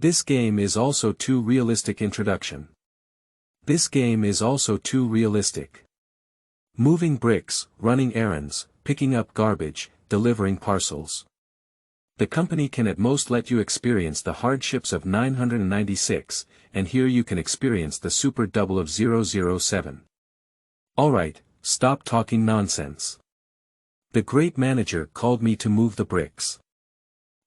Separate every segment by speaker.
Speaker 1: This game is also too realistic. Introduction. This game is also too realistic. Moving bricks, running errands, picking up garbage, delivering parcels. The company can at most let you experience the hardships of 996, and here you can experience the super double of 007. Alright, stop talking nonsense. The great manager called me to move the bricks.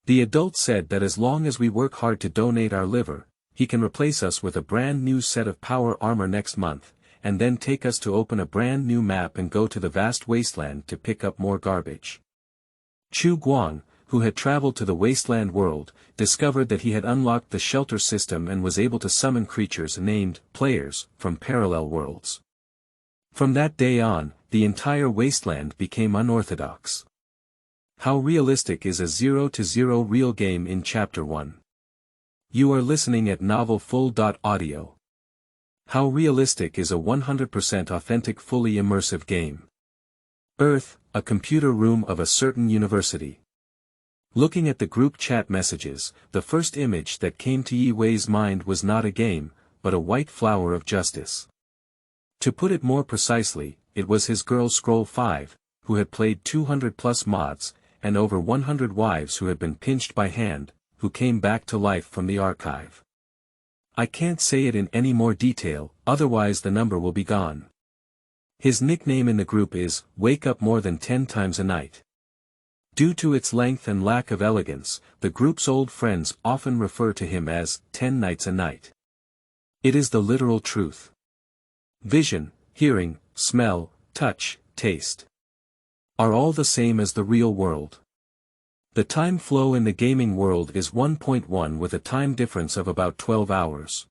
Speaker 1: The adult said that as long as we work hard to donate our liver, he can replace us with a brand new set of power armor next month, and then take us to open a brand new map and go to the vast wasteland to pick up more garbage. Chu Guang, who had traveled to the wasteland world, discovered that he had unlocked the shelter system and was able to summon creatures named players from parallel worlds. From that day on, the entire wasteland became unorthodox. How realistic is a 0-0 real game in Chapter 1? You are listening at Novel Full.audio. How realistic is a 100% authentic fully immersive game? Earth, a computer room of a certain university. Looking at the group chat messages, the first image that came to Yi Wei's mind was not a game, but a white flower of justice. To put it more precisely, it was his girl Scroll 5, who had played 200+ mods, and over 100 wives who had been pinched by hand, who came back to life from the archive. I can't say it in any more detail, otherwise the number will be gone. His nickname in the group is, Wake Up More Than 10 Times a Night. Due to its length and lack of elegance, the group's old friends often refer to him as, 10 Nights a Night. It is the literal truth. Vision, hearing, smell, touch, taste are all the same as the real world. The time flow in the gaming world is 1.1 with a time difference of about 12 hours.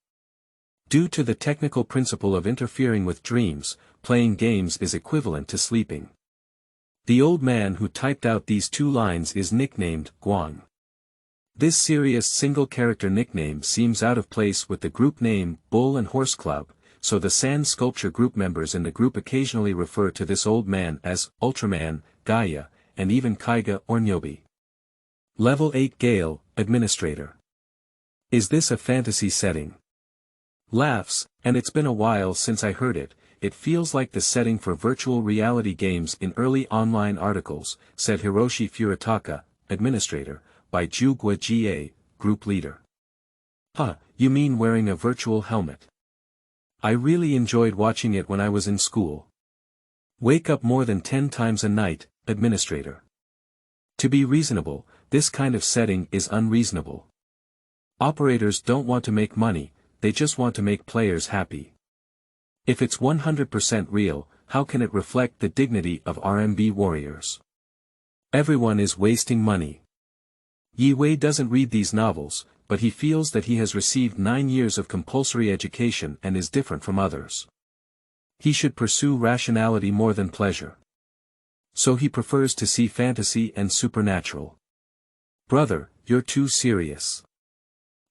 Speaker 1: Due to the technical principle of interfering with dreams, playing games is equivalent to sleeping. The old man who typed out these two lines is nicknamed Guang. This serious single-character nickname seems out of place with the group name Bull and Horse Club, so the sand sculpture group members in the group occasionally refer to this old man as Ultraman, Gaia, and even Kaiga or Nyobi. Level 8 Gale, Administrator. Is this a fantasy setting? Laughs, and it's been a while since I heard it. It feels like the setting for virtual reality games in early online articles, said Hiroshi Furitaka, Administrator, by Jugwa GA, Group Leader. Huh, you mean wearing a virtual helmet? I really enjoyed watching it when I was in school. Wake up more than 10 times a night, Administrator. To be reasonable, this kind of setting is unreasonable. Operators don't want to make money, they just want to make players happy. If it's 100% real, how can it reflect the dignity of RMB warriors? Everyone is wasting money. Yi Wei doesn't read these novels, but he feels that he has received 9 years of compulsory education and is different from others. He should pursue rationality more than pleasure. So he prefers to see fantasy and supernatural. Brother, you're too serious.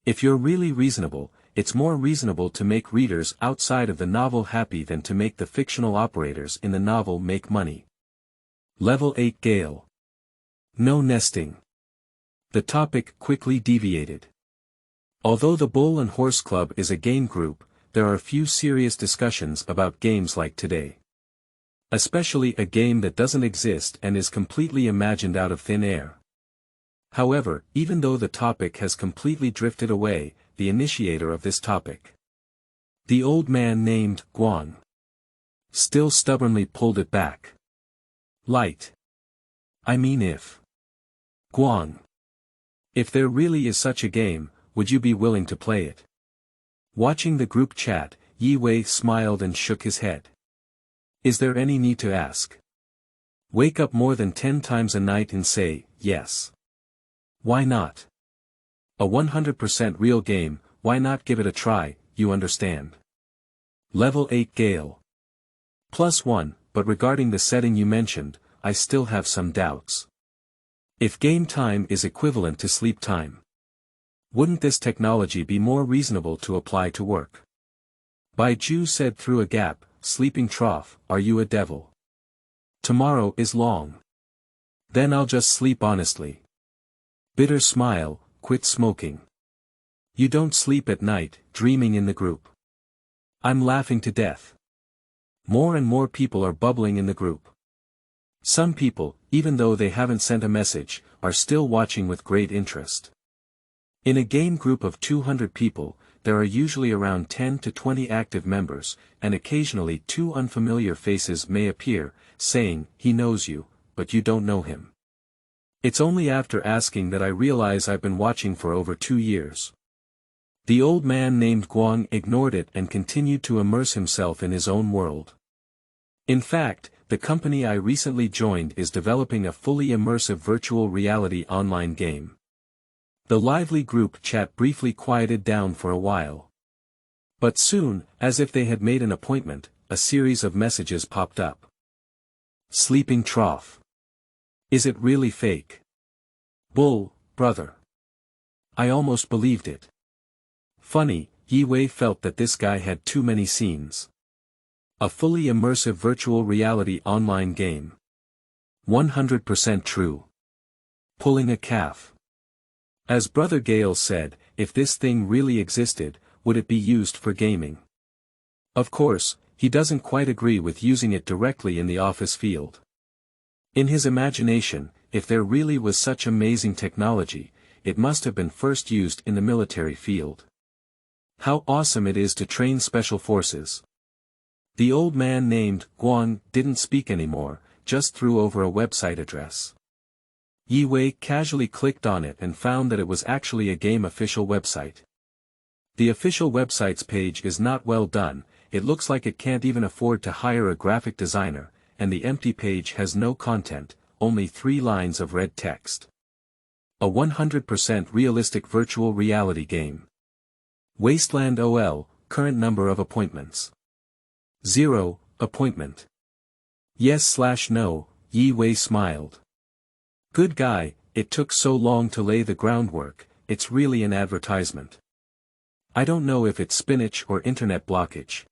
Speaker 1: If you're really reasonable, it's more reasonable to make readers outside of the novel happy than to make the fictional operators in the novel make money. Level 8 Gale. No nesting. The topic quickly deviated. Although the Bull and Horse Club is a game group, there are few serious discussions about games like today. Especially a game that doesn't exist and is completely imagined out of thin air. However, even though the topic has completely drifted away, the initiator of this topic, the old man named Guang, still stubbornly pulled it back. Light. I mean if. Guang. If there really is such a game, would you be willing to play it? Watching the group chat, Yi Wei smiled and shook his head. Is there any need to ask? Wake up more than 10 times a night and say, yes. Why not? A 100% real game, why not give it a try, you understand? Level 8 Gale. +1, but regarding the setting you mentioned, I still have some doubts. If game time is equivalent to sleep time, wouldn't this technology be more reasonable to apply to work? Baiju said through a gap, sleeping trough, are you a devil? Tomorrow is long. Then I'll just sleep honestly. Bitter smile, quit smoking. You don't sleep at night, dreaming in the group. I'm laughing to death. More and more people are bubbling in the group. Some people, even though they haven't sent a message, are still watching with great interest. In a game group of 200 people, there are usually around 10 to 20 active members, and occasionally 2 unfamiliar faces may appear, saying, "He knows you, but you don't know him." It's only after asking that I realize I've been watching for over 2 years. The old man named Guang ignored it and continued to immerse himself in his own world. In fact, the company I recently joined is developing a fully immersive virtual reality online game. The lively group chat briefly quieted down for a while. But soon, as if they had made an appointment, a series of messages popped up. Sleeping trough. Is it really fake? Bull, brother. I almost believed it. Funny, Yi Wei felt that this guy had too many scenes. A fully immersive virtual reality online game. 100% true. Pulling a calf. As Brother Gale said, if this thing really existed, would it be used for gaming? Of course, he doesn't quite agree with using it directly in the office field. In his imagination, if there really was such amazing technology, it must have been first used in the military field. How awesome it is to train special forces. The old man named Guang didn't speak anymore, just threw over a website address. Yi Wei casually clicked on it and found that it was actually a game official website. The official website's page is not well done, it looks like it can't even afford to hire a graphic designer, and the empty page has no content, only 3 lines of red text. A 100% realistic virtual reality game. Wasteland OL, current number of appointments. 0, appointment. Yes/no, Yi Wei smiled. Good guy, it took so long to lay the groundwork, it's really an advertisement. I don't know if it's spinach or internet blockage.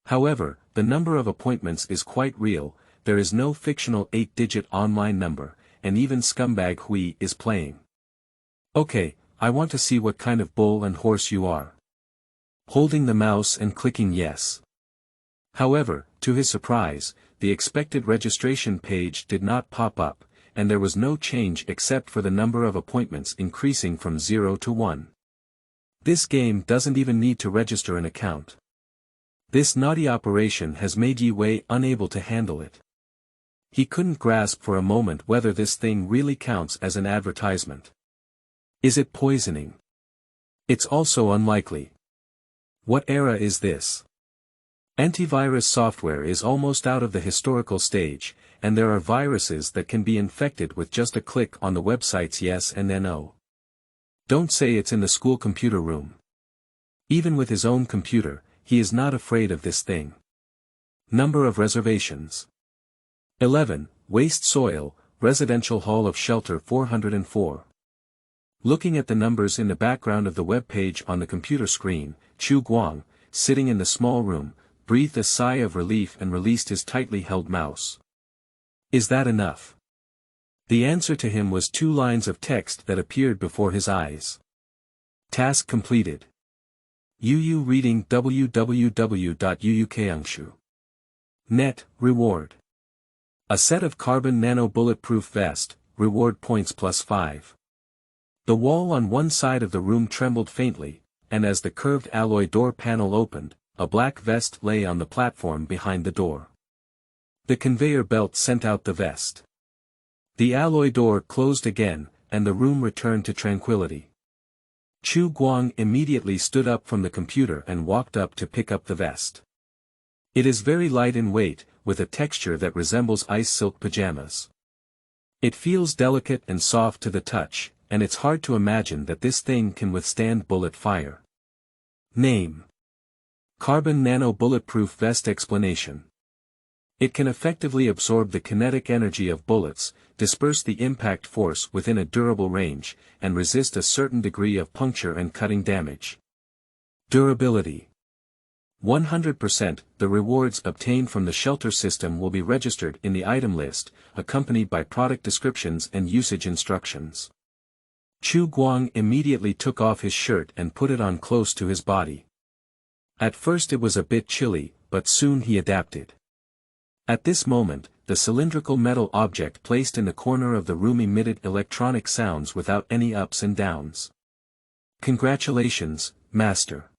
Speaker 1: However, the number of appointments is quite real, there is no fictional 8-digit online number, and even scumbag Hui is playing. Okay, I want to see what kind of bull and horse you are. Holding the mouse and clicking yes. However, to his surprise, the expected registration page did not pop up, and there was no change except for the number of appointments increasing from 0 to 1. This game doesn't even need to register an account. This naughty operation has made Yi Wei unable to handle it. He couldn't grasp for a moment whether this thing really counts as an advertisement. Is it poisoning? It's also unlikely. What era is this? Antivirus software is almost out of the historical stage, and there are viruses that can be infected with just a click on the website's yes and no. Don't say it's in the school computer room. Even with his own computer, he is not afraid of this thing. Number of reservations. 11, Waste Soil, Residential Hall of Shelter 404. Looking at the numbers in the background of the web page on the computer screen, Chu Guang, sitting in the small room, breathed a sigh of relief and released his tightly held mouse. Is that enough? The answer to him was 2 lines of text that appeared before his eyes. Task completed. UU reading www.uukangshu.net, reward. A set of carbon nano bulletproof vest, reward points +5. The wall on one side of the room trembled faintly, and as the curved alloy door panel opened, a black vest lay on the platform behind the door. The conveyor belt sent out the vest. The alloy door closed again, and the room returned to tranquility. Chu Guang immediately stood up from the computer and walked up to pick up the vest. It is very light in weight, with a texture that resembles ice silk pajamas. It feels delicate and soft to the touch, and it's hard to imagine that this thing can withstand bullet fire. Name. Carbon Nano Bulletproof Vest. Explanation. It can effectively absorb the kinetic energy of bullets, disperse the impact force within a durable range, and resist a certain degree of puncture and cutting damage. Durability. 100%. The rewards obtained from the shelter system will be registered in the item list, accompanied by product descriptions and usage instructions. Chu Guang immediately took off his shirt and put it on close to his body. At first it was a bit chilly, but soon he adapted. At this moment, the cylindrical metal object placed in the corner of the room emitted electronic sounds without any ups and downs. Congratulations, Master.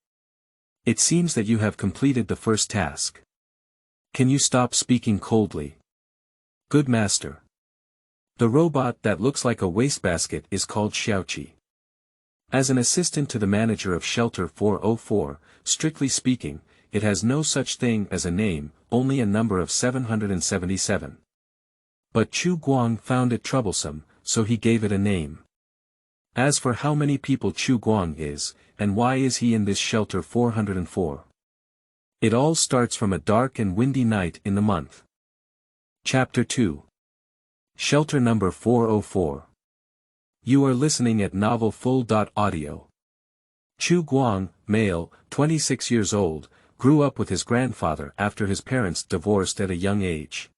Speaker 1: It seems that you have completed the first task. Can you stop speaking coldly? Good Master. The robot that looks like a wastebasket is called Xiaoqi. As an assistant to the manager of Shelter 404, strictly speaking, it has no such thing as a name, only a number of 777. But Chu Guang found it troublesome, so he gave it a name. As for how many people Chu Guang is, and why is he in this Shelter 404? It all starts from a dark and windy night in the month. Chapter 2. Shelter number 404. You are listening at novelfull.audio. Chu Guang, male, 26 years old, grew up with his grandfather after his parents divorced at a young age.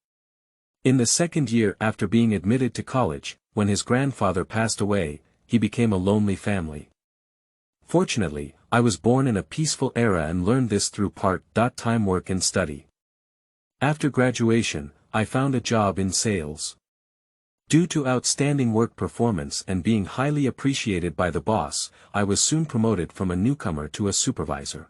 Speaker 1: In the second year after being admitted to college, when his grandfather passed away, he became a lonely family. Fortunately, I was born in a peaceful era and learned this through part-time work and study. After graduation, I found a job in sales. Due to outstanding work performance and being highly appreciated by the boss, I was soon promoted from a newcomer to a supervisor.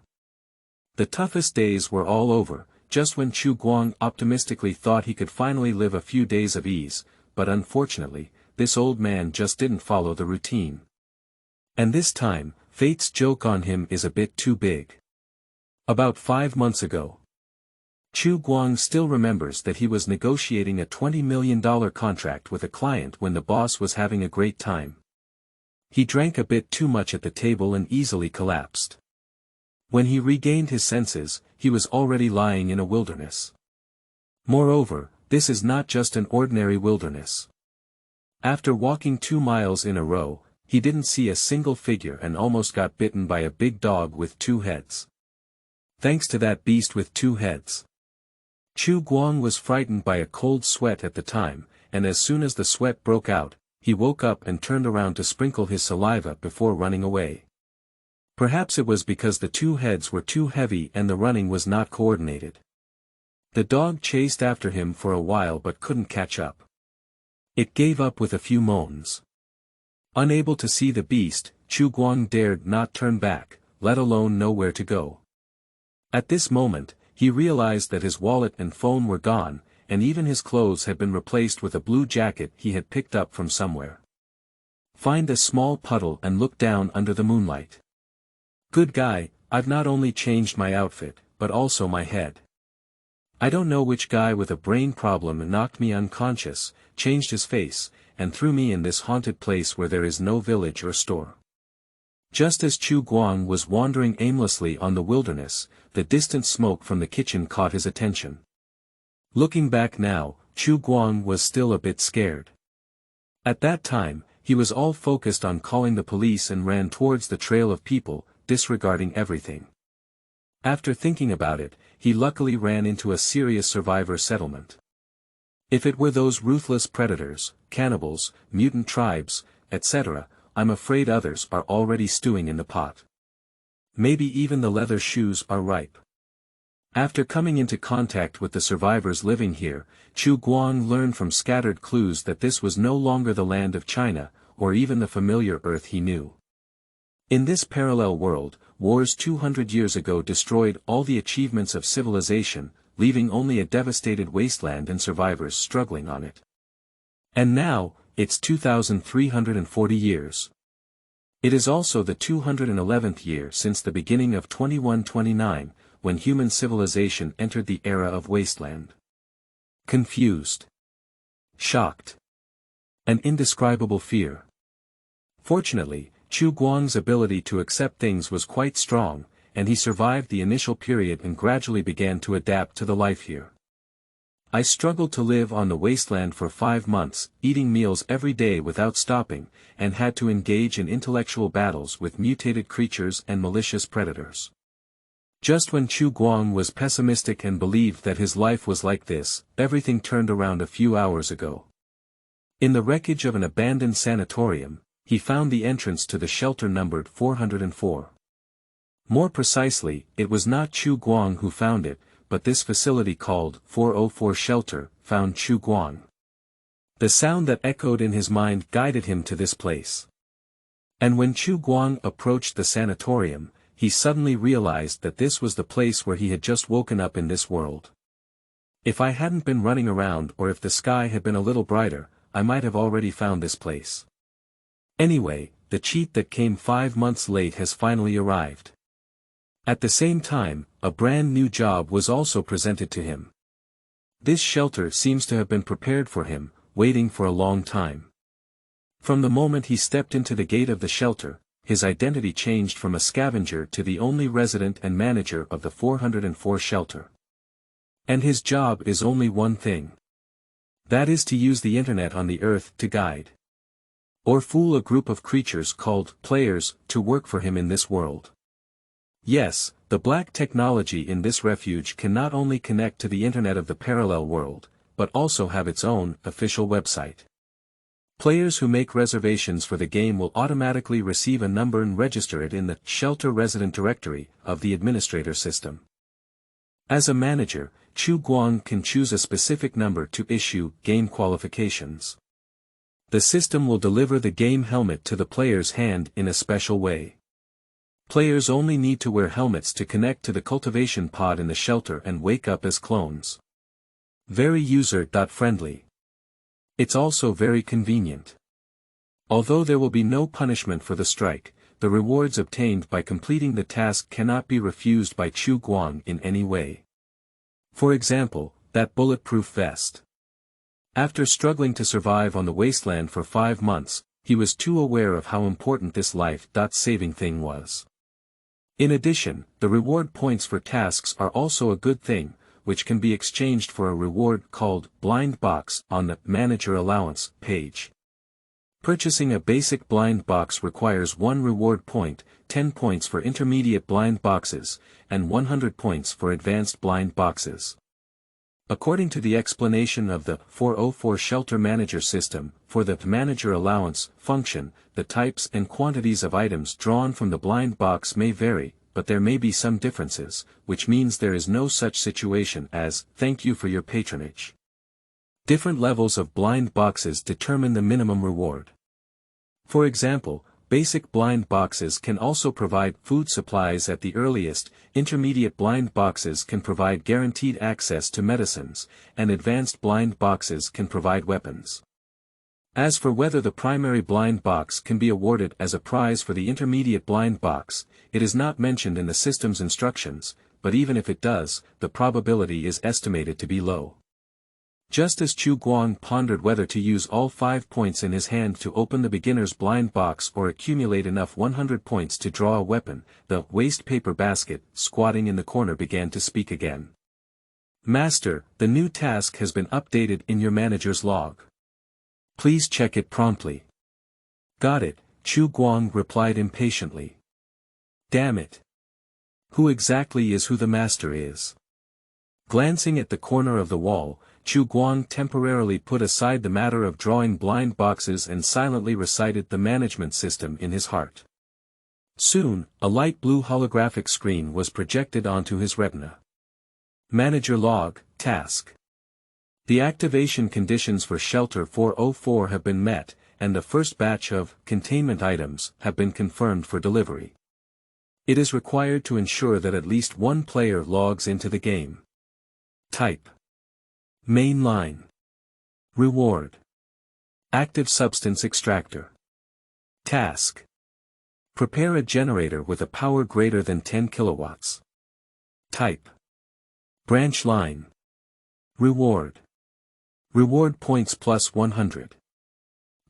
Speaker 1: The toughest days were all over, just when Chu Guang optimistically thought he could finally live a few days of ease, but unfortunately, this old man just didn't follow the routine. And this time, fate's joke on him is a bit too big. About 5 months ago, Chu Guang still remembers that he was negotiating a $20 million contract with a client when the boss was having a great time. He drank a bit too much at the table and easily collapsed. When he regained his senses, he was already lying in a wilderness. Moreover, this is not just an ordinary wilderness. After walking 2 miles in a row, he didn't see a single figure and almost got bitten by a big dog with 2 heads. Thanks to that beast with 2 heads. Chu Guang was frightened by a cold sweat at the time, and as soon as the sweat broke out, he woke up and turned around to sprinkle his saliva before running away. Perhaps it was because the 2 heads were too heavy and the running was not coordinated. The dog chased after him for a while but couldn't catch up. It gave up with a few moans. Unable to see the beast, Chu Guang dared not turn back, let alone know where to go. At this moment, he realized that his wallet and phone were gone, and even his clothes had been replaced with a blue jacket he had picked up from somewhere. Find a small puddle and look down under the moonlight. Good guy, I've not only changed my outfit, but also my head. I don't know which guy with a brain problem knocked me unconscious, changed his face, and threw me in this haunted place where there is no village or store. Just as Chu Guang was wandering aimlessly on the wilderness, the distant smoke from the kitchen caught his attention. Looking back now, Chu Guang was still a bit scared. At that time, he was all focused on calling the police and ran towards the trail of people, disregarding everything. After thinking about it, he luckily ran into a serious survivor settlement. If it were those ruthless predators, cannibals, mutant tribes, etc., I'm afraid others are already stewing in the pot. Maybe even the leather shoes are ripe. After coming into contact with the survivors living here, Chu Guang learned from scattered clues that this was no longer the land of China, or even the familiar Earth he knew. In this parallel world, wars 200 years ago destroyed all the achievements of civilization, leaving only a devastated wasteland and survivors struggling on it. And now, it's 2,340 years. It is also the 211th year since the beginning of 2129, when human civilization entered the era of wasteland. Confused. Shocked. An indescribable fear. Fortunately, Chu Guang's ability to accept things was quite strong, and he survived the initial period and gradually began to adapt to the life here. I struggled to live on the wasteland for 5 months, eating meals every day without stopping, and had to engage in intellectual battles with mutated creatures and malicious predators. Just when Chu Guang was pessimistic and believed that his life was like this, everything turned around a few hours ago. In the wreckage of an abandoned sanatorium, he found the entrance to the shelter numbered 404. More precisely, it was not Chu Guang who found it, but this facility called 404 Shelter, found Chu Guang. The sound that echoed in his mind guided him to this place. And when Chu Guang approached the sanatorium, he suddenly realized that this was the place where he had just woken up in this world. If I hadn't been running around or if the sky had been a little brighter, I might have already found this place. Anyway, the cheat that came 5 months late has finally arrived. At the same time, a brand new job was also presented to him. This shelter seems to have been prepared for him, waiting for a long time. From the moment he stepped into the gate of the shelter, his identity changed from a scavenger to the only resident and manager of the 404 shelter. And his job is only one thing. That is to use the internet on the earth to guide. Or fool a group of creatures called players to work for him in this world. Yes, the black technology in this refuge can not only connect to the internet of the parallel world, but also have its own official website. Players who make reservations for the game will automatically receive a number and register it in the shelter resident directory of the administrator system. As a manager, Chu Guang can choose a specific number to issue game qualifications. The system will deliver the game helmet to the player's hand in a special way. Players only need to wear helmets to connect to the cultivation pod in the shelter and wake up as clones. Very user-friendly. It's also very convenient. Although there will be no punishment for the strike, the rewards obtained by completing the task cannot be refused by Chu Guang in any way. For example, that bulletproof vest. After struggling to survive on the wasteland for 5 months, he was too aware of how important this life-saving thing was. In addition, the reward points for tasks are also a good thing, which can be exchanged for a reward called Blind Box on the Manager Allowance page. Purchasing a basic blind box requires 1 reward point, 10 points for intermediate blind boxes, and 100 points for advanced blind boxes. According to the explanation of the 404 Shelter Manager system, for the Manager Allowance function, the types and quantities of items drawn from the blind box may vary, but there may be some differences, which means there is no such situation as, "Thank you for your patronage." Different levels of blind boxes determine the minimum reward. For example, basic blind boxes can also provide food supplies at the earliest, intermediate blind boxes can provide guaranteed access to medicines, and advanced blind boxes can provide weapons. As for whether the primary blind box can be awarded as a prize for the intermediate blind box, it is not mentioned in the system's instructions, but even if it does, the probability is estimated to be low. Just as Chu Guang pondered whether to use all 5 points in his hand to open the beginner's blind box or accumulate enough 100 points to draw a weapon, the waste paper basket, squatting in the corner, began to speak again. "Master, the new task has been updated in your manager's log. Please check it promptly." "Got it," Chu Guang replied impatiently. "Damn it. Who exactly is who the master is?" Glancing at the corner of the wall, Chu Guang temporarily put aside the matter of drawing blind boxes and silently recited the management system in his heart. Soon, a light blue holographic screen was projected onto his retina. Manager log, task. The activation conditions for Shelter 404 have been met, and the first batch of containment items have been confirmed for delivery. It is required to ensure that at least 1 player logs into the game. Type. Main line. Reward. Active substance extractor. Task. Prepare a generator with a power greater than 10 kilowatts. Type. Branch line. Reward. Reward points plus 100.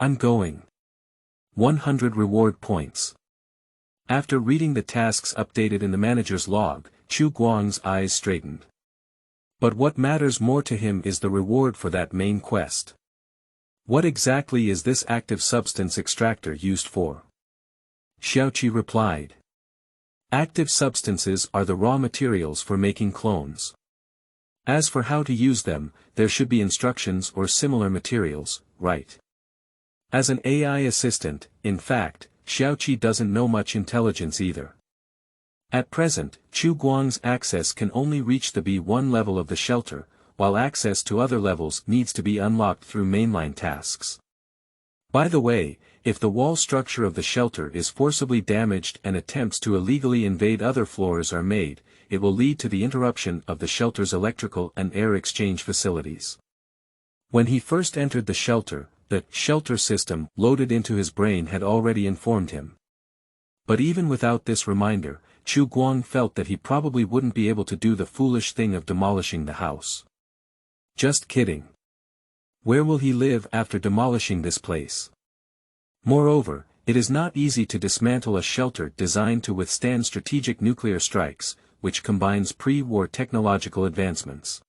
Speaker 1: Ongoing. 100 reward points. After reading the tasks updated in the manager's log, Chu Guang's eyes straightened. But what matters more to him is the reward for that main quest. What exactly is this active substance extractor used for? Xiaoqi replied. Active substances are the raw materials for making clones. As for how to use them, there should be instructions or similar materials, right? As an AI assistant, in fact, Xiaoqi doesn't know much intelligence either. At present, Chu Guang's access can only reach the B1 level of the shelter, while access to other levels needs to be unlocked through mainline tasks. By the way, if the wall structure of the shelter is forcibly damaged and attempts to illegally invade other floors are made, it will lead to the interruption of the shelter's electrical and air exchange facilities. When he first entered the shelter system loaded into his brain had already informed him. But even without this reminder, Chu Guang felt that he probably wouldn't be able to do the foolish thing of demolishing the house. Just kidding. Where will he live after demolishing this place? Moreover, it is not easy to dismantle a shelter designed to withstand strategic nuclear strikes, which combines pre-war technological advancements.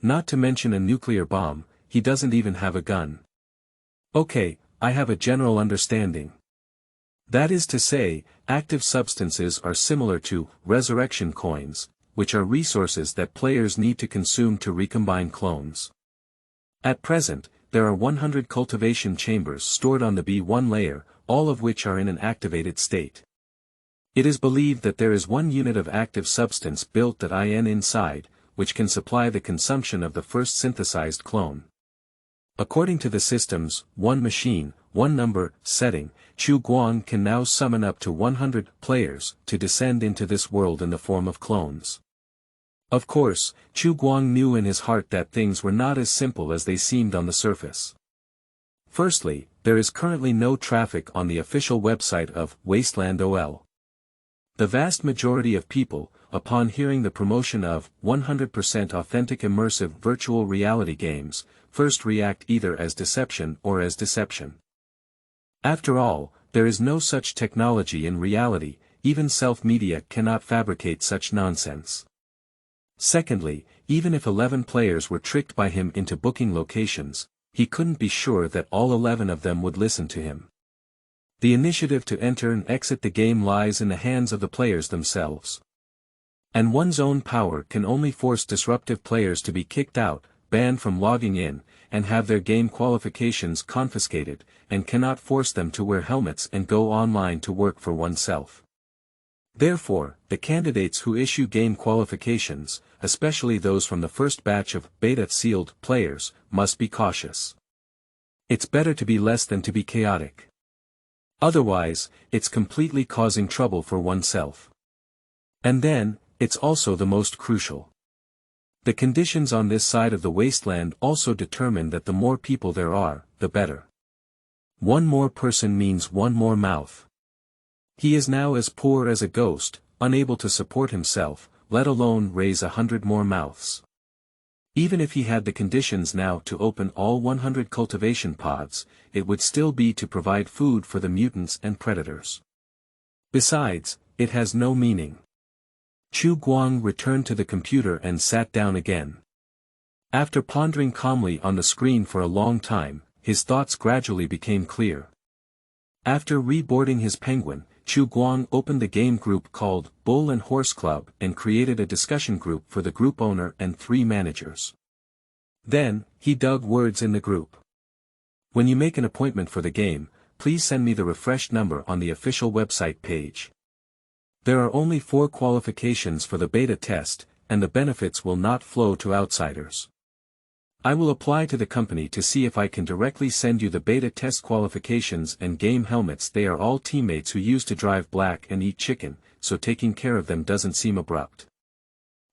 Speaker 1: Not to mention a nuclear bomb, he doesn't even have a gun. Okay, I have a general understanding. That is to say, active substances are similar to resurrection coins, which are resources that players need to consume to recombine clones. At present, there are 100 cultivation chambers stored on the B1 layer, all of which are in an activated state. It is believed that there is one unit of active substance built at IN inside, which can supply the consumption of the first synthesized clone. According to the system's one machine, one number setting, Chu Guang can now summon up to 100 players to descend into this world in the form of clones. Of course, Chu Guang knew in his heart that things were not as simple as they seemed on the surface. Firstly, there is currently no traffic on the official website of Wasteland OL. The vast majority of people, upon hearing the promotion of 100% authentic immersive virtual reality games, first react either as deception or as deception. After all, there is no such technology in reality, even self-media cannot fabricate such nonsense. Secondly, even if 11 players were tricked by him into booking locations, he couldn't be sure that all 11 of them would listen to him. The initiative to enter and exit the game lies in the hands of the players themselves. And one's own power can only force disruptive players to be kicked out, banned from logging in, and have their game qualifications confiscated, and cannot force them to wear helmets and go online to work for oneself. Therefore, the candidates who issue game qualifications, especially those from the first batch of beta-sealed players, must be cautious. It's better to be less than to be chaotic. Otherwise, it's completely causing trouble for oneself. And then, it's also the most crucial. The conditions on this side of the wasteland also determine that the more people there are, the better. One more person means one more mouth. He is now as poor as a ghost, unable to support himself, let alone raise 100 more mouths. Even if he had the conditions now to open all 100 cultivation pods, it would still be to provide food for the mutants and predators. Besides, it has no meaning. Chu Guang returned to the computer and sat down again. After pondering calmly on the screen for a long time, his thoughts gradually became clear. After reboarding his penguin, Chu Guang opened the game group called Bull and Horse Club and created a discussion group for the group owner and 3 managers. Then, he dug words in the group. When you make an appointment for the game, please send me the refreshed number on the official website page. There are only 4 qualifications for the beta test, and the benefits will not flow to outsiders. I will apply to the company to see if I can directly send you the beta test qualifications and game helmets. They are all teammates who used to drive black and eat chicken, so taking care of them doesn't seem abrupt.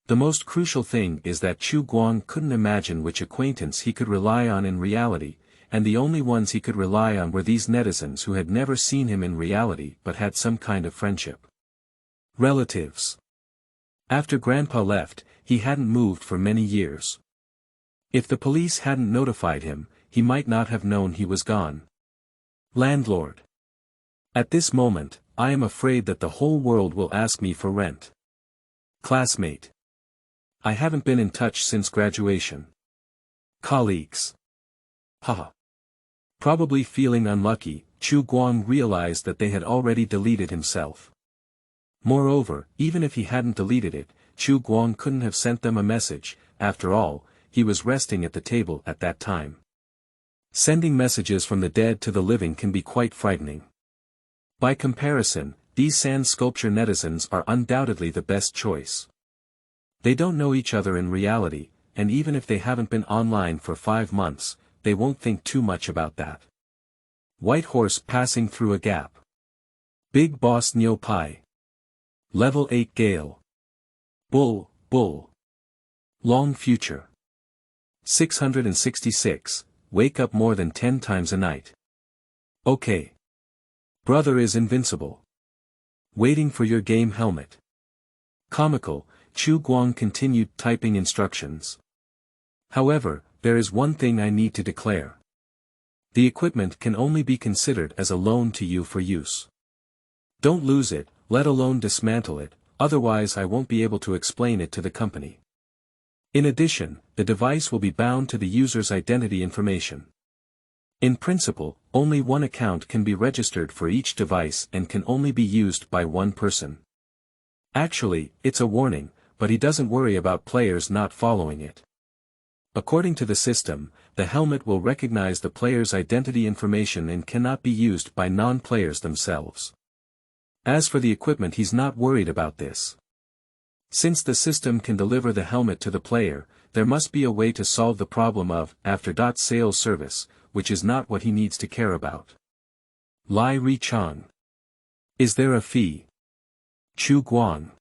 Speaker 1: The most crucial thing is that Chu Guang couldn't imagine which acquaintance he could rely on in reality, and the only ones he could rely on were these netizens who had never seen him in reality but had some kind of friendship. Relatives. After Grandpa left, he hadn't moved for many years. If the police hadn't notified him, he might not have known he was gone. Landlord. At this moment, I am afraid that the whole world will ask me for rent. Classmate. I haven't been in touch since graduation. Colleagues. Haha. Probably feeling unlucky, Chu Guang realized that they had already deleted himself. Moreover, even if he hadn't deleted it, Chu Guang couldn't have sent them a message. After all, he was resting at the table at that time. Sending messages from the dead to the living can be quite frightening. By comparison, these sand sculpture netizens are undoubtedly the best choice. They don't know each other in reality, and even if they haven't been online for 5 months, they won't think too much about that. White horse passing through a gap. Big boss Nyo Pai. Level 8 gale. Bull, bull. Long future. 666, wake up more than 10 times a night. Okay. Brother is invincible. Waiting for your game helmet. Comical, Chu Guang continued typing instructions. However, there is one thing I need to declare. The equipment can only be considered as a loan to you for use. Don't lose it, let alone dismantle it, otherwise I won't be able to explain it to the company. In addition, the device will be bound to the user's identity information. In principle, only one account can be registered for each device and can only be used by one person. Actually, it's a warning, but he doesn't worry about players not following it. According to the system, the helmet will recognize the player's identity information and cannot be used by non-players themselves. As for the equipment, he's not worried about this. Since the system can deliver the helmet to the player, there must be a way to solve the problem of after-sales service, which is not what he needs to care about. Lai Ri-chang. Is there a fee? Chu Guang.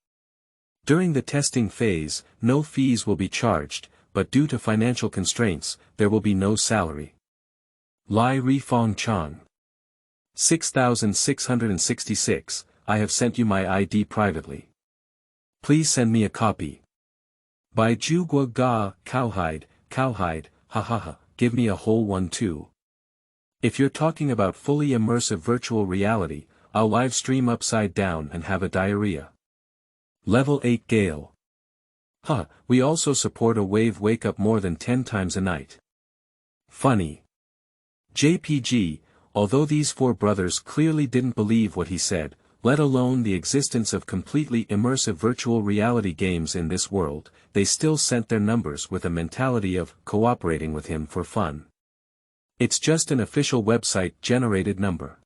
Speaker 1: During the testing phase, no fees will be charged, but due to financial constraints, there will be no salary. Lai Ri-fong Chang. 6666, I have sent you my ID privately. Please send me a copy. By Ju Gua Ga, cowhide, hahaha, give me a whole one too. If you're talking about fully immersive virtual reality, I'll live stream upside down and have a diarrhea. Level 8 gale. We also support a wave wake up more than 10 times a night. Funny. JPG, although these 4 brothers clearly didn't believe what he said, let alone the existence of completely immersive virtual reality games in this world, they still sent their numbers with a mentality of cooperating with him for fun. It's just an official website generated number.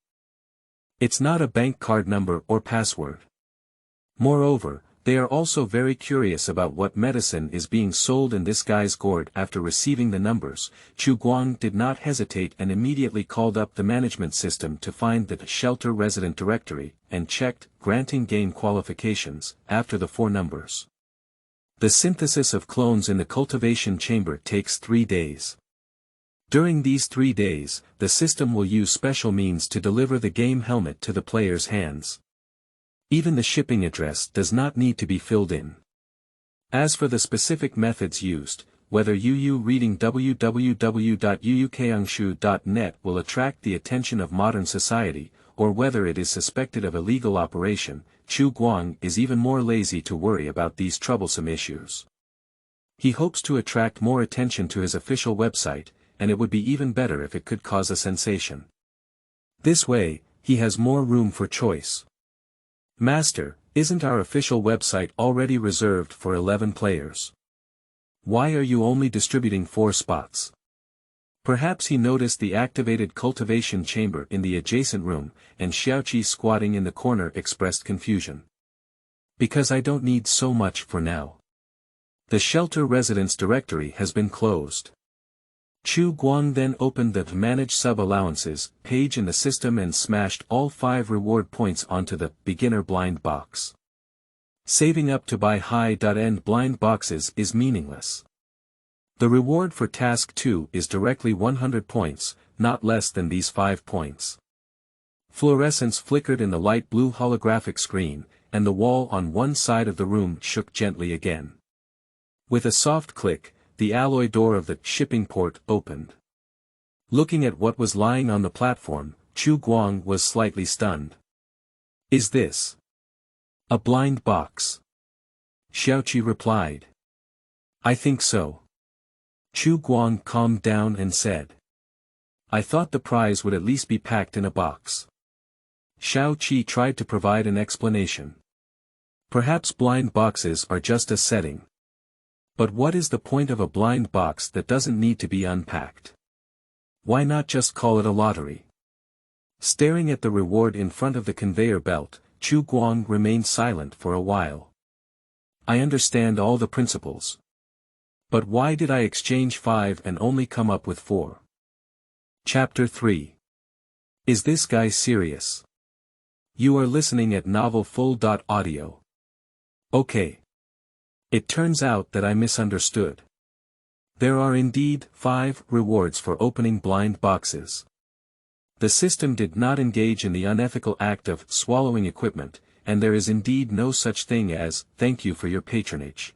Speaker 1: It's not a bank card number or password. Moreover, they are also very curious about what medicine is being sold in this guy's gourd. After receiving the numbers, Chu Guang did not hesitate and immediately called up the management system to find the shelter resident directory, and checked, granting game qualifications, after the 4 numbers. The synthesis of clones in the cultivation chamber takes 3 days. During these 3 days, the system will use special means to deliver the game helmet to the player's hands. Even the shipping address does not need to be filled in. As for the specific methods used, whether reading www.uukangshu.net will attract the attention of modern society, or whether it is suspected of illegal operation, Chu Guang is even more lazy to worry about these troublesome issues. He hopes to attract more attention to his official website, and it would be even better if it could cause a sensation. This way, he has more room for choice. Master, isn't our official website already reserved for 11 players? Why are you only distributing 4 spots? Perhaps he noticed the activated cultivation chamber in the adjacent room, and Xiaoqi squatting in the corner expressed confusion. Because I don't need so much for now. The shelter residence directory has been closed. Chu Guang then opened the Manage Sub-Allowances page in the system and smashed all 5 reward points onto the beginner blind box. Saving up to buy high-end blind boxes is meaningless. The reward for Task 2 is directly 100 points, not less than these 5 points. Fluorescence flickered in the light blue holographic screen, and the wall on one side of the room shook gently again. With a soft click, the alloy door of the shipping port opened. Looking at what was lying on the platform, Chu Guang was slightly stunned. Is this a blind box? Xiaoqi replied. I think so. Chu Guang calmed down and said. I thought the prize would at least be packed in a box. Xiaoqi tried to provide an explanation. Perhaps blind boxes are just a setting. But what is the point of a blind box that doesn't need to be unpacked? Why not just call it a lottery? Staring at the reward in front of the conveyor belt, Chu Guang remained silent for a while. I understand all the principles. But why did I exchange 5 and only come up with 4? Chapter 3. Is this guy serious? You are listening at novelfull.audio. Okay. It turns out that I misunderstood. There are indeed 5 rewards for opening blind boxes. The system did not engage in the unethical act of swallowing equipment, and there is indeed no such thing as thank you for your patronage.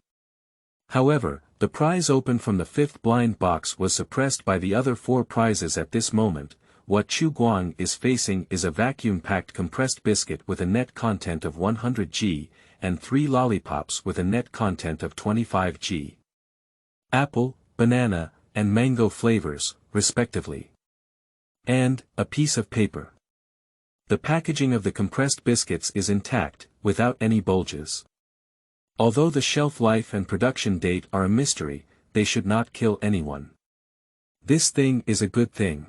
Speaker 1: However, the prize open from the 5th blind box was suppressed by the other 4 prizes at this moment. What Chu Guang is facing is a vacuum-packed compressed biscuit with a net content of 100 G, and 3 lollipops with a net content of 25 G. Apple, banana, and mango flavors, respectively. And a piece of paper. The packaging of the compressed biscuits is intact, without any bulges. Although the shelf life and production date are a mystery, they should not kill anyone. This thing is a good thing.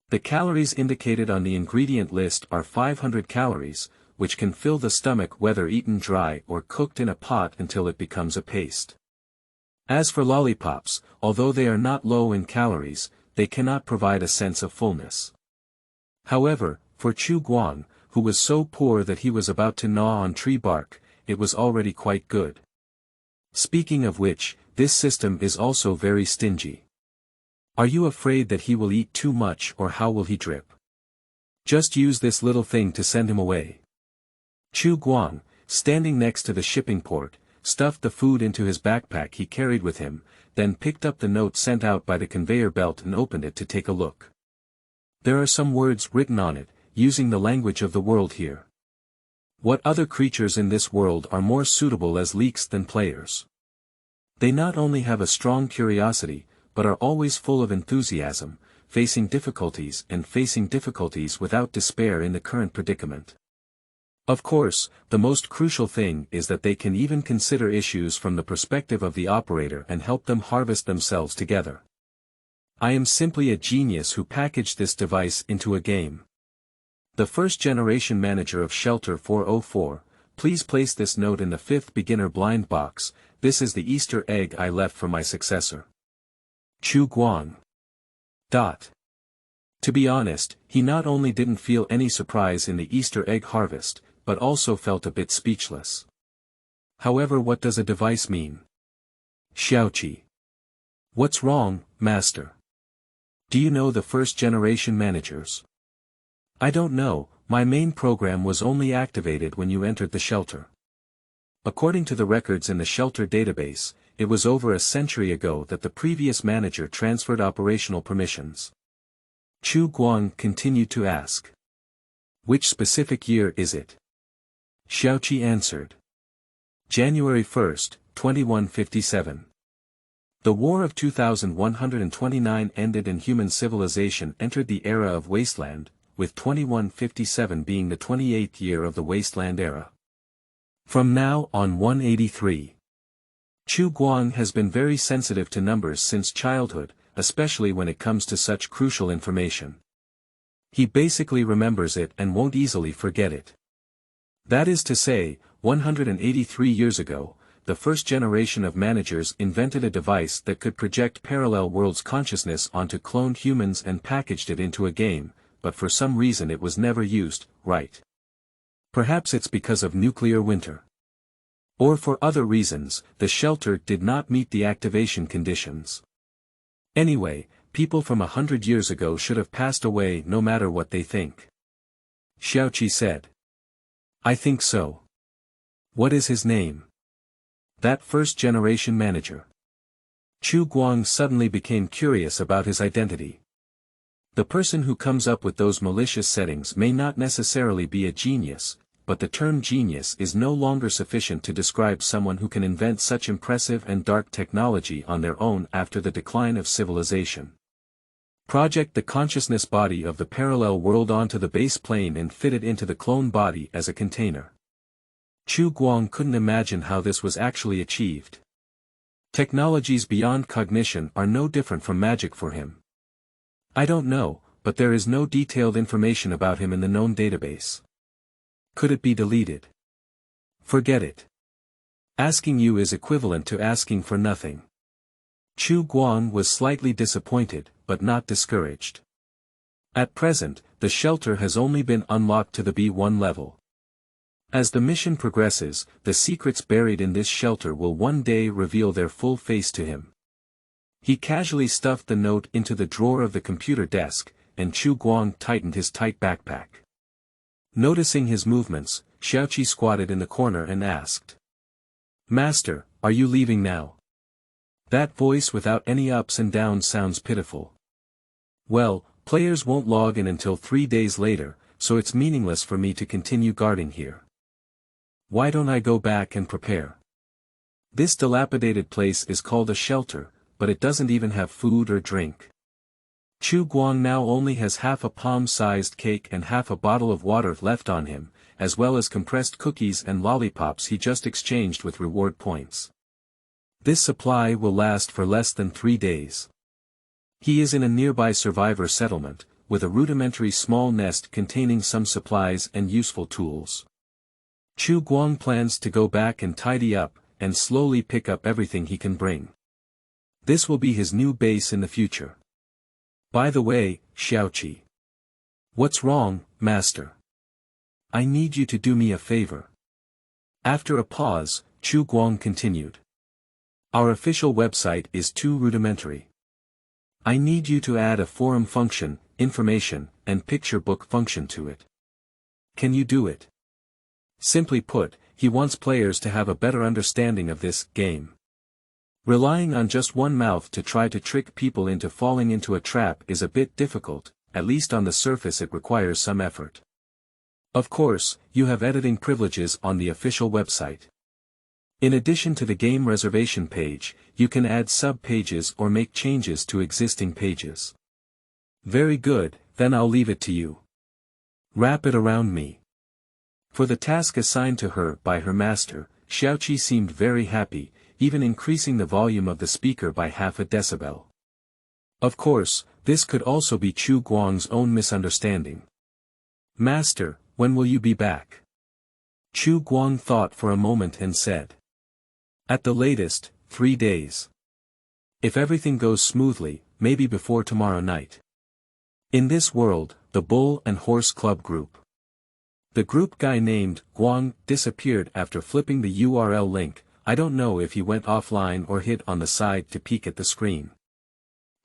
Speaker 1: The calories indicated on the ingredient list are 500 calories, which can fill the stomach whether eaten dry or cooked in a pot until it becomes a paste. As for lollipops, although they are not low in calories, they cannot provide a sense of fullness. However, for Chu Guang, who was so poor that he was about to gnaw on tree bark, it was already quite good. Speaking of which, this system is also very stingy. Are you afraid that he will eat too much, or how will he drip? Just use this little thing to send him away. Chu Guang, standing next to the shipping port, stuffed the food into his backpack he carried with him, then picked up the note sent out by the conveyor belt and opened it to take a look. There are some words written on it, using the language of the world here. What other creatures in this world are more suitable as leaks than players? They not only have a strong curiosity, but are always full of enthusiasm, facing difficulties without despair in the current predicament. Of course, the most crucial thing is that they can even consider issues from the perspective of the operator and help them harvest themselves together. I am simply a genius who packaged this device into a game. The first generation manager of Shelter 404, please place this note in the 5th beginner blind box. This is the Easter egg I left for my successor. Chu Guang. To be honest, he not only didn't feel any surprise in the Easter egg harvest, but also felt a bit speechless. However, what does a device mean? Xiaoqi. What's wrong, master? Do you know the first generation managers? I don't know, my main program was only activated when you entered the shelter. According to the records in the shelter database, it was over a century ago that the previous manager transferred operational permissions. Chu Guang continued to ask. Which specific year is it? Xiaoqi answered. January 1st, 2157. The War of 2129 ended and human civilization entered the era of wasteland, with 2157 being the 28th year of the wasteland era. From now on 183. Chu Guang has been very sensitive to numbers since childhood, especially when it comes to such crucial information. He basically remembers it and won't easily forget it. That is to say, 183 years ago, the first generation of managers invented a device that could project parallel worlds consciousness onto cloned humans and packaged it into a game, but for some reason it was never used, right? Perhaps it's because of nuclear winter. Or for other reasons, the shelter did not meet the activation conditions. Anyway, people from 100 years ago should have passed away no matter what they think. Xiaoqi said. I think so. What is his name? That first generation manager. Chu Guang suddenly became curious about his identity. The person who comes up with those malicious settings may not necessarily be a genius, but the term genius is no longer sufficient to describe someone who can invent such impressive and dark technology on their own after the decline of civilization. Project the consciousness body of the parallel world onto the base plane and fit it into the clone body as a container. Chu Guang couldn't imagine how this was actually achieved. Technologies beyond cognition are no different from magic for him. I don't know, but there is no detailed information about him in the known database. Could it be deleted? Forget it. Asking you is equivalent to asking for nothing. Chu Guang was slightly disappointed, but not discouraged. At present, the shelter has only been unlocked to the B1 level. As the mission progresses, the secrets buried in this shelter will one day reveal their full face to him. He casually stuffed the note into the drawer of the computer desk, and Chu Guang tightened his tight backpack. Noticing his movements, Xiaoqi squatted in the corner and asked. Master, are you leaving now? That voice without any ups and downs sounds pitiful. Well, players won't log in until 3 days later, so it's meaningless for me to continue guarding here. Why don't I go back and prepare? This dilapidated place is called a shelter, but it doesn't even have food or drink. Chu Guang now only has half a palm-sized cake and half a bottle of water left on him, as well as compressed cookies and lollipops he just exchanged with reward points. This supply will last for less than 3 days. He is in a nearby survivor settlement, with a rudimentary small nest containing some supplies and useful tools. Chu Guang plans to go back and tidy up, and slowly pick up everything he can bring. This will be his new base in the future. By the way, Xiaoqi. What's wrong, master? I need you to do me a favor. After a pause, Chu Guang continued. Our official website is too rudimentary. I need you to add a forum function, information, and picture book function to it. Can you do it? Simply put, he wants players to have a better understanding of this game. Relying on just one mouth to try to trick people into falling into a trap is a bit difficult, at least on the surface it requires some effort. Of course, you have editing privileges on the official website. In addition to the game reservation page, you can add sub-pages or make changes to existing pages. Very good, then I'll leave it to you. Wrap it around me. For the task assigned to her by her master, Xiaoqi seemed very happy, even increasing the volume of the speaker by half a decibel. Of course, this could also be Chu Guang's own misunderstanding. Master, when will you be back? Chu Guang thought for a moment and said. At the latest, 3 days. If everything goes smoothly, maybe before tomorrow night. In this world, the Bull and Horse Club group. The group guy named Guang disappeared after flipping the URL link. I don't know if he went offline or hid on the side to peek at the screen.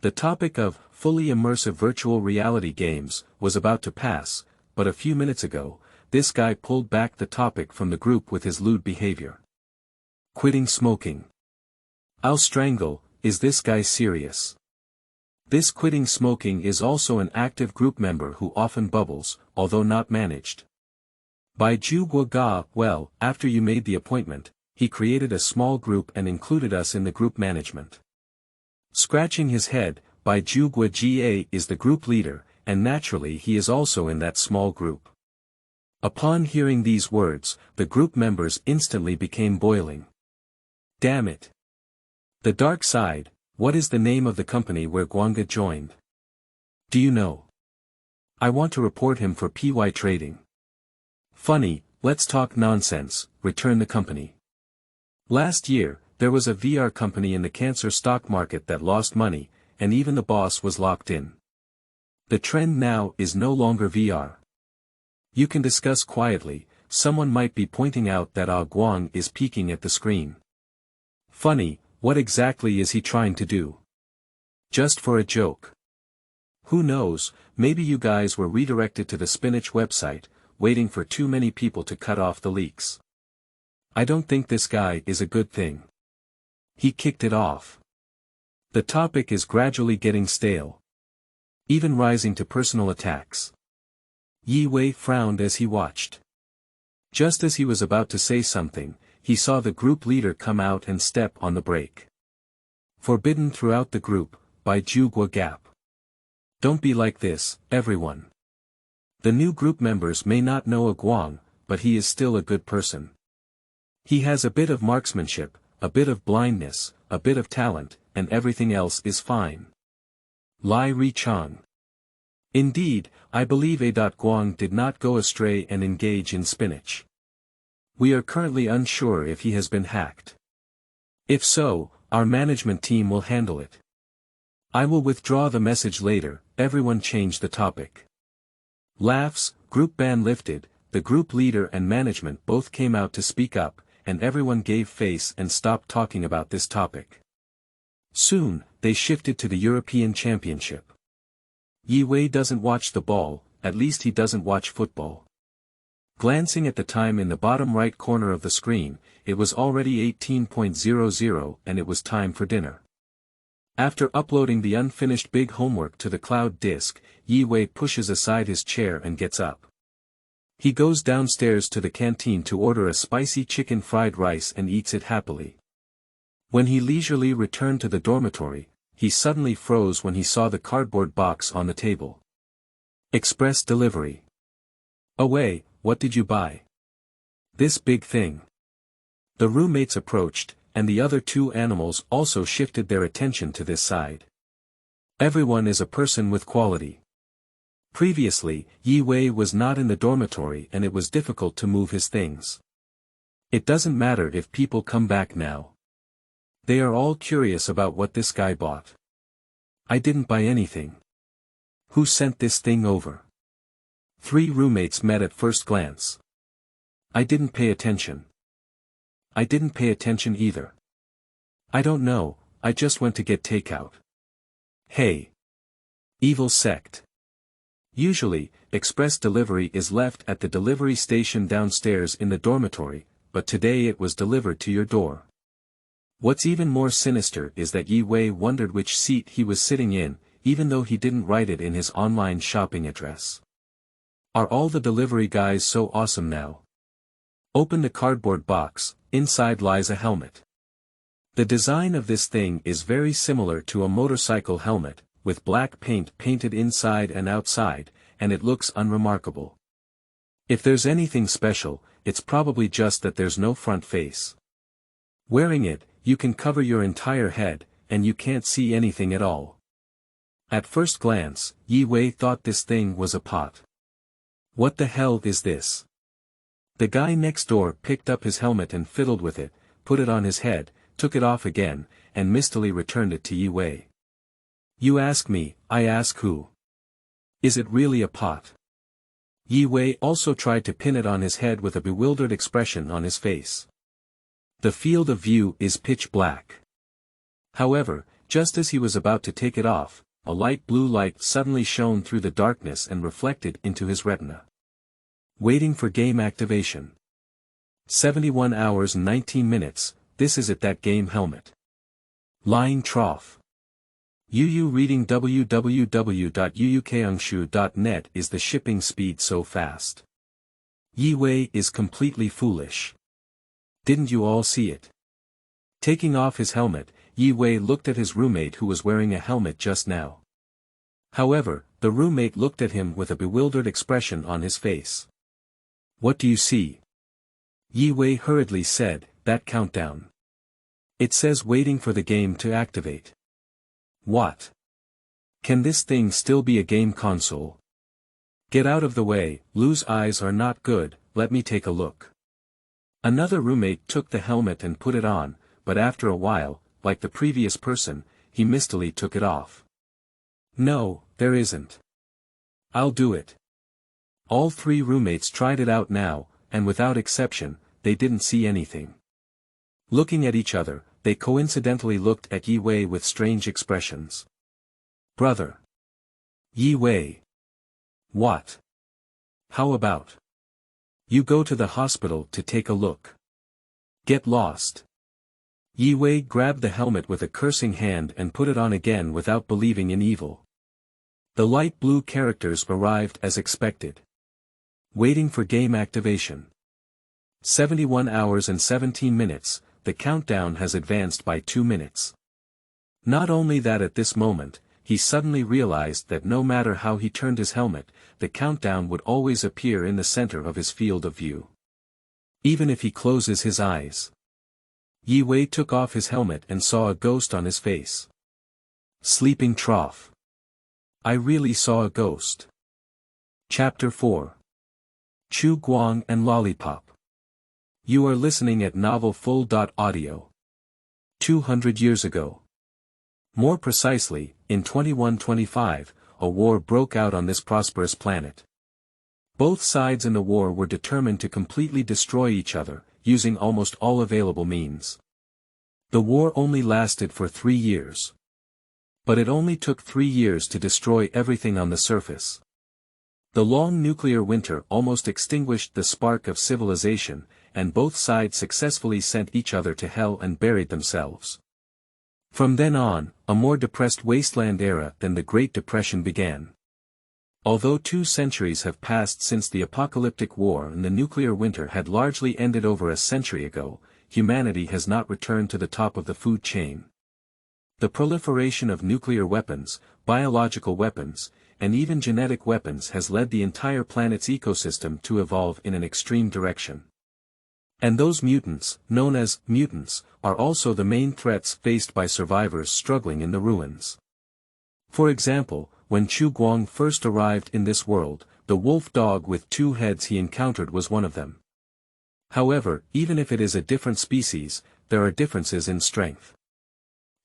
Speaker 1: The topic of fully immersive virtual reality games was about to pass, but a few minutes ago, this guy pulled back the topic from the group with his lewd behavior. Quitting smoking. I'll strangle, is this guy serious? This quitting smoking is also an active group member who often bubbles, although not managed. By Zhu Guoga, well, after you made the appointment, he created a small group and included us in the group management. Scratching his head, Bai Zhu Guojie is the group leader, and naturally he is also in that small group. Upon hearing these words, the group members instantly became boiling. Damn it! The dark side, what is the name of the company where Guanga joined? Do you know? I want to report him for PY trading. Funny, let's talk nonsense, return the company. Last year, there was a VR company in the cancer stock market that lost money, and even the boss was locked in. The trend now is no longer VR. You can discuss quietly, someone might be pointing out that Guang is peeking at the screen. Funny, what exactly is he trying to do? Just for a joke. Who knows, maybe you guys were redirected to the Spinach website, waiting for too many people to cut off the leaks. I don't think this guy is a good thing. He kicked it off. The topic is gradually getting stale. Even rising to personal attacks. Yi Wei frowned as he watched. Just as he was about to say something, he saw the group leader come out and step on the brake. Forbidden throughout the group, by Zhu Guogap. Don't be like this, everyone. The new group members may not know Guang, but he is still a good person. He has a bit of marksmanship, a bit of blindness, a bit of talent, and everything else is fine. Lai Ri Chang. Indeed, I believe Guang did not go astray and engage in spinach. We are currently unsure if he has been hacked. If so, our management team will handle it. I will withdraw the message later. Everyone changed the topic. Laughs, group ban lifted, the group leader and management both came out to speak up, and everyone gave face and stopped talking about this topic. Soon, they shifted to the European Championship. Yi Wei doesn't watch the ball, at least he doesn't watch football. Glancing at the time in the bottom right corner of the screen, it was already 18:00 and it was time for dinner. After uploading the unfinished big homework to the cloud disk, Yi Wei pushes aside his chair and gets up. He goes downstairs to the canteen to order a spicy chicken fried rice and eats it happily. When he leisurely returned to the dormitory, he suddenly froze when he saw the cardboard box on the table. Express delivery. Away, what did you buy? This big thing. The roommates approached, and the other two animals also shifted their attention to this side. Everyone is a person with quality. Previously, Yi Wei was not in the dormitory and it was difficult to move his things. It doesn't matter if people come back now. They are all curious about what this guy bought. I didn't buy anything. Who sent this thing over? 3 roommates met at first glance. I didn't pay attention. I didn't pay attention either. I don't know, I just went to get takeout. Hey. Evil sect. Usually, express delivery is left at the delivery station downstairs in the dormitory, but today it was delivered to your door. What's even more sinister is that Yi Wei wondered which seat he was sitting in, even though he didn't write it in his online shopping address. Are all the delivery guys so awesome now? Open the cardboard box, inside lies a helmet. The design of this thing is very similar to a motorcycle helmet, with black paint painted inside and outside, and it looks unremarkable. If there's anything special, it's probably just that there's no front face. Wearing it, you can cover your entire head, and you can't see anything at all. At first glance, Yi Wei thought this thing was a pot. What the hell is this? The guy next door picked up his helmet and fiddled with it, put it on his head, took it off again, and mistily returned it to Yi Wei. You ask me, I ask who? Is it really a pot? Yi Wei also tried to pin it on his head with a bewildered expression on his face. The field of view is pitch black. However, just as he was about to take it off, a light blue light suddenly shone through the darkness and reflected into his retina. Waiting for game activation. 71 hours and 19 minutes, this is it, that game helmet. Line trough. Yu reading www.yuukangshu.net is the shipping speed so fast. Yi Wei is completely foolish. Didn't you all see it? Taking off his helmet, Yi Wei looked at his roommate who was wearing a helmet just now. However, the roommate looked at him with a bewildered expression on his face. What do you see? Yi Wei hurriedly said, that countdown. It says waiting for the game to activate. What? Can this thing still be a game console? Get out of the way, Lou's eyes are not good, let me take a look. Another roommate took the helmet and put it on, but after a while, like the previous person, he mistily took it off. No, there isn't. I'll do it. All 3 roommates tried it out now, and without exception, they didn't see anything. Looking at each other, they coincidentally looked at Yi Wei with strange expressions. Brother. Yi Wei. What? How about? You go to the hospital to take a look. Get lost. Yi Wei grabbed the helmet with a cursing hand and put it on again without believing in evil. The light blue characters arrived as expected. Waiting for game activation. 71 hours and 17 minutes, the countdown has advanced by 2 minutes. Not only that, at this moment, he suddenly realized that no matter how he turned his helmet, the countdown would always appear in the center of his field of view. Even if he closes his eyes. Yi Wei took off his helmet and saw a ghost on his face. Sleeping trough. I really saw a ghost. Chapter 4. Chu Guang and Lollipop. You are listening at Novel Full. Audio. 200 years ago. More precisely, in 2125, a war broke out on this prosperous planet. Both sides in the war were determined to completely destroy each other, using almost all available means. The war only lasted for 3 years. But it only took 3 years to destroy everything on the surface. The long nuclear winter almost extinguished the spark of civilization, and both sides successfully sent each other to hell and buried themselves. From then on, a more depressed wasteland era than the Great Depression began. Although 2 centuries have passed since the apocalyptic war and the nuclear winter had largely ended over a century ago, humanity has not returned to the top of the food chain. The proliferation of nuclear weapons, biological weapons, and even genetic weapons has led the entire planet's ecosystem to evolve in an extreme direction. And those mutants, known as mutants, are also the main threats faced by survivors struggling in the ruins. For example, when Chu Guang first arrived in this world, the wolf dog with 2 heads he encountered was one of them. However, even if it is a different species, there are differences in strength.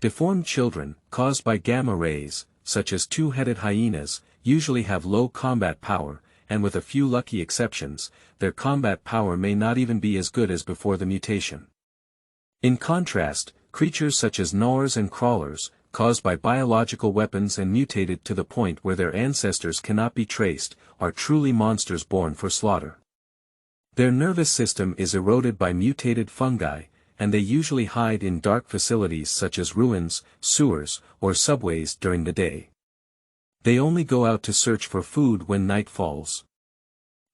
Speaker 1: Deformed children, caused by gamma rays, such as 2-headed hyenas, usually have low combat power, and with a few lucky exceptions, their combat power may not even be as good as before the mutation. In contrast, creatures such as gnawers and crawlers, caused by biological weapons and mutated to the point where their ancestors cannot be traced, are truly monsters born for slaughter. Their nervous system is eroded by mutated fungi, and they usually hide in dark facilities such as ruins, sewers, or subways during the day. They only go out to search for food when night falls.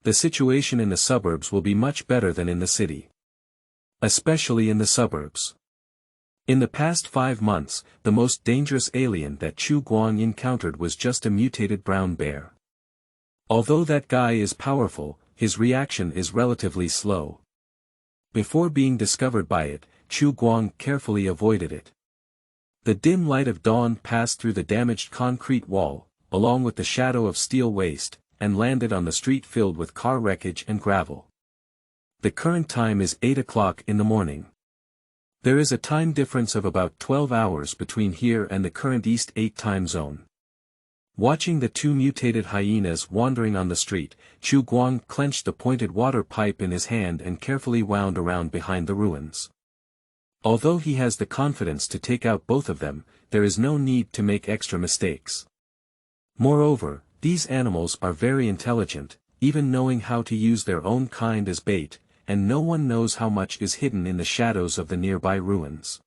Speaker 1: The situation in the suburbs will be much better than in the city. Especially in the suburbs. In the past 5 months, the most dangerous alien that Chu Guang encountered was just a mutated brown bear. Although that guy is powerful, his reaction is relatively slow. Before being discovered by it, Chu Guang carefully avoided it. The dim light of dawn passed through the damaged concrete wall, along with the shadow of steel waste, and landed on the street filled with car wreckage and gravel. The current time is 8 o'clock in the morning. There is a time difference of about 12 hours between here and the current East 8 time zone. Watching the 2 mutated hyenas wandering on the street, Chu Guang clenched the pointed water pipe in his hand and carefully wound around behind the ruins. Although he has the confidence to take out both of them, there is no need to make extra mistakes. Moreover, these animals are very intelligent, even knowing how to use their own kind as bait, and no one knows how much is hidden in the shadows of the nearby ruins.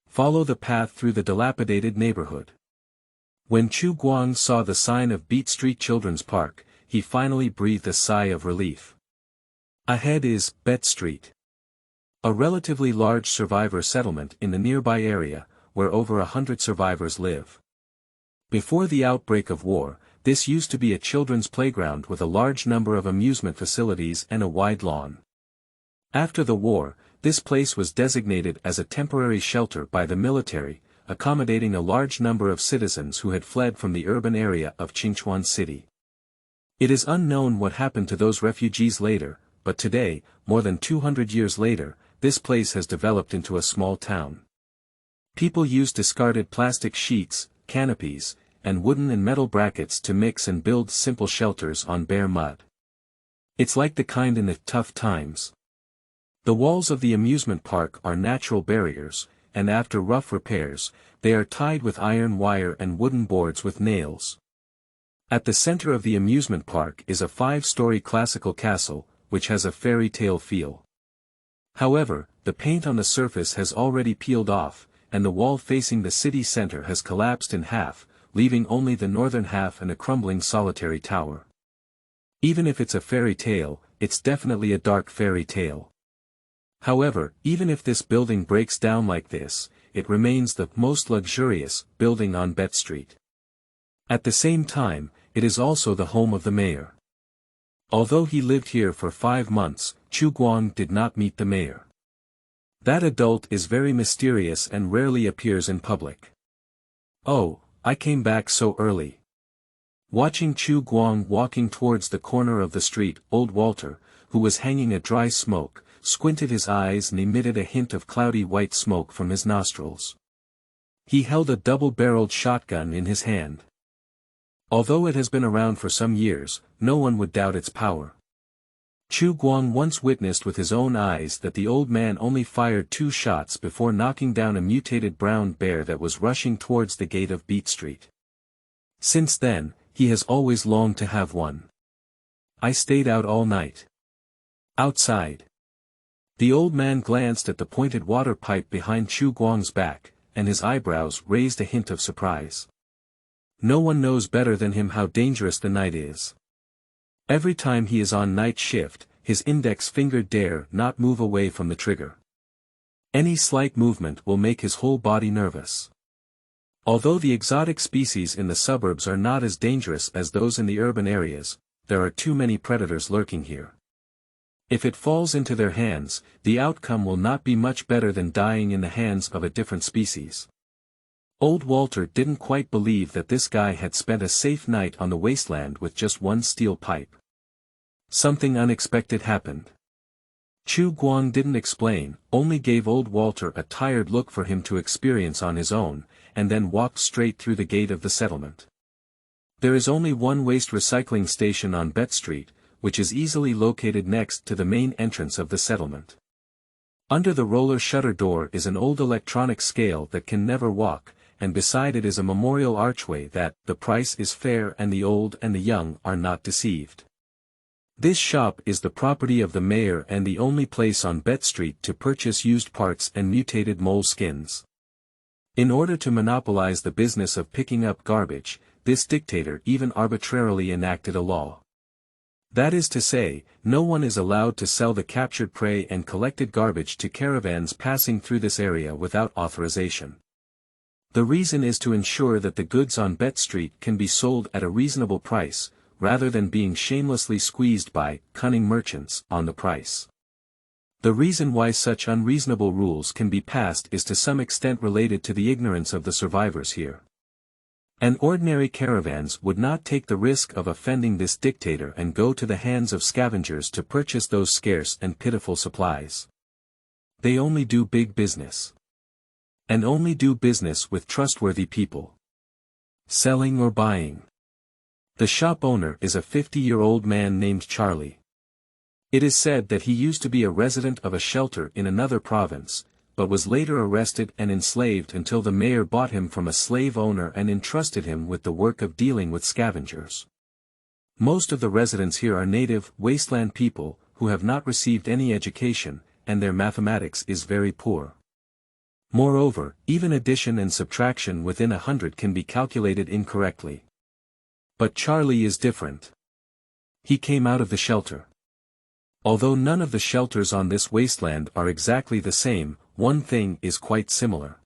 Speaker 1: Follow the path through the dilapidated neighborhood. When Chu Guang saw the sign of Beat Street Children's Park, he finally breathed a sigh of relief. Ahead is Bet Street. A relatively large survivor settlement in the nearby area, where over 100 survivors live. Before the outbreak of war, this used to be a children's playground with a large number of amusement facilities and a wide lawn. After the war, this place was designated as a temporary shelter by the military, accommodating a large number of citizens who had fled from the urban area of Qingchuan City. It is unknown what happened to those refugees later, but today, more than 200 years later, this place has developed into a small town. People use discarded plastic sheets, canopies, and wooden and metal brackets to mix and build simple shelters on bare mud. It's like the kind in the tough times. The walls of the amusement park are natural barriers, and after rough repairs, they are tied with iron wire and wooden boards with nails. At the center of the amusement park is a 5-story classical castle, which has a fairy tale feel. However, the paint on the surface has already peeled off, and the wall facing the city center has collapsed in half, leaving only the northern half and a crumbling solitary tower. Even if it's a fairy tale, it's definitely a dark fairy tale. However, even if this building breaks down like this, it remains the most luxurious building on Bet Street. At the same time, it is also the home of the mayor. Although he lived here for 5 months, Chu Guang did not meet the mayor. That adult is very mysterious and rarely appears in public. Oh, I came back so early. Watching Chu Guang walking towards the corner of the street, old Walter, who was hanging a dry smoke, squinted his eyes and emitted a hint of cloudy white smoke from his nostrils. He held a double-barreled shotgun in his hand. Although it has been around for some years, no one would doubt its power. Chu Guang once witnessed with his own eyes that the old man only fired 2 shots before knocking down a mutated brown bear that was rushing towards the gate of Beat Street. Since then, he has always longed to have one. I stayed out all night. Outside. The old man glanced at the pointed water pipe behind Chu Guang's back, and his eyebrows raised a hint of surprise. No one knows better than him how dangerous the night is. Every time he is on night shift, his index finger dare not move away from the trigger. Any slight movement will make his whole body nervous. Although the exotic species in the suburbs are not as dangerous as those in the urban areas, there are too many predators lurking here. If it falls into their hands, the outcome will not be much better than dying in the hands of a different species. Old Walter didn't quite believe that this guy had spent a safe night on the wasteland with just one steel pipe. Something unexpected happened. Chu Guang didn't explain, only gave old Walter a tired look for him to experience on his own, and then walked straight through the gate of the settlement. There is only one waste recycling station on Bet Street, which is easily located next to the main entrance of the settlement. Under the roller shutter door is an old electronic scale that can never walk, and beside it is a memorial archway that, the price is fair and the old and the young are not deceived. This shop is the property of the mayor and the only place on Bet Street to purchase used parts and mutated mole skins. In order to monopolize the business of picking up garbage, this dictator even arbitrarily enacted a law. That is to say, no one is allowed to sell the captured prey and collected garbage to caravans passing through this area without authorization. The reason is to ensure that the goods on Bet Street can be sold at a reasonable price, rather than being shamelessly squeezed by cunning merchants on the price. The reason why such unreasonable rules can be passed is to some extent related to the ignorance of the survivors here. An ordinary caravans would not take the risk of offending this dictator and go to the hands of scavengers to purchase those scarce and pitiful supplies. They only do big business. And only do business with trustworthy people. Selling or buying. The shop owner is a 50-year-old man named Charlie. It is said that he used to be a resident of a shelter in another province, but was later arrested and enslaved until the mayor bought him from a slave owner and entrusted him with the work of dealing with scavengers. Most of the residents here are native, wasteland people, who have not received any education, and their mathematics is very poor. Moreover, even addition and subtraction within 100 can be calculated incorrectly. But Charlie is different. He came out of the shelter. Although none of the shelters on this wasteland are exactly the same, one thing is quite similar.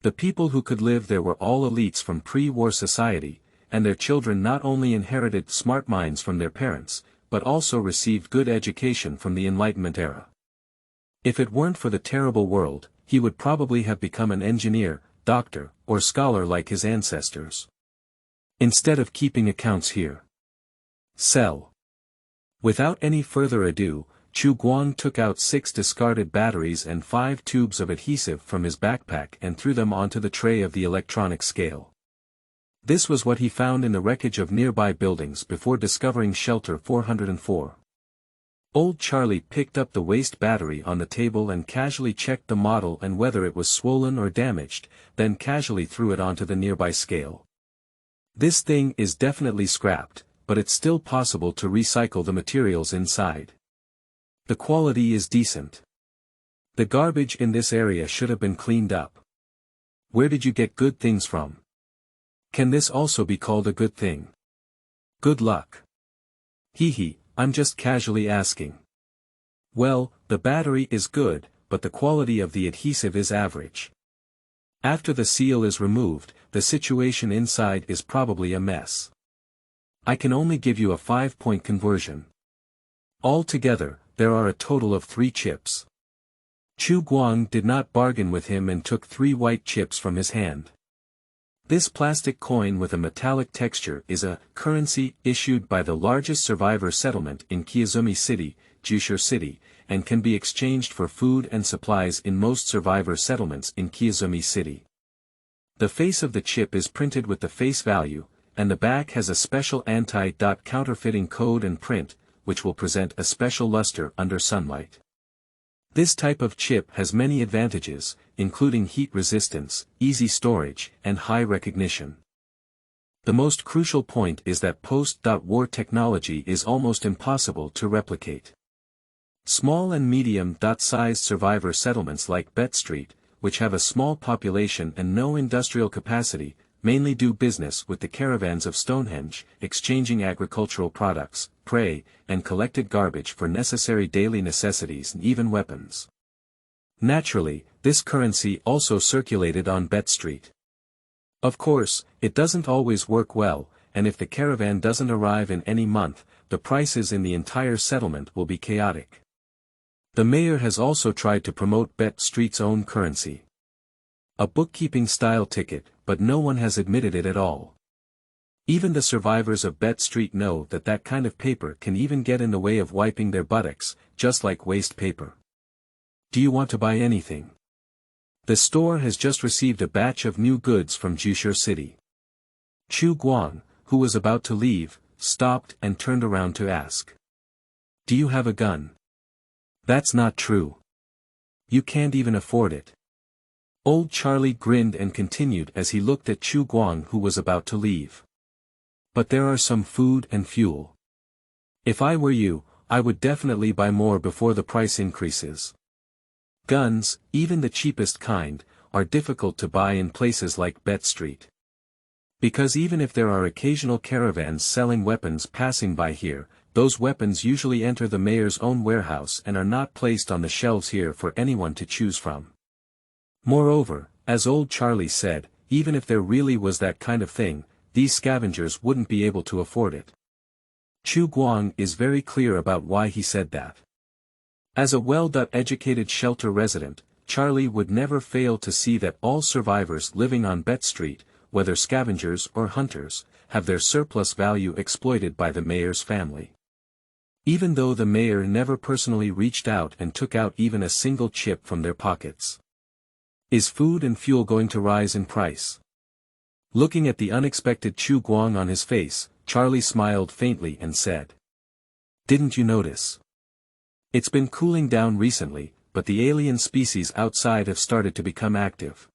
Speaker 1: The people who could live there were all elites from pre-war society, and their children not only inherited smart minds from their parents, but also received good education from the Enlightenment era. If it weren't for the terrible world, he would probably have become an engineer, doctor, or scholar like his ancestors. Instead of keeping accounts here. Sell. Without any further ado, Chu Guang took out 6 discarded batteries and 5 tubes of adhesive from his backpack and threw them onto the tray of the electronic scale. This was what he found in the wreckage of nearby buildings before discovering shelter 404. Old Charlie picked up the waste battery on the table and casually checked the model and whether it was swollen or damaged, then casually threw it onto the nearby scale. This thing is definitely scrapped, but it's still possible to recycle the materials inside. The quality is decent. The garbage in this area should have been cleaned up. Where did you get good things from? Can this also be called a good thing? Good luck. Hee, I'm just casually asking. Well, the battery is good, but the quality of the adhesive is average. After the seal is removed, the situation inside is probably a mess. I can only give you a 5-point conversion. Altogether, there are a total of 3 chips. Chu Guang did not bargain with him and took 3 white chips from his hand. This plastic coin with a metallic texture is a currency issued by the largest survivor settlement in Kiazumi City, Jushu City, and can be exchanged for food and supplies in most survivor settlements in Kiazumi City. The face of the chip is printed with the face value, and the back has a special anti-counterfeiting code and print, which will present a special luster under sunlight. This type of chip has many advantages, including heat resistance, easy storage, and high recognition. The most crucial point is that post-war technology is almost impossible to replicate. Small and medium-sized survivor settlements like Bet Street, which have a small population and no industrial capacity, mainly do business with the caravans of Stonehenge, exchanging agricultural products, prey, and collected garbage for necessary daily necessities and even weapons. Naturally, this currency also circulated on Bet Street. Of course, it doesn't always work well, and if the caravan doesn't arrive in any month, the prices in the entire settlement will be chaotic. The mayor has also tried to promote Bet Street's own currency. A bookkeeping-style ticket, but no one has admitted it at all. Even the survivors of Bet Street know that that kind of paper can even get in the way of wiping their buttocks, just like waste paper. Do you want to buy anything? The store has just received a batch of new goods from Jushu City. Chu Guang, who was about to leave, stopped and turned around to ask. Do you have a gun? That's not true. You can't even afford it. Old Charlie grinned and continued as he looked at Chu Guang, who was about to leave. But there are some food and fuel. If I were you, I would definitely buy more before the price increases. Guns, even the cheapest kind, are difficult to buy in places like Bet Street. Because even if there are occasional caravans selling weapons passing by here, those weapons usually enter the mayor's own warehouse and are not placed on the shelves here for anyone to choose from. Moreover, as old Charlie said, even if there really was that kind of thing, these scavengers wouldn't be able to afford it. Chu Guang is very clear about why he said that. As a well-educated shelter resident, Charlie would never fail to see that all survivors living on Bet Street, whether scavengers or hunters, have their surplus value exploited by the mayor's family. Even though the mayor never personally reached out and took out even a single chip from their pockets. Is food and fuel going to rise in price? Looking at the unexpected Chu Guang on his face, Charlie smiled faintly and said. Didn't you notice? It's been cooling down recently, but the alien species outside have started to become active.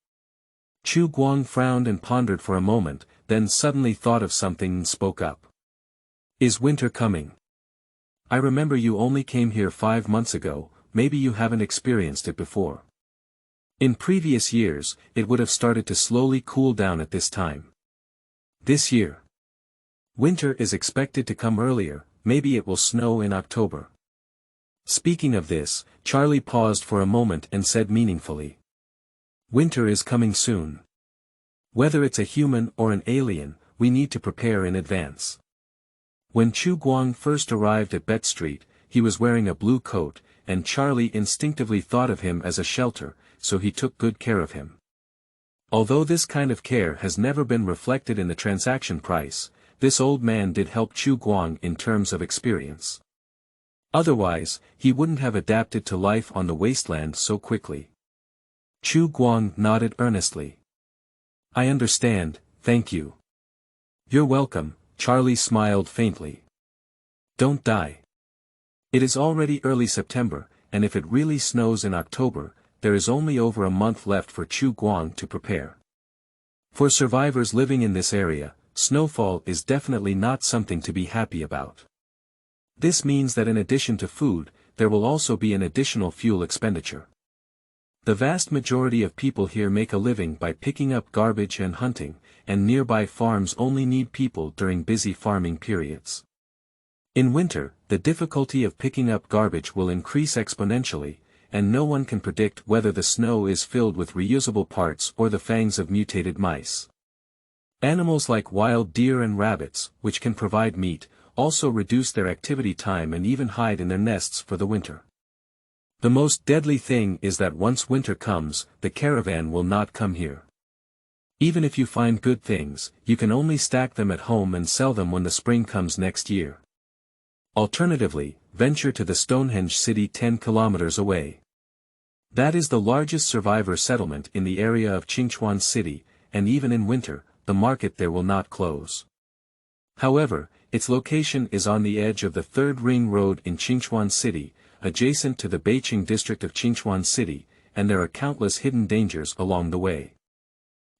Speaker 1: Chu Guang frowned and pondered for a moment, then suddenly thought of something and spoke up. Is winter coming? I remember you only came here 5 months ago, maybe you haven't experienced it before. In previous years, it would have started to slowly cool down at this time. This year, winter is expected to come earlier, maybe it will snow in October. Speaking of this, Charlie paused for a moment and said meaningfully. Winter is coming soon. Whether it's a human or an alien, we need to prepare in advance. When Chu Guang first arrived at Bet Street, he was wearing a blue coat, and Charlie instinctively thought of him as a shelter, so he took good care of him. Although this kind of care has never been reflected in the transaction price, this old man did help Chu Guang in terms of experience. Otherwise, he wouldn't have adapted to life on the wasteland so quickly. Chu Guang nodded earnestly. I understand, thank you. You're welcome, Charlie smiled faintly. Don't die. It is already early September, and if it really snows in October, there is only over a month left for Chu Guang to prepare. For survivors living in this area, snowfall is definitely not something to be happy about. This means that in addition to food, there will also be an additional fuel expenditure. The vast majority of people here make a living by picking up garbage and hunting, and nearby farms only need people during busy farming periods. In winter, the difficulty of picking up garbage will increase exponentially, and no one can predict whether the snow is filled with reusable parts or the fangs of mutated mice. Animals like wild deer and rabbits, which can provide meat, also reduce their activity time and even hide in their nests for the winter. The most deadly thing is that once winter comes, the caravan will not come here. Even if you find good things, you can only stack them at home and sell them when the spring comes next year. Alternatively, venture to the Stonehenge city 10 kilometers away. That is the largest survivor settlement in the area of Qingchuan City, and even in winter, the market there will not close. However, its location is on the edge of the Third Ring Road in Qingchuan City, adjacent to the Beiqing district of Qingchuan City, and there are countless hidden dangers along the way.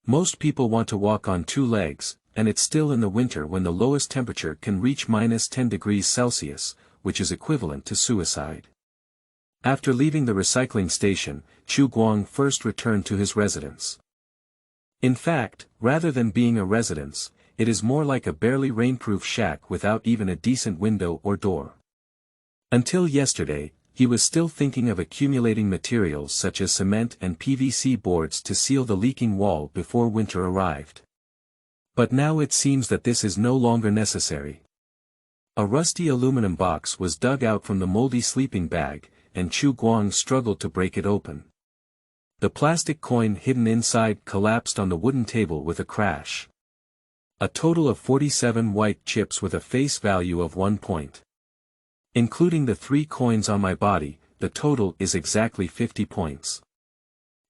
Speaker 1: Most people want to walk on two legs, and it's still in the winter when the lowest temperature can reach -10 degrees Celsius, which is equivalent to suicide. After leaving the recycling station, Chu Guang first returned to his residence. In fact, rather than being a residence, it is more like a barely rainproof shack without even a decent window or door. Until yesterday, he was still thinking of accumulating materials such as cement and PVC boards to seal the leaking wall before winter arrived. But now it seems that this is no longer necessary. A rusty aluminum box was dug out from the moldy sleeping bag, and Chu Guang struggled to break it open. The plastic coin hidden inside collapsed on the wooden table with a crash. A total of 47 white chips with a face value of 1 point. Including the 3 coins on my body, the total is exactly 50 points.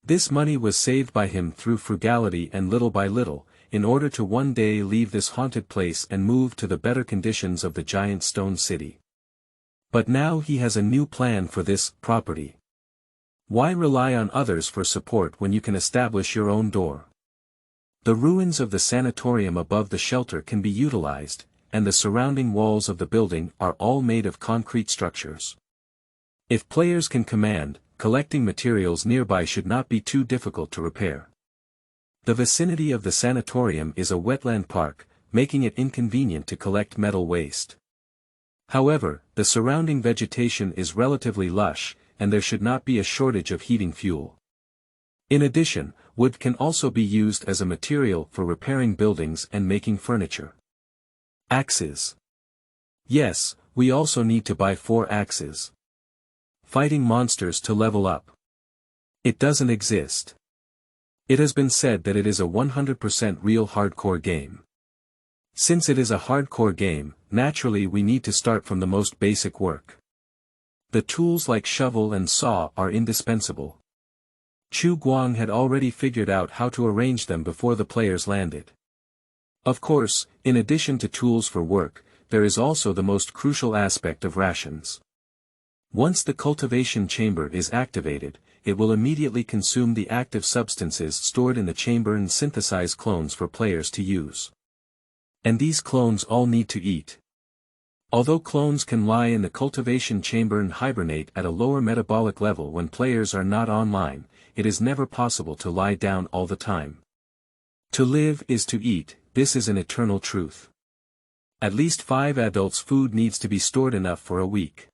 Speaker 1: This money was saved by him through frugality and little by little, in order to one day leave this haunted place and move to the better conditions of the giant stone city. But now he has a new plan for this property. Why rely on others for support when you can establish your own door? The ruins of the sanatorium above the shelter can be utilized, and the surrounding walls of the building are all made of concrete structures. If players can command, collecting materials nearby should not be too difficult to repair. The vicinity of the sanatorium is a wetland park, making it inconvenient to collect metal waste. However, the surrounding vegetation is relatively lush, and there should not be a shortage of heating fuel. In addition, wood can also be used as a material for repairing buildings and making furniture. Axes. Yes, we also need to buy 4 axes. Fighting monsters to level up. It doesn't exist. It has been said that it is a 100% real hardcore game. Since it is a hardcore game, naturally we need to start from the most basic work. The tools like shovel and saw are indispensable. Chu Guang had already figured out how to arrange them before the players landed. Of course, in addition to tools for work, there is also the most crucial aspect of rations. Once the cultivation chamber is activated, it will immediately consume the active substances stored in the chamber and synthesize clones for players to use. And these clones all need to eat. Although clones can lie in the cultivation chamber and hibernate at a lower metabolic level when players are not online, it is never possible to lie down all the time. To live is to eat, this is an eternal truth. At least 5 adults' food needs to be stored enough for a week.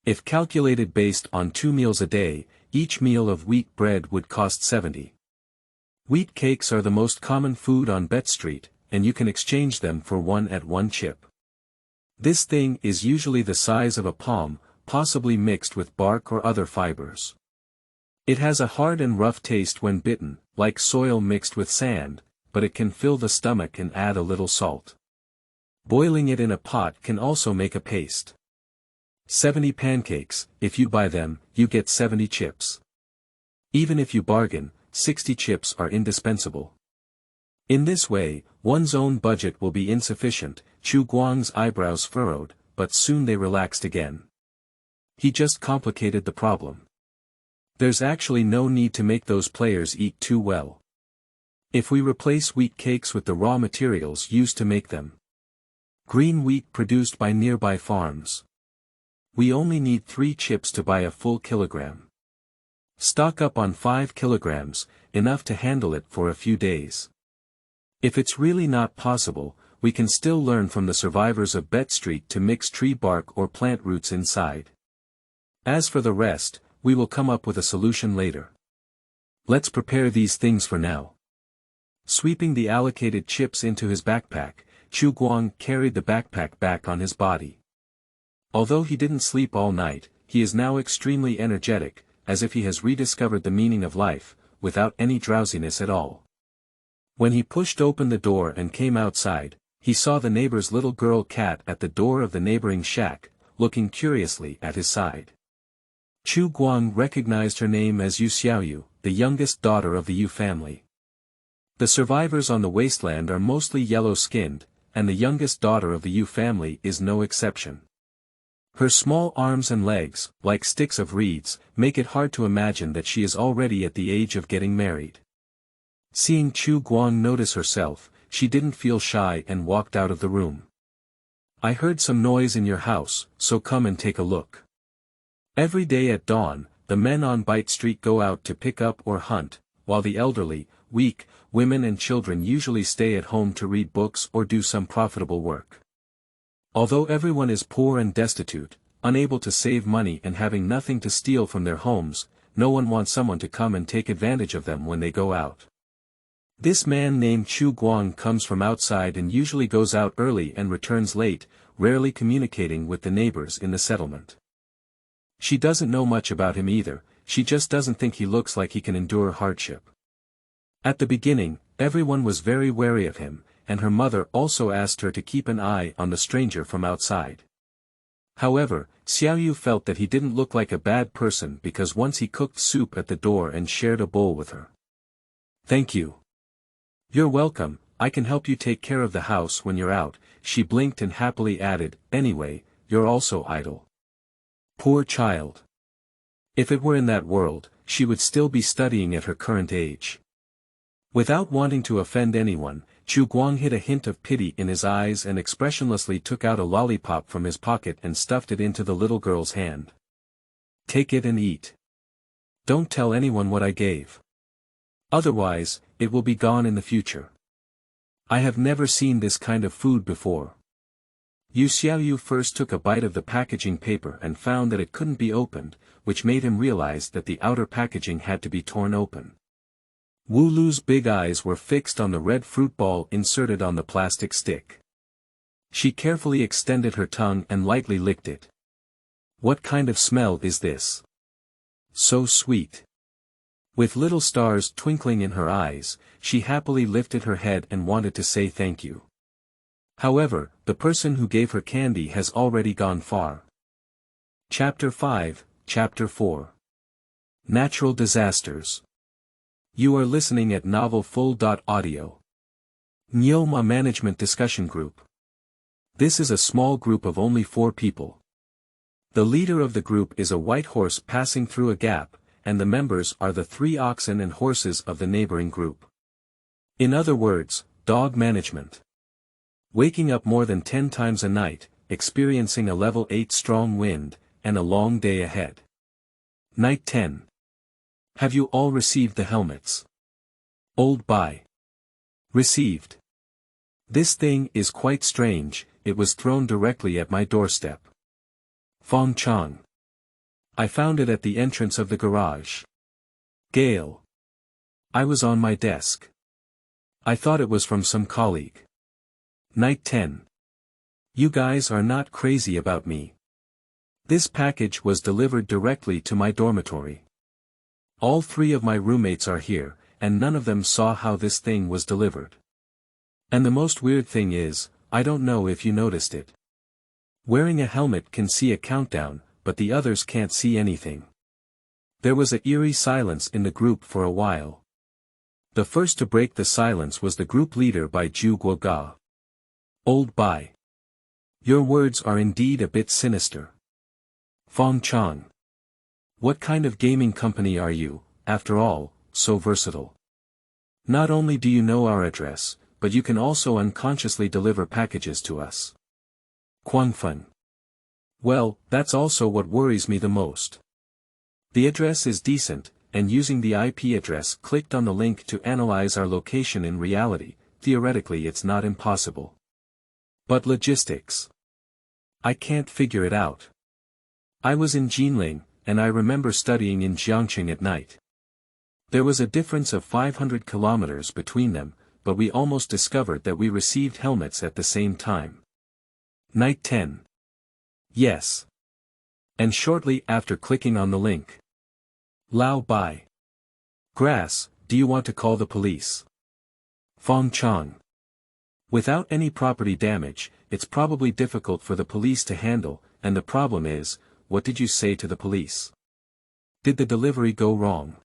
Speaker 1: If calculated based on 2 meals a day, each meal of wheat bread would cost 70. Wheat cakes are the most common food on Bet Street, and you can exchange them for 1 at 1 chip. This thing is usually the size of a palm, possibly mixed with bark or other fibers. It has a hard and rough taste when bitten, like soil mixed with sand, but it can fill the stomach and add a little salt. Boiling it in a pot can also make a paste. 70 pancakes, if you buy them, you get 70 chips. Even if you bargain, 60 chips are indispensable. In this way, one's own budget will be insufficient. Chu Guang's eyebrows furrowed, but soon they relaxed again. He just complicated the problem. There's actually no need to make those players eat too well. If we replace wheat cakes with the raw materials used to make them. Green wheat produced by nearby farms. We only need 3 chips to buy a full kilogram. Stock up on 5 kilograms, enough to handle it for a few days. If it's really not possible, we can still learn from the survivors of Bet Street to mix tree bark or plant roots inside. As for the rest, we will come up with a solution later. Let's prepare these things for now. Sweeping the allocated chips into his backpack, Chu Guang carried the backpack back on his body. Although he didn't sleep all night, he is now extremely energetic, as if he has rediscovered the meaning of life, without any drowsiness at all. When he pushed open the door and came outside, he saw the neighbor's little girl cat at the door of the neighboring shack, looking curiously at his side. Chu Guang recognized her name as Yu Xiaoyu, the youngest daughter of the Yu family. The survivors on the wasteland are mostly yellow-skinned, and the youngest daughter of the Yu family is no exception. Her small arms and legs, like sticks of reeds, make it hard to imagine that she is already at the age of getting married. Seeing Chu Guang notice herself, she didn't feel shy and walked out of the room. "I heard some noise in your house, so come and take a look." Every day at dawn, the men on Bite Street go out to pick up or hunt, while the elderly, weak, women and children usually stay at home to read books or do some profitable work. Although everyone is poor and destitute, unable to save money and having nothing to steal from their homes, no one wants someone to come and take advantage of them when they go out. This man named Chu Guang comes from outside and usually goes out early and returns late, rarely communicating with the neighbors in the settlement. She doesn't know much about him either, she just doesn't think he looks like he can endure hardship. At the beginning, everyone was very wary of him, and her mother also asked her to keep an eye on the stranger from outside. However, Xiaoyu felt that he didn't look like a bad person because once he cooked soup at the door and shared a bowl with her. "Thank you. You're welcome, I can help you take care of the house when you're out," she blinked and happily added, "Anyway, you're also idle." Poor child. If it were in that world, she would still be studying at her current age. Without wanting to offend anyone, Chu Guang hid a hint of pity in his eyes and expressionlessly took out a lollipop from his pocket and stuffed it into the little girl's hand. "Take it and eat. Don't tell anyone what I gave. Otherwise, it will be gone in the future. I have never seen this kind of food before." Yu Xiaoyu first took a bite of the packaging paper and found that it couldn't be opened, which made him realize that the outer packaging had to be torn open. Wu Lu's big eyes were fixed on the red fruit ball inserted on the plastic stick. She carefully extended her tongue and lightly licked it. "What kind of smell is this? So sweet." With little stars twinkling in her eyes, she happily lifted her head and wanted to say thank you. However, the person who gave her candy has already gone far. Chapter 5, Chapter 4. Natural Disasters. You are listening at novelfull.audio. Nyoma Management Discussion Group. This is a small group of only 4 people. The leader of the group is a white horse passing through a gap, and the members are the 3 oxen and horses of the neighboring group. In other words, dog management. Waking up more than 10 times a night, experiencing a level 8 strong wind, and a long day ahead. Night 10. Have you all received the helmets? Old Bai. Received. This thing is quite strange, it was thrown directly at my doorstep. Fong Chang. I found it at the entrance of the garage. Gale. I was on my desk. I thought it was from some colleague. Night 10. You guys are not crazy about me. This package was delivered directly to my dormitory. All 3 of my roommates are here, and none of them saw how this thing was delivered. And the most weird thing is, I don't know if you noticed it. Wearing a helmet can see a countdown, but the others can't see anything. There was an eerie silence in the group for a while. The first to break the silence was the group leader by Zhu Guoga. Old Bai. Your words are indeed a bit sinister. Fong Chang. What kind of gaming company are you, after all, so versatile? Not only do you know our address, but you can also unconsciously deliver packages to us. Quangfen. Well, that's also what worries me the most. The address is decent, and using the IP address clicked on the link to analyze our location in reality, theoretically it's not impossible. But logistics. I can't figure it out. I was in Jinling, and I remember studying in Jiangqing at night. There was a difference of 500 kilometers between them, but we almost discovered that we received helmets at the same time. Night 10. Yes. And shortly after clicking on the link. Lao Bai. Grass, do you want to call the police? Fong Chong. Without any property damage, it's probably difficult for the police to handle, and the problem is, what did you say to the police? Did the delivery go wrong?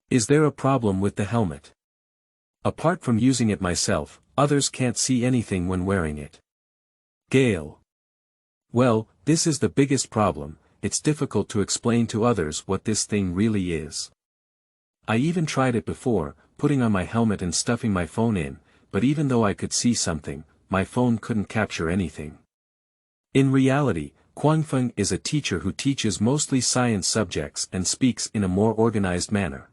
Speaker 1: Is there a problem with the helmet? Apart from using it myself, others can't see anything when wearing it. Gale. Well, this is the biggest problem, it's difficult to explain to others what this thing really is. I even tried it before, putting on my helmet and stuffing my phone in, but even though I could see something, my phone couldn't capture anything. In reality, Guangfeng is a teacher who teaches mostly science subjects and speaks in a more organized manner.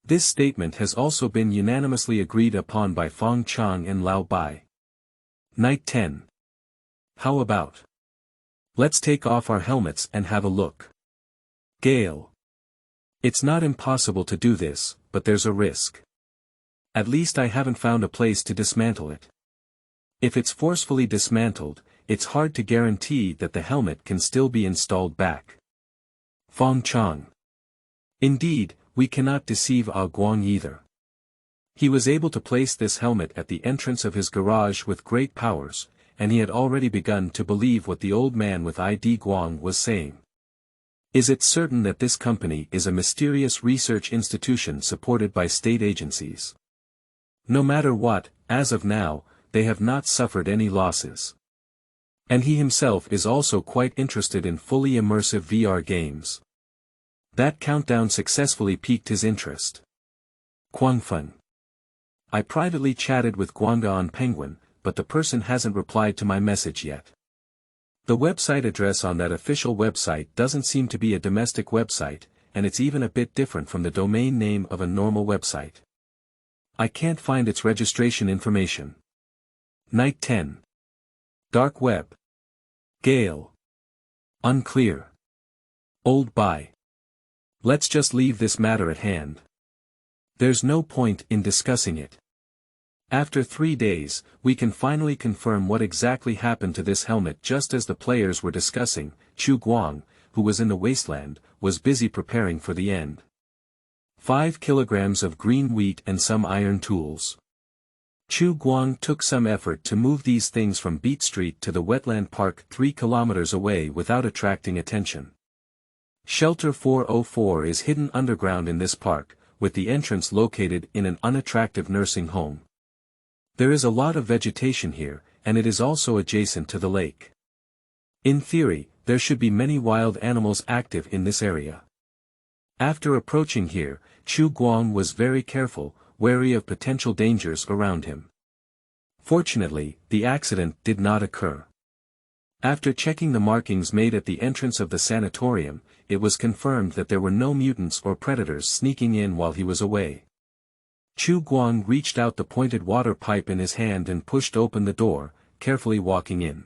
Speaker 1: This statement has also been unanimously agreed upon by Fong Chong and Lao Bai. Night 10. How about? Let's take off our helmets and have a look. Gale. It's not impossible to do this, but there's a risk. At least I haven't found a place to dismantle it. If it's forcefully dismantled, it's hard to guarantee that the helmet can still be installed back. Fong Chong. Indeed, we cannot deceive Ah Guang either. He was able to place this helmet at the entrance of his garage with great powers, and he had already begun to believe what the old man with ID Guang was saying. Is it certain that this company is a mysterious research institution supported by state agencies? No matter what, as of now, they have not suffered any losses. And he himself is also quite interested in fully immersive VR games. That countdown successfully piqued his interest. Guangfeng. I privately chatted with Guanga on Penguin, but the person hasn't replied to my message yet. The website address on that official website doesn't seem to be a domestic website, and it's even a bit different from the domain name of a normal website. I can't find its registration information. Night 10. Dark web. Gale. Unclear. Old Bai. Let's just leave this matter at hand. There's no point in discussing it. After 3 days, we can finally confirm what exactly happened to this helmet. Just as the players were discussing, Chu Guang, who was in the wasteland, was busy preparing for the end. 5 kilograms of green wheat and some iron tools. Chu Guang took some effort to move these things from Beat Street to the wetland park 3 kilometers away without attracting attention. Shelter 404 is hidden underground in this park, with the entrance located in an unattractive nursing home. There is a lot of vegetation here, and it is also adjacent to the lake. In theory, there should be many wild animals active in this area. After approaching here, Chu Guang was very careful, wary of potential dangers around him. Fortunately, the accident did not occur. After checking the markings made at the entrance of the sanatorium, it was confirmed that there were no mutants or predators sneaking in while he was away. Chu Guang reached out the pointed water pipe in his hand and pushed open the door, carefully walking in.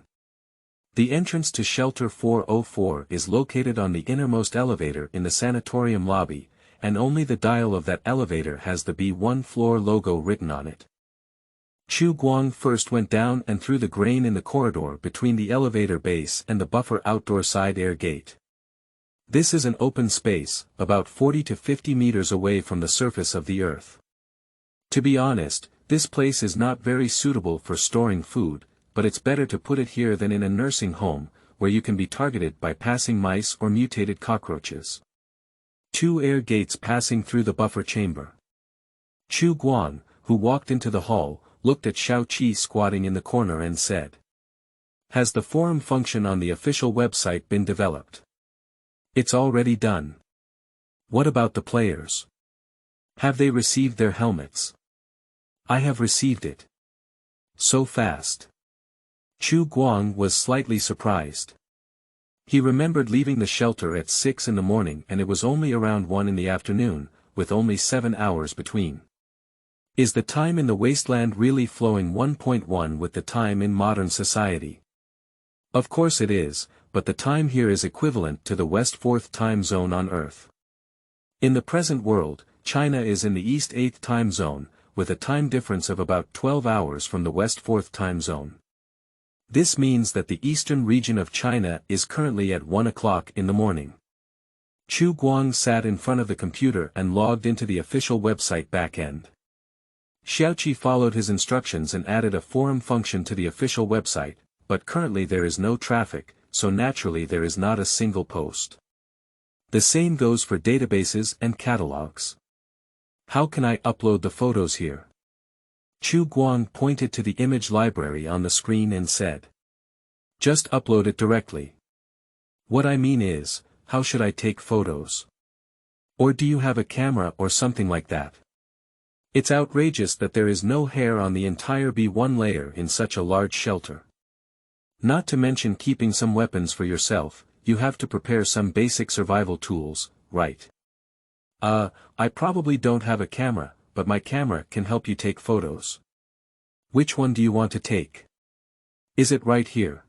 Speaker 1: The entrance to Shelter 404 is located on the innermost elevator in the sanatorium lobby, and only the dial of that elevator has the B1 floor logo written on it. Chu Guang first went down and through the grain in the corridor between the elevator base and the buffer outdoor side air gate. This is an open space, about 40 to 50 meters away from the surface of the earth. To be honest, this place is not very suitable for storing food, but it's better to put it here than in a nursing home, where you can be targeted by passing mice or mutated cockroaches. 2 air gates passing through the buffer chamber. Chu Guang, who walked into the hall, looked at Xiao Qi squatting in the corner and said, "Has the forum function on the official website been developed?" "It's already done." "What about the players? Have they received their helmets?" "I have received it." "So fast?" Chu Guang was slightly surprised. He remembered leaving the shelter at 6 in the morning and it was only around 1 in the afternoon, with only 7 hours between. Is the time in the wasteland really flowing 1.1 with the time in modern society? Of course it is, but the time here is equivalent to the West 4th time zone on Earth. In the present world, China is in the East 8th time zone, with a time difference of about 12 hours from the West 4th time zone. This means that the eastern region of China is currently at 1 o'clock in the morning. Chu Guang sat in front of the computer and logged into the official website backend. Xiaoqi followed his instructions and added a forum function to the official website, but currently there is no traffic, so naturally there is not a single post. The same goes for databases and catalogs. How can I upload the photos here? Chu Guang pointed to the image library on the screen and said. Just upload it directly. What I mean is, how should I take photos? Or do you have a camera or something like that? It's outrageous that there is no hair on the entire B1 layer in such a large shelter. Not to mention keeping some weapons for yourself, you have to prepare some basic survival tools, right? I probably don't have a camera, but my camera can help you take photos. Which one do you want to take? Is it right here?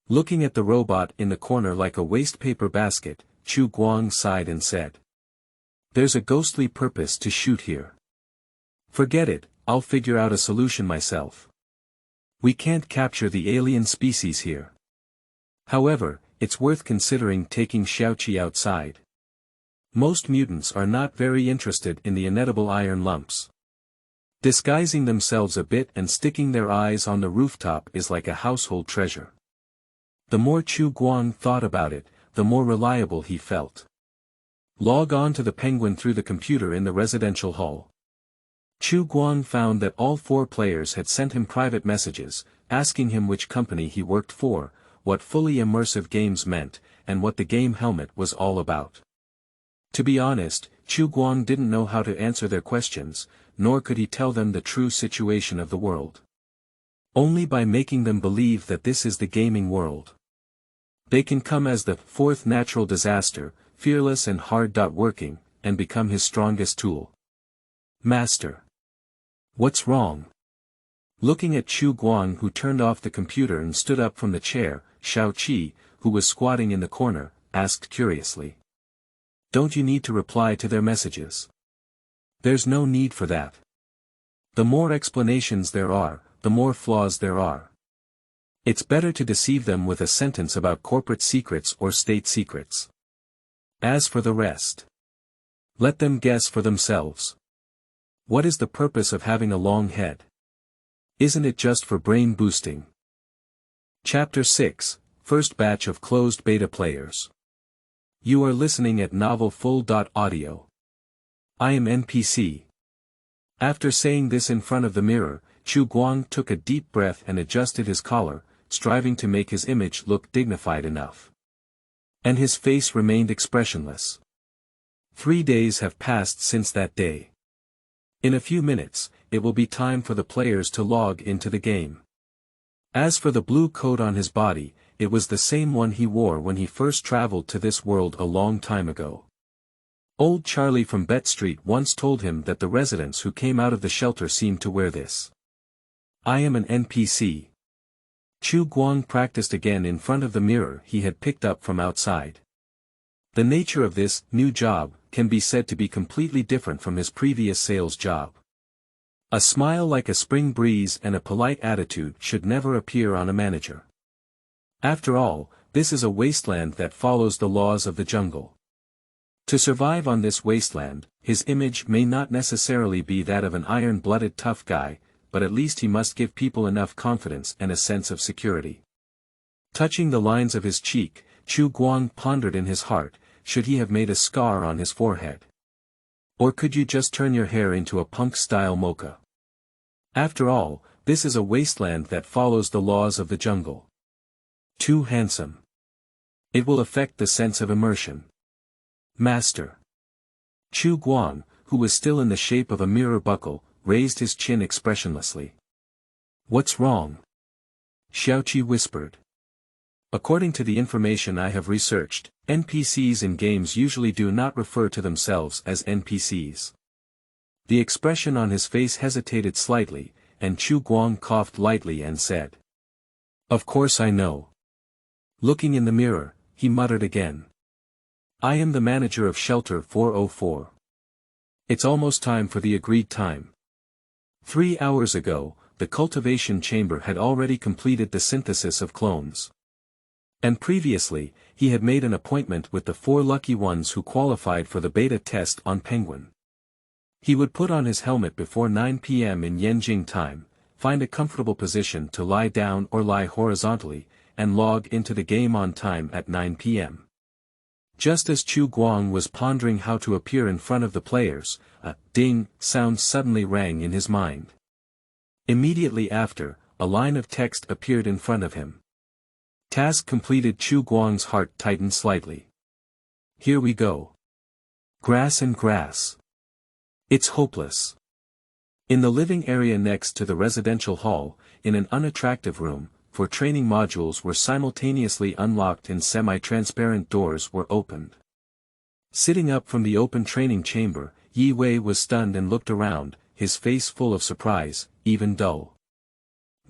Speaker 1: Looking at the robot in the corner like a waste paper basket, Chu Guang sighed and said. There's a ghostly purpose to shoot here. Forget it, I'll figure out a solution myself. We can't capture the alien species here. However, it's worth considering taking Xiaoqi outside. Most mutants are not very interested in the inedible iron lumps. Disguising themselves a bit and sticking their eyes on the rooftop is like a household treasure. The more Chu Guang thought about it, the more reliable he felt. Log on to the Penguin through the computer in the residential hall. Chu Guang found that all 4 players had sent him private messages, asking him which company he worked for, what fully immersive games meant, and what the game helmet was all about. To be honest, Chu Guang didn't know how to answer their questions, nor could he tell them the true situation of the world. Only by making them believe that this is the gaming world. They can come as the 4th natural disaster, fearless and hard-working, and become his strongest tool. Master. What's wrong? Looking at Chu Guang, who turned off the computer and stood up from the chair, Xiaoqi, who was squatting in the corner, asked curiously. Don't you need to reply to their messages? There's no need for that. The more explanations there are, the more flaws there are. It's better to deceive them with a sentence about corporate secrets or state secrets. As for the rest, let them guess for themselves. What is the purpose of having a long head? Isn't it just for brain boosting? Chapter 6, First Batch of Closed Beta Players. You are listening at novelfull.audio. I am NPC. After saying this in front of the mirror, Chu Guang took a deep breath and adjusted his collar, striving to make his image look dignified enough. And his face remained expressionless. 3 days have passed since that day. In a few minutes, it will be time for the players to log into the game. As for the blue coat on his body, it was the same one he wore when he first traveled to this world a long time ago. Old Charlie from Bet Street once told him that the residents who came out of the shelter seemed to wear this. I am an NPC. Chu Guang practiced again in front of the mirror he had picked up from outside. The nature of this new job can be said to be completely different from his previous sales job. A smile like a spring breeze and a polite attitude should never appear on a manager. After all, this is a wasteland that follows the laws of the jungle. To survive on this wasteland, his image may not necessarily be that of an iron-blooded tough guy, but at least he must give people enough confidence and a sense of security. Touching the lines of his cheek, Chu Guang pondered in his heart, should he have made a scar on his forehead? Or could you just turn your hair into a punk-style mocha? After all, this is a wasteland that follows the laws of the jungle. Too handsome. It will affect the sense of immersion. Master. Chu Guang, who was still in the shape of a mirror buckle, raised his chin expressionlessly. What's wrong? Xiaoqi whispered. According to the information I have researched, NPCs in games usually do not refer to themselves as NPCs. The expression on his face hesitated slightly, and Chu Guang coughed lightly and said. Of course I know. Looking in the mirror, he muttered again. I am the manager of Shelter 404. It's almost time for the agreed time. 3 hours ago, the cultivation chamber had already completed the synthesis of clones. And previously, he had made an appointment with the 4 lucky ones who qualified for the beta test on Penguin. He would put on his helmet before 9 p.m. in Yenjing time, find a comfortable position to lie down or lie horizontally, and log into the game on time at 9 p.m. Just as Chu Guang was pondering how to appear in front of the players, a ding sound suddenly rang in his mind. Immediately after, a line of text appeared in front of him. Task completed. Chu Guang's heart tightened slightly. Here we go. Grass and grass. It's hopeless. In the living area next to the residential hall, in an unattractive room, 4 training modules were simultaneously unlocked and semi-transparent doors were opened. Sitting up from the open training chamber, Yi Wei was stunned and looked around, his face full of surprise, even dull.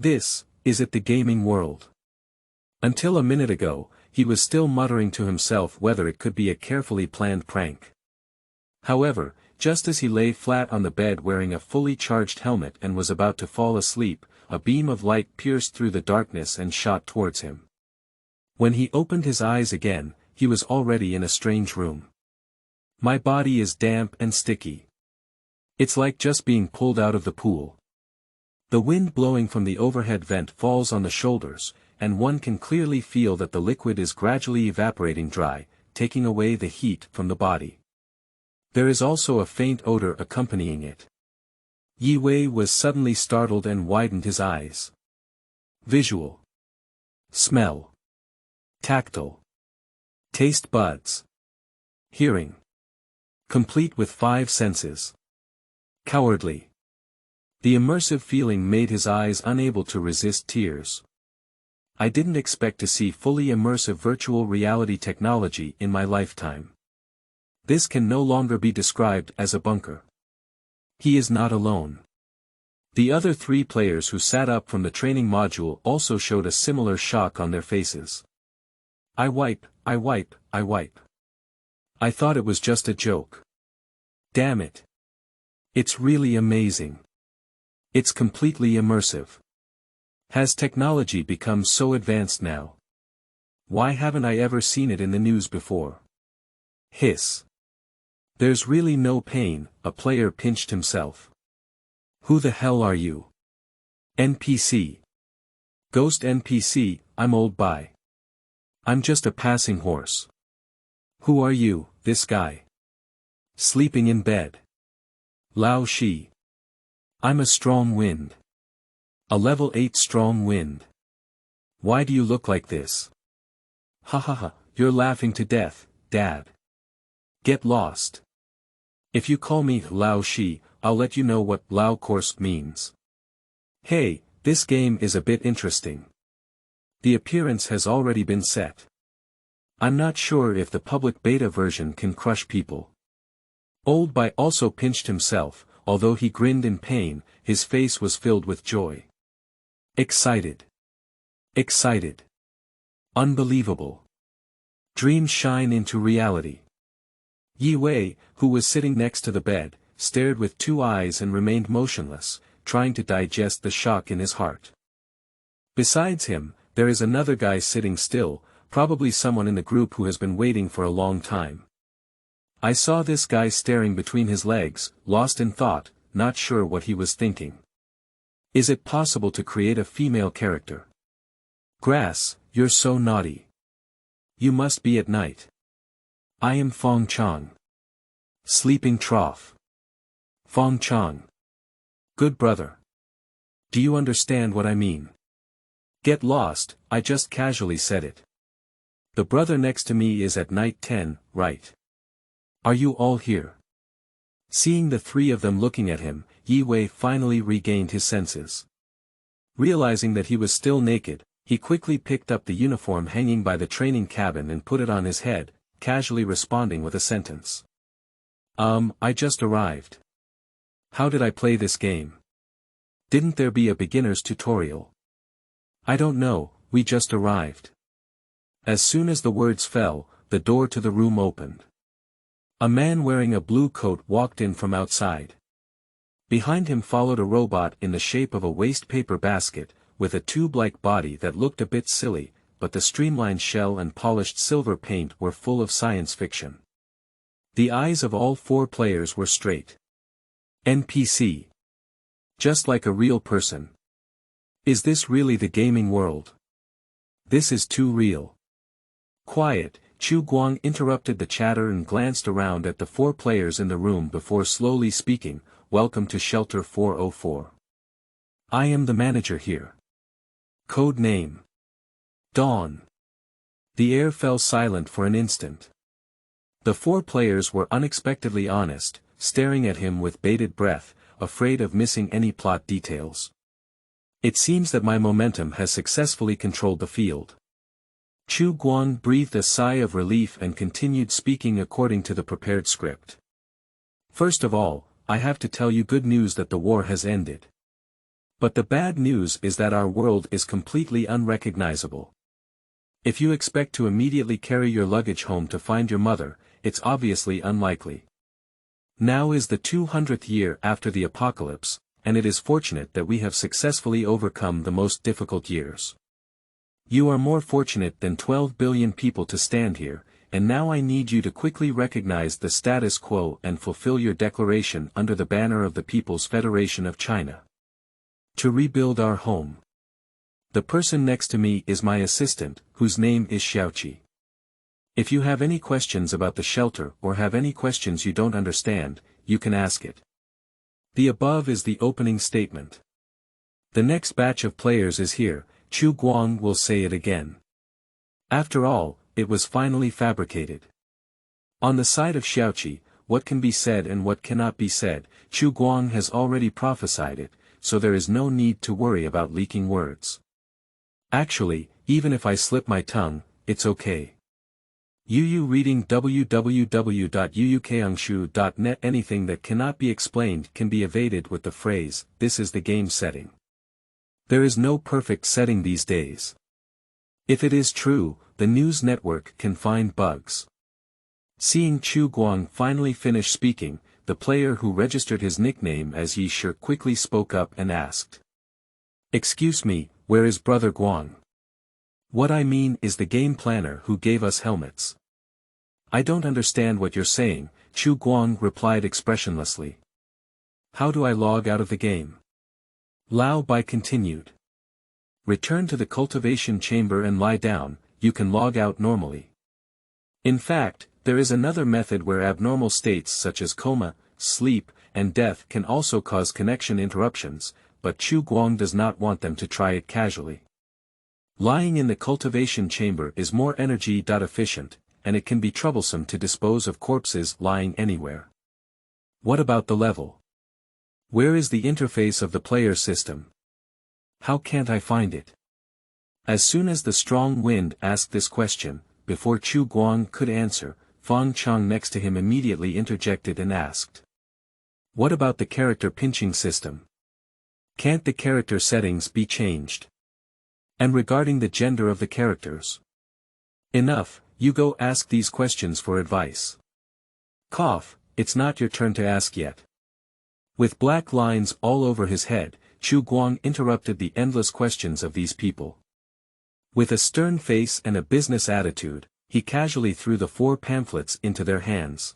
Speaker 1: Is it the gaming world? Until a minute ago, he was still muttering to himself whether it could be a carefully planned prank. However, just as he lay flat on the bed wearing a fully charged helmet and was about to fall asleep, a beam of light pierced through the darkness and shot towards him. When he opened his eyes again, he was already in a strange room. My body is damp and sticky. It's like just being pulled out of the pool. The wind blowing from the overhead vent falls on the shoulders, and one can clearly feel that the liquid is gradually evaporating dry, taking away the heat from the body. There is also a faint odor accompanying it. Yi Wei was suddenly startled and widened his eyes. Visual. Smell. Tactile. Taste buds. Hearing. Complete with 5 senses. Cowardly. The immersive feeling made his eyes unable to resist tears. I didn't expect to see fully immersive virtual reality technology in my lifetime. This can no longer be described as a bunker. He is not alone. The other 3 players who sat up from the training module also showed a similar shock on their faces. I wipe. I thought it was just a joke. Damn it. It's really amazing. It's completely immersive. Has technology become so advanced now? Why haven't I ever seen it in the news before? Hiss. There's really no pain, a player pinched himself. Who the hell are you? NPC. Ghost NPC, I'm old bye. I'm just a passing horse. Who are you, this guy? Sleeping in bed. Lao Shi. I'm a strong wind. A level 8 strong wind. Why do you look like this? Ha ha ha, you're laughing to death, Dad. Get lost. If you call me Lao Shi, I'll let you know what Lao course means. Hey, this game is a bit interesting. The appearance has already been set. I'm not sure if the public beta version can crush people. Old Bai also pinched himself, although he grinned in pain, his face was filled with joy. Excited. Excited. Unbelievable. Dreams shine into reality. Yi Wei, who was sitting next to the bed, stared with 2 eyes and remained motionless, trying to digest the shock in his heart. Besides him, there is another guy sitting still, probably someone in the group who has been waiting for a long time. I saw this guy staring between his legs, lost in thought, not sure what he was thinking. Is it possible to create a female character? Grass, you're so naughty. You must be at night. I am Fong Chang. Sleeping trough. Fong Chang. Good brother. Do you understand what I mean? Get lost, I just casually said it. The brother next to me is at night 10, right? Are you all here? Seeing the 3 of them looking at him, Yi Wei finally regained his senses. Realizing that he was still naked, he quickly picked up the uniform hanging by the training cabin and put it on his head, casually responding with a sentence. I just arrived. How did I play this game? Didn't there be a beginner's tutorial? I don't know, we just arrived. As soon as the words fell, the door to the room opened. A man wearing a blue coat walked in from outside. Behind him followed a robot in the shape of a waste paper basket, with a tube-like body that looked a bit silly, but the streamlined shell and polished silver paint were full of science fiction. The eyes of all 4 players were straight. NPC. Just like a real person. Is this really the gaming world? This is too real. Quiet, Chu Guang interrupted the chatter and glanced around at the 4 players in the room before slowly speaking, "Welcome to Shelter 404. I am the manager here. Code name. Dawn." The air fell silent for an instant. The 4 players were unexpectedly honest, staring at him with bated breath, afraid of missing any plot details. "It seems that my momentum has successfully controlled the field." Chu Guang breathed a sigh of relief and continued speaking according to the prepared script. "First of all, I have to tell you good news that the war has ended. But the bad news is that our world is completely unrecognizable. If you expect to immediately carry your luggage home to find your mother, it's obviously unlikely. Now is the 200th year after the apocalypse, and it is fortunate that we have successfully overcome the most difficult years. You are more fortunate than 12 billion people to stand here, and now I need you to quickly recognize the status quo and fulfill your declaration under the banner of the People's Federation of China. To rebuild our home. The person next to me is my assistant, whose name is Xiaoqi. If you have any questions about the shelter or have any questions you don't understand, you can ask it. The above is the opening statement. The next batch of players is here. Chu Guang will say it again. After all, it was finally fabricated. On the side of Xiaoqi, what can be said and what cannot be said, Chu Guang has already prophesied it, so there is no need to worry about leaking words. Actually, even if I slip my tongue, it's okay. Yu reading www.yuukangshu.net. Anything that cannot be explained can be evaded with the phrase, "This is the game setting." There is no perfect setting these days. If it is true, the news network can find bugs. Seeing Chu Guang finally finish speaking, the player who registered his nickname as Yi Shi quickly spoke up and asked. "Excuse me, where is Brother Guang? What I mean is the game planner who gave us helmets." "I don't understand what you're saying," Chu Guang replied expressionlessly. "How do I log out of the game?" Lao Bai continued. "Return to the cultivation chamber and lie down, you can log out normally. In fact, there is another method where abnormal states such as coma, sleep, and death can also cause connection interruptions, but Chu Guang does not want them to try it casually. Lying in the cultivation chamber is more energy efficient, and it can be troublesome to dispose of corpses lying anywhere. What about the level? Where is the interface of the player system? How can't I find it?" As soon as the strong wind asked this question, before Chu Guang could answer, Fang Chang next to him immediately interjected and asked. "What about the character pinching system? Can't the character settings be changed? And regarding the gender of the characters?" "Enough, you go ask these questions for advice. Cough, it's not your turn to ask yet." With black lines all over his head, Chu Guang interrupted the endless questions of these people. With a stern face and a business attitude, he casually threw the 4 pamphlets into their hands.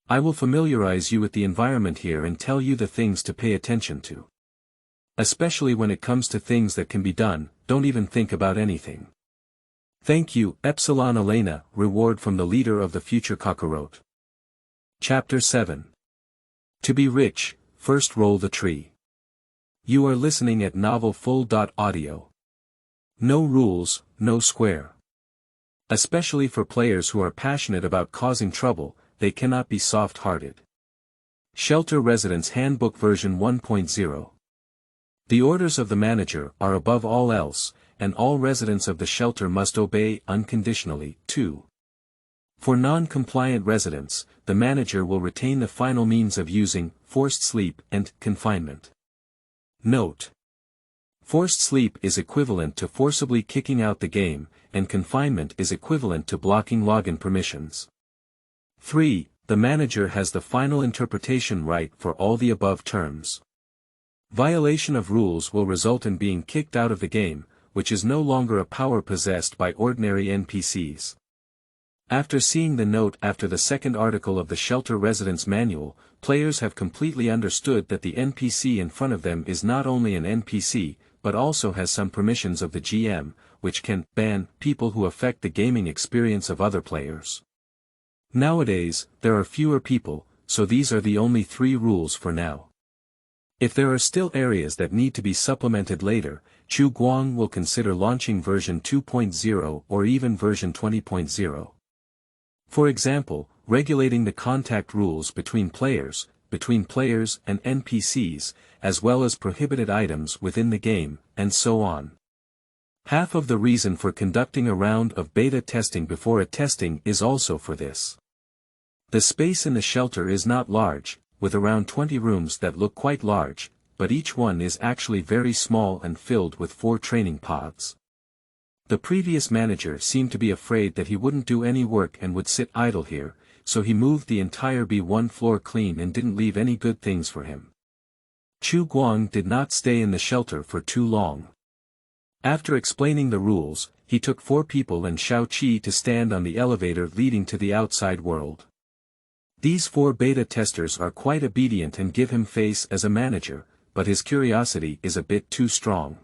Speaker 1: "I will familiarize you with the environment here and tell you the things to pay attention to. Especially when it comes to things that can be done, don't even think about anything. Thank you, Epsilon Elena, reward from the leader of the future cockroach." Chapter 7. To be rich, first roll the tree. You are listening at novelfull.audio. No rules, no square. Especially for players who are passionate about causing trouble, they cannot be soft-hearted. Shelter Residence Handbook version 1.0. The orders of the manager are above all else, and all residents of the shelter must obey unconditionally, too. For non-compliant residents, the manager will retain the final means of using forced sleep and confinement. Note: forced sleep is equivalent to forcibly kicking out the game, and confinement is equivalent to blocking login permissions. 3. The manager has the final interpretation right for all the above terms. Violation of rules will result in being kicked out of the game, which is no longer a power possessed by ordinary NPCs. After seeing the note after the second article of the Shelter Residence Manual, players have completely understood that the NPC in front of them is not only an NPC, but also has some permissions of the GM, which can ban people who affect the gaming experience of other players. Nowadays, there are fewer people, so these are the only 3 rules for now. If there are still areas that need to be supplemented later, Chu Guang will consider launching version 2.0 or even version 20.0. For example, regulating the contact rules between players and NPCs, as well as prohibited items within the game, and so on. Half of the reason for conducting a round of beta testing before a testing is also for this. The space in the shelter is not large, with around 20 rooms that look quite large, but each one is actually very small and filled with 4 training pods. The previous manager seemed to be afraid that he wouldn't do any work and would sit idle here, so he moved the entire B1 floor clean and didn't leave any good things for him. Chu Guang did not stay in the shelter for too long. After explaining the rules, he took 4 people and Xiao Qi to stand on the elevator leading to the outside world. These 4 beta testers are quite obedient and give him face as a manager, but his curiosity is a bit too strong.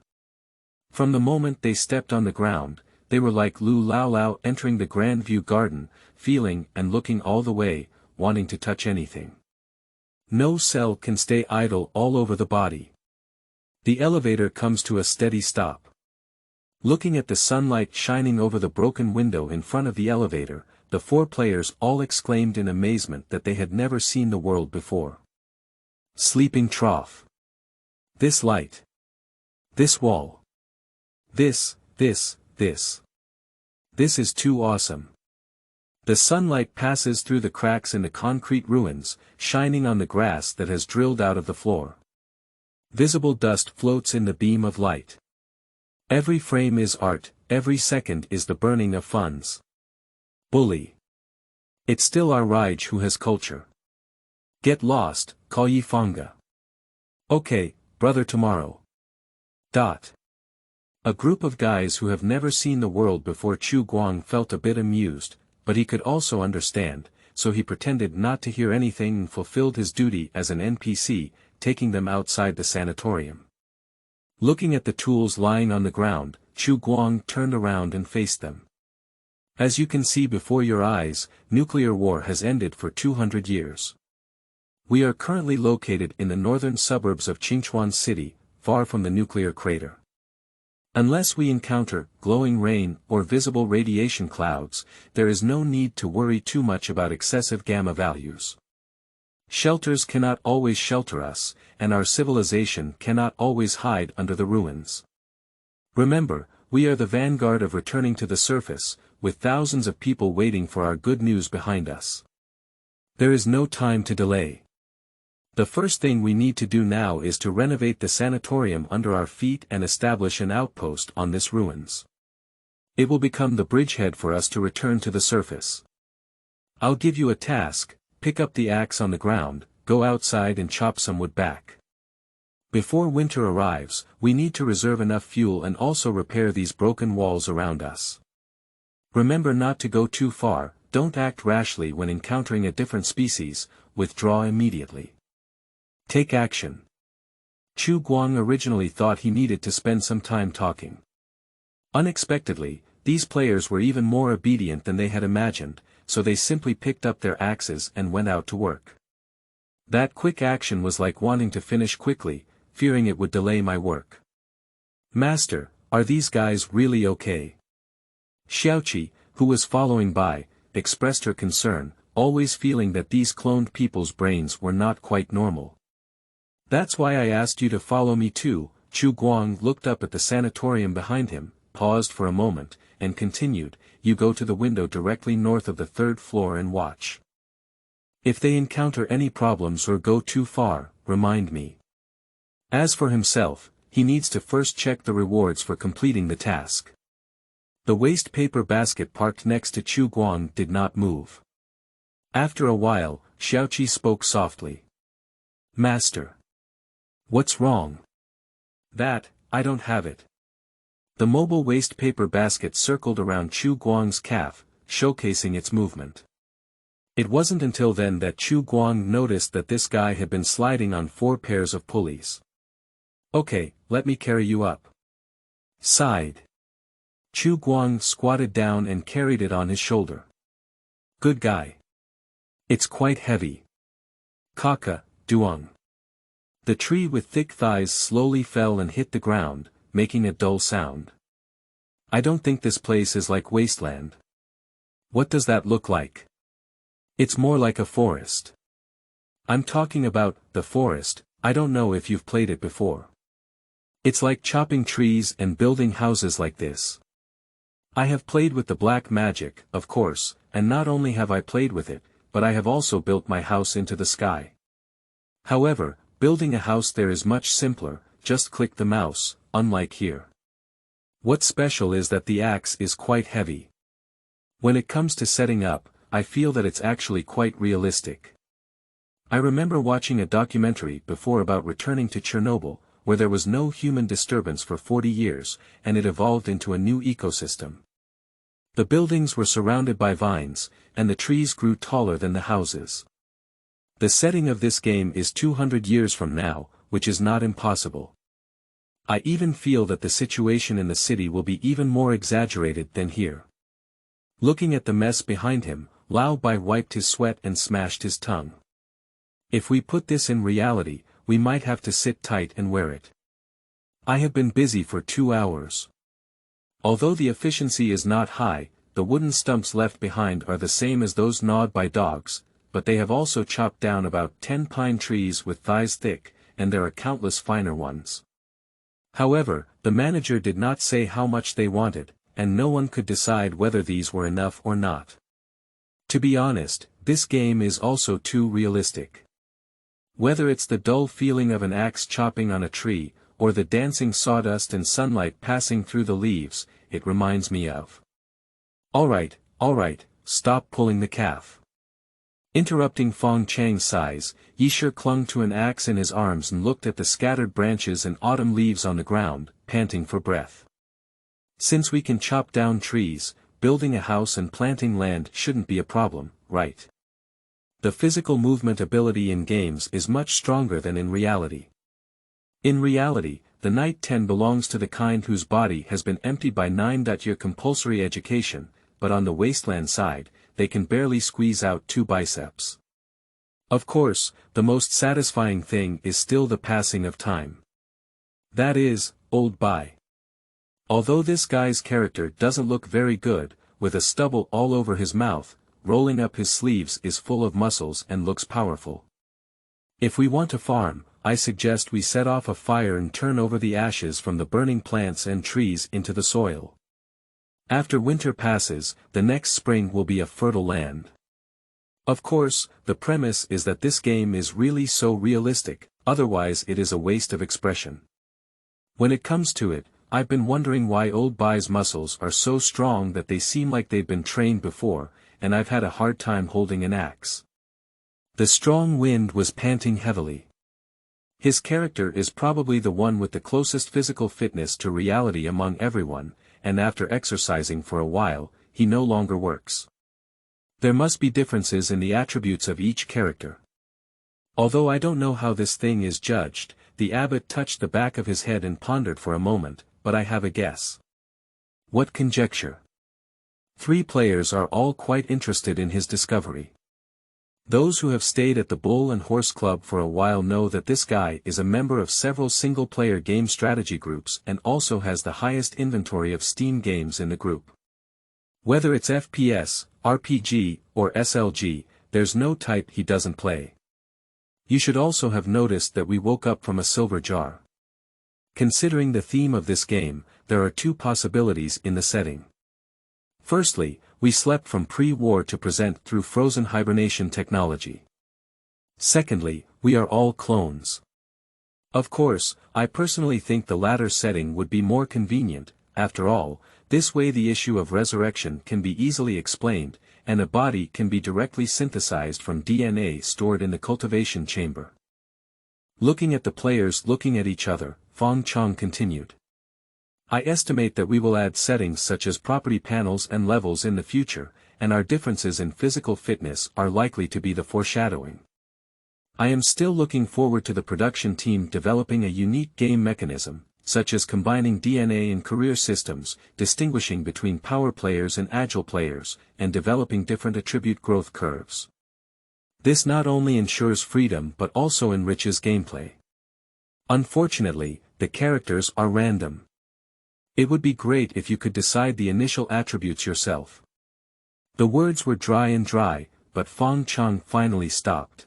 Speaker 1: From the moment they stepped on the ground, they were like Lu Lao Lao entering the Grand View Garden, feeling and looking all the way, wanting to touch anything. No cell can stay idle all over the body. The elevator comes to a steady stop. Looking at the sunlight shining over the broken window in front of the elevator, the 4 players all exclaimed in amazement that they had never seen the world before. Sleeping trough. This light. This wall. This is too awesome. The sunlight passes through the cracks in the concrete ruins, shining on the grass that has drilled out of the floor. Visible dust floats in the beam of light. Every frame is art, every second is the burning of funds. Bully. It's still our Raj who has culture. Get lost, call ye Fanga. Okay, brother tomorrow. A group of guys who have never seen the world before. Chu Guang felt a bit amused, but he could also understand, so he pretended not to hear anything and fulfilled his duty as an NPC, taking them outside the sanatorium. Looking at the tools lying on the ground, Chu Guang turned around and faced them. As you can see before your eyes, nuclear war has ended for 200 years. We are currently located in the northern suburbs of Qingchuan City, far from the nuclear crater. Unless we encounter glowing rain or visible radiation clouds, there is no need to worry too much about excessive gamma values. Shelters cannot always shelter us, and our civilization cannot always hide under the ruins. Remember, we are the vanguard of returning to the surface, with thousands of people waiting for our good news behind us. There is no time to delay. The first thing we need to do now is to renovate the sanatorium under our feet and establish an outpost on this ruins. It will become the bridgehead for us to return to the surface. I'll give you a task: pick up the axe on the ground, go outside and chop some wood back. Before winter arrives, we need to reserve enough fuel and also repair these broken walls around us. Remember not to go too far, don't act rashly when encountering a different species, withdraw immediately. Take action. Chu Guang originally thought he needed to spend some time talking. Unexpectedly, these players were even more obedient than they had imagined, so they simply picked up their axes and went out to work. That quick action was like wanting to finish quickly, fearing it would delay my work. Master, are these guys really okay? Xiaoqi, who was following by, expressed her concern, always feeling that these cloned people's brains were not quite normal. That's why I asked you to follow me too. Chu Guang looked up at the sanatorium behind him, paused for a moment, and continued, you go to the window directly north of the 3rd floor and watch. If they encounter any problems or go too far, remind me. As for himself, he needs to first check the rewards for completing the task. The waste paper basket parked next to Chu Guang did not move. After a while, Xiaoqi spoke softly. Master. What's wrong? That, I don't have it. The mobile waste paper basket circled around Chu Guang's calf, showcasing its movement. It wasn't until then that Chu Guang noticed that this guy had been sliding on 4 pairs of pulleys. "Okay, let me carry you up." Sighed. Chu Guang squatted down and carried it on his shoulder. "Good guy. It's quite heavy." "Kaka, Duong." The tree with thick thighs slowly fell and hit the ground, making a dull sound. "I don't think this place is like Wasteland." "What does that look like?" "It's more like a forest." "I'm talking about the forest. I don't know if you've played it before. It's like chopping trees and building houses like this." "I have played with the black magic, of course, and not only have I played with it, but I have also built my house into the sky. However, building a house there is much simpler, just click the mouse, unlike here. What's special is that the axe is quite heavy. When it comes to setting up, I feel that it's actually quite realistic. I remember watching a documentary before about returning to Chernobyl, where there was no human disturbance for 40 years, and it evolved into a new ecosystem. The buildings were surrounded by vines, and the trees grew taller than the houses. The setting of this game is 200 years from now, which is not impossible. I even feel that the situation in the city will be even more exaggerated than here." Looking at the mess behind him, Lao Bai wiped his sweat and smashed his tongue. "If we put this in reality, we might have to sit tight and wear it. I have been busy for 2 hours. Although the efficiency is not high, the wooden stumps left behind are the same as those gnawed by dogs, but they have also chopped down about 10 pine trees with thighs thick, and there are countless finer ones. However, the manager did not say how much they wanted, and no one could decide whether these were enough or not. To be honest, this game is also too realistic. Whether it's the dull feeling of an axe chopping on a tree, or the dancing sawdust and sunlight passing through the leaves, it reminds me of. Alright, stop pulling the calf." Interrupting Fong Chang's sighs, Yisher clung to an axe in his arms and looked at the scattered branches and autumn leaves on the ground, panting for breath. "Since we can chop down trees, building a house and planting land shouldn't be a problem, right? The physical movement ability in games is much stronger than in reality. In reality, the Knight 10 belongs to the kind whose body has been emptied by 9-year compulsory education, but on the Wasteland side, they can barely squeeze out 2 biceps. Of course, the most satisfying thing is still the passing of time. That is, old Bai. Although this guy's character doesn't look very good, with a stubble all over his mouth, rolling up his sleeves is full of muscles and looks powerful. If we want to farm, I suggest we set off a fire and turn over the ashes from the burning plants and trees into the soil. After winter passes, the next spring will be a fertile land. Of course, the premise is that this game is really so realistic, otherwise it is a waste of expression. When it comes to it, I've been wondering why old Bai's muscles are so strong that they seem like they've been trained before, and I've had a hard time holding an axe. The strong wind was panting heavily. His character is probably the one with the closest physical fitness to reality among everyone, and after exercising for a while, he no longer works. There must be differences in the attributes of each character. Although I don't know how this thing is judged, the abbot touched the back of his head and pondered for a moment, but I have a guess. What conjecture? 3 players are all quite interested in his discovery. Those who have stayed at the Bull and Horse Club for a while know that this guy is a member of several single-player game strategy groups and also has the highest inventory of Steam games in the group. Whether it's FPS, RPG, or SLG, there's no type he doesn't play. You should also have noticed that we woke up from a silver jar. Considering the theme of this game, there are 2 possibilities in the setting. Firstly, we slept from pre-war to present through frozen hibernation technology. Secondly, we are all clones. Of course, I personally think the latter setting would be more convenient. After all, this way the issue of resurrection can be easily explained, and a body can be directly synthesized from DNA stored in the cultivation chamber. Looking at the players looking at each other, Fong Chong continued. I estimate that we will add settings such as property panels and levels in the future, and our differences in physical fitness are likely to be the foreshadowing. I am still looking forward to the production team developing a unique game mechanism, such as combining DNA and career systems, distinguishing between power players and agile players, and developing different attribute growth curves. This not only ensures freedom but also enriches gameplay. Unfortunately, the characters are random. It would be great if you could decide the initial attributes yourself. The words were dry, but Fong Chang finally stopped.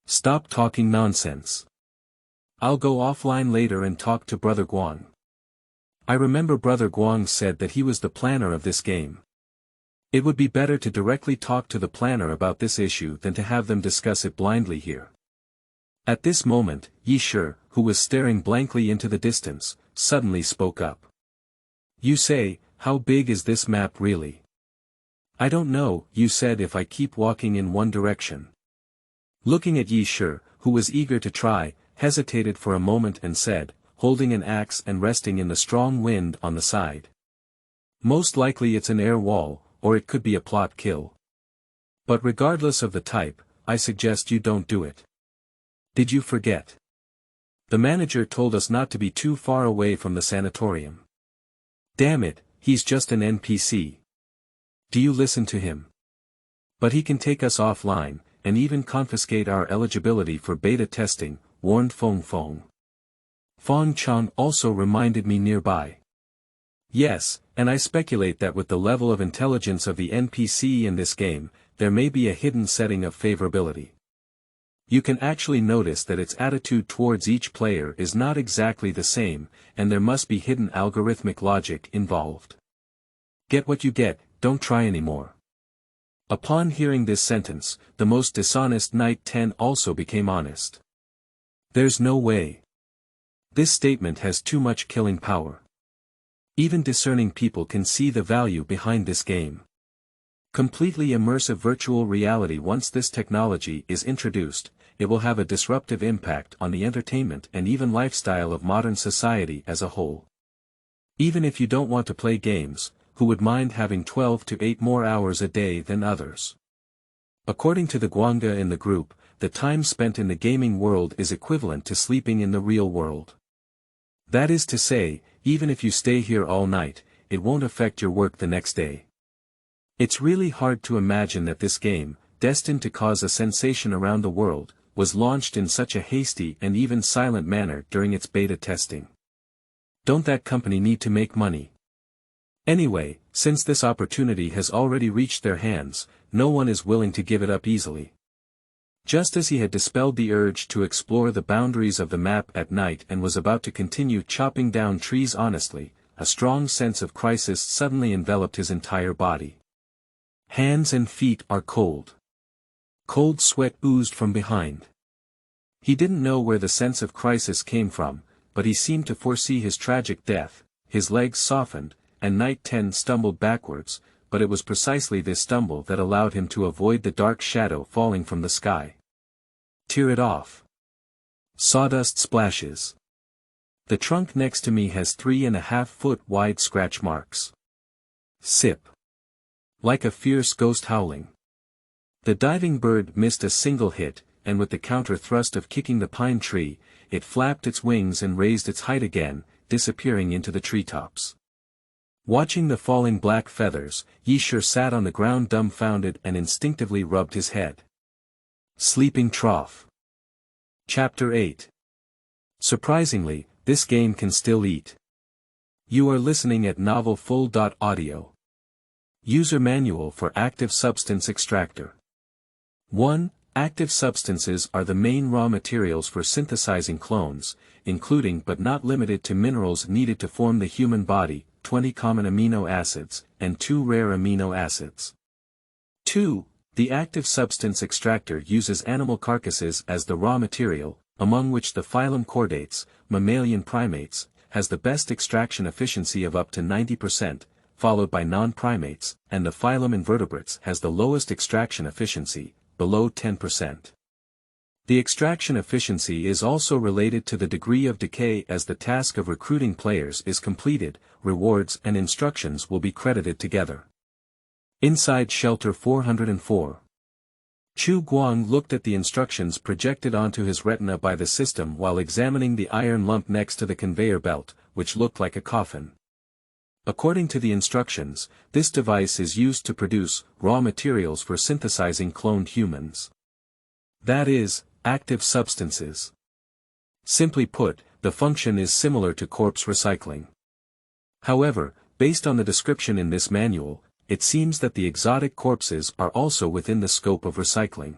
Speaker 1: Stop talking nonsense. I'll go offline later and talk to Brother Guang. I remember Brother Guang said that he was the planner of this game. It would be better to directly talk to the planner about this issue than to have them discuss it blindly here. At this moment, Yi Shi, who was staring blankly into the distance, suddenly spoke up. You say, how big is this map really? I don't know, you said if I keep walking in one direction. Looking at Yi Shi, who was eager to try, hesitated for a moment and said, holding an axe and resting in the strong wind on the side. Most likely it's an air wall, or it could be a plot kill. But regardless of the type, I suggest you don't do it. Did you forget? The manager told us not to be too far away from the sanatorium. Damn it, he's just an NPC. Do you listen to him? But he can take us offline, and even confiscate our eligibility for beta testing, warned Fong Fong. Fong Chang also reminded me nearby. Yes, and I speculate that with the level of intelligence of the NPC in this game, there may be a hidden setting of favorability. You can actually notice that its attitude towards each player is not exactly the same, and there must be hidden algorithmic logic involved. Get what you get, don't try anymore. Upon hearing this sentence, the most dishonest Knight 10 also became honest. There's no way. This statement has too much killing power. Even discerning people can see the value behind this game. Completely immersive virtual reality. Once this technology is introduced, it will have a disruptive impact on the entertainment and even lifestyle of modern society as a whole. Even if you don't want to play games, who would mind having 12 to 8 more hours a day than others? According to the Guanga in the group, the time spent in the gaming world is equivalent to sleeping in the real world. That is to say, even if you stay here all night, it won't affect your work the next day. It's really hard to imagine that this game, destined to cause a sensation around the world, was launched in such a hasty and even silent manner during its beta testing. Don't that company need to make money? Anyway, since this opportunity has already reached their hands, no one is willing to give it up easily. Just as he had dispelled the urge to explore the boundaries of the map at night and was about to continue chopping down trees honestly, a strong sense of crisis suddenly enveloped his entire body. Hands and feet are cold. Cold sweat oozed from behind. He didn't know where the sense of crisis came from, but he seemed to foresee his tragic death. His legs softened, and Knight 10 stumbled backwards, but it was precisely this stumble that allowed him to avoid the dark shadow falling from the sky. Tear it off. Sawdust splashes. The trunk next to me has 3.5-foot wide scratch marks. Sip. Like a fierce ghost howling. The diving bird missed a single hit, and with the counter thrust of kicking the pine tree, it flapped its wings and raised its height again, disappearing into the treetops. Watching the falling black feathers, Yi Shi sat on the ground dumbfounded and instinctively rubbed his head. Sleeping trough. Chapter 8. Surprisingly, this game can still eat. You are listening at novelfull.audio. User Manual for Active Substance Extractor. 1. Active substances are the main raw materials for synthesizing clones, including but not limited to minerals needed to form the human body, 20 common amino acids, and 2 rare amino acids. 2. The active substance extractor uses animal carcasses as the raw material, among which the phylum Chordates, mammalian primates, has the best extraction efficiency of up to 90%, followed by non-primates, and the phylum Invertebrates has the lowest extraction efficiency, below 10%. The extraction efficiency is also related to the degree of decay. As the task of recruiting players is completed, rewards and instructions will be credited together. Inside Shelter 404. Chu Guang looked at the instructions projected onto his retina by the system while examining the iron lump next to the conveyor belt, which looked like a coffin. According to the instructions, this device is used to produce raw materials for synthesizing cloned humans. That is, active substances. Simply put, the function is similar to corpse recycling. However, based on the description in this manual, it seems that the exotic corpses are also within the scope of recycling.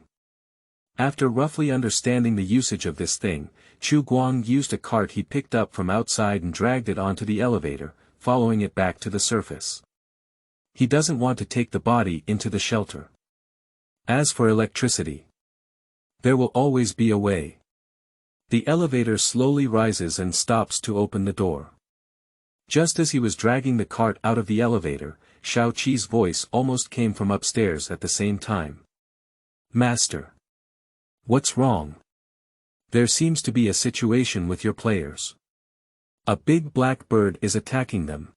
Speaker 1: After roughly understanding the usage of this thing, Chu Guang used a cart he picked up from outside and dragged it onto the elevator, following it back to the surface. He doesn't want to take the body into the shelter. As for electricity, there will always be a way. The elevator slowly rises and stops to open the door. Just as he was dragging the cart out of the elevator, Xiao Qi's voice almost came from upstairs at the same time. Master. What's wrong? There seems to be a situation with your players. A big black bird is attacking them.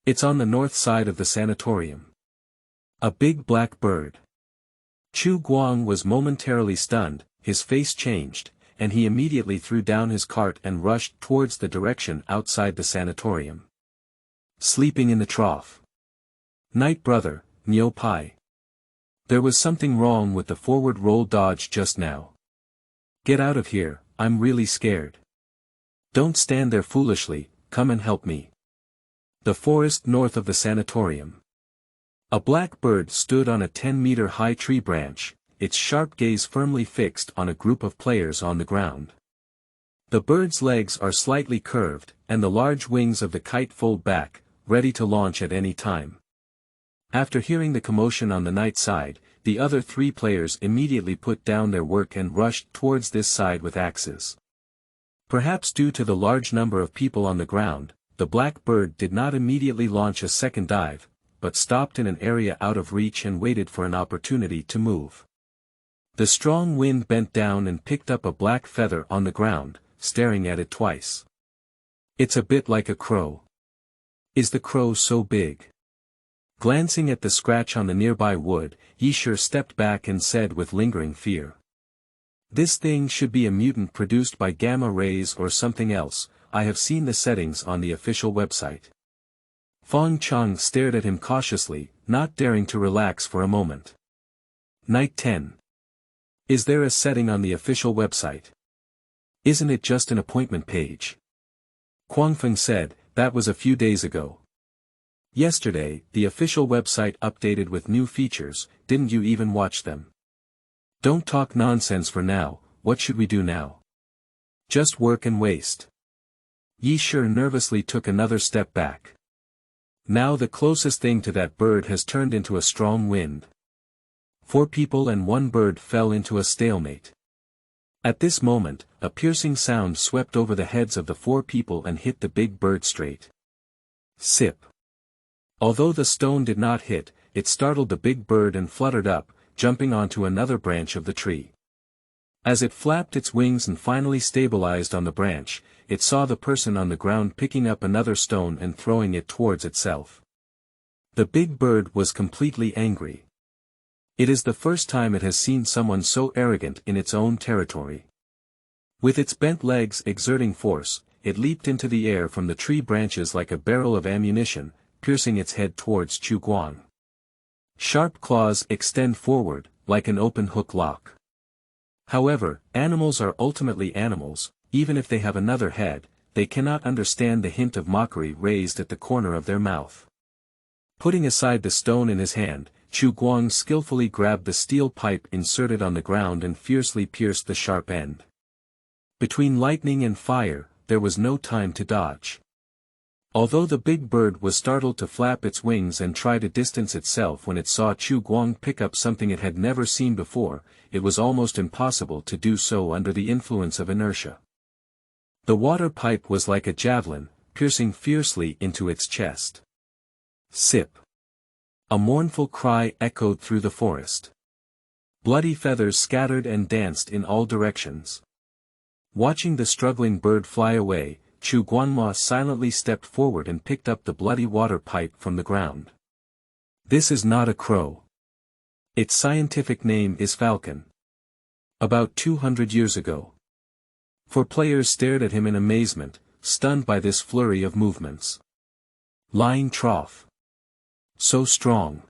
Speaker 1: It's on the north side of the sanatorium. A big black bird. Chu Guang was momentarily stunned, his face changed, and he immediately threw down his cart and rushed towards the direction outside the sanatorium. Sleeping in the trough. Night brother, Niu Pai. There was something wrong with the forward roll dodge just now. Get out of here, I'm really scared. Don't stand there foolishly, come and help me. The forest north of the sanatorium. A black bird stood on a 10-meter high tree branch, its sharp gaze firmly fixed on a group of players on the ground. The bird's legs are slightly curved, and the large wings of the kite fold back, ready to launch at any time. After hearing the commotion on the night side, the other three players immediately put down their work and rushed towards this side with axes. Perhaps due to the large number of people on the ground, the black bird did not immediately launch a second dive, but stopped in an area out of reach and waited for an opportunity to move. The strong wind bent down and picked up a black feather on the ground, staring at it twice. It's a bit like a crow. Is the crow so big? Glancing at the scratch on the nearby wood, Yishir stepped back and said with lingering fear. This thing should be a mutant produced by gamma rays or something else, I have seen the settings on the official website. Fang Chang stared at him cautiously, not daring to relax for a moment. Night 10. Is there a setting on the official website? Isn't it just an appointment page? Guangfeng said, that was a few days ago. Yesterday, the official website updated with new features, didn't you even watch them? Don't talk nonsense for now, what should we do now? Just work and waste. Yishir nervously took another step back. Now the closest thing to that bird has turned into a strong wind. 4 people and 1 bird fell into a stalemate. At this moment, a piercing sound swept over the heads of the 4 people and hit the big bird straight. Sip. Although the stone did not hit, it startled the big bird and fluttered up, jumping onto another branch of the tree. As it flapped its wings and finally stabilized on the branch, it saw the person on the ground picking up another stone and throwing it towards itself. The big bird was completely angry. It is the first time it has seen someone so arrogant in its own territory. With its bent legs exerting force, it leaped into the air from the tree branches like a barrel of ammunition, piercing its head towards Chu Guang. Sharp claws extend forward, like an open hook lock. However, animals are ultimately animals, even if they have another head, they cannot understand the hint of mockery raised at the corner of their mouth. Putting aside the stone in his hand, Chu Guang skillfully grabbed the steel pipe inserted on the ground and fiercely pierced the sharp end. Between lightning and fire, there was no time to dodge. Although the big bird was startled to flap its wings and try to distance itself when it saw Chu Guang pick up something it had never seen before, it was almost impossible to do so under the influence of inertia. The water pipe was like a javelin, piercing fiercely into its chest. Sip. A mournful cry echoed through the forest. Bloody feathers scattered and danced in all directions. Watching the struggling bird fly away, Chu Guanma silently stepped forward and picked up the bloody water pipe from the ground. This is not a crow. Its scientific name is falcon. About 200 years ago. Four players stared at him in amazement, stunned by this flurry of movements. Lying trough. So strong.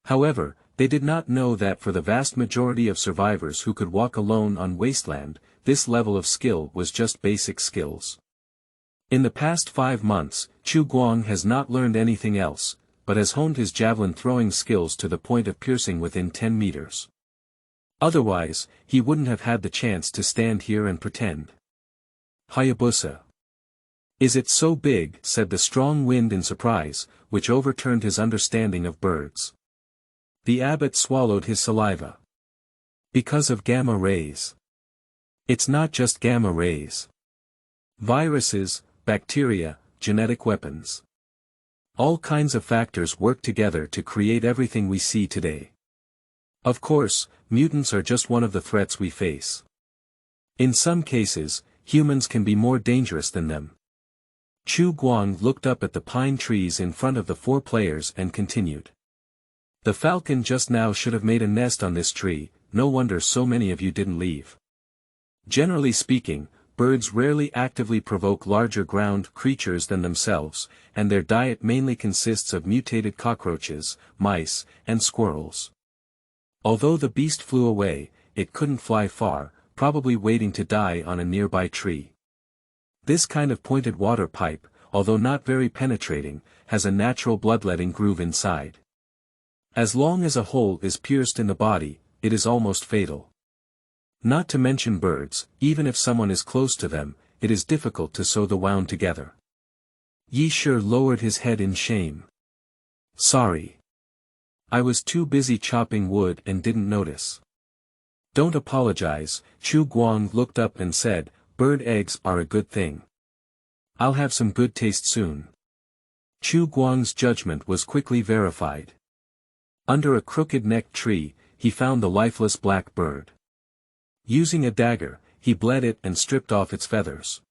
Speaker 1: However, they did not know that for the vast majority of survivors who could walk alone on wasteland, this level of skill was just basic skills. In the past 5 months, Chu Guang has not learned anything else, but has honed his javelin throwing skills to the point of piercing within 10 meters. Otherwise, he wouldn't have had the chance to stand here and pretend. Hayabusa. Is it so big? Said the strong wind in surprise, which overturned his understanding of birds. The abbot swallowed his saliva. Because of gamma rays. It's not just gamma rays. Viruses, bacteria, genetic weapons. All kinds of factors work together to create everything we see today. Of course, mutants are just one of the threats we face. In some cases, humans can be more dangerous than them. Chu Guang looked up at the pine trees in front of the 4 players and continued. The falcon just now should have made a nest on this tree, no wonder so many of you didn't leave. Generally speaking, birds rarely actively provoke larger ground creatures than themselves, and their diet mainly consists of mutated cockroaches, mice, and squirrels. Although the beast flew away, it couldn't fly far, probably waiting to die on a nearby tree. This kind of pointed water pipe, although not very penetrating, has a natural bloodletting groove inside. As long as a hole is pierced in the body, it is almost fatal. Not to mention birds, even if someone is close to them, it is difficult to sew the wound together. Yi Shi lowered his head in shame. Sorry. I was too busy chopping wood and didn't notice. Don't apologize, Chu Guang looked up and said, bird eggs are a good thing. I'll have some good taste soon. Chu Guang's judgment was quickly verified. Under a crooked-necked tree, he found the lifeless black bird. Using a dagger, he bled it and stripped off its feathers.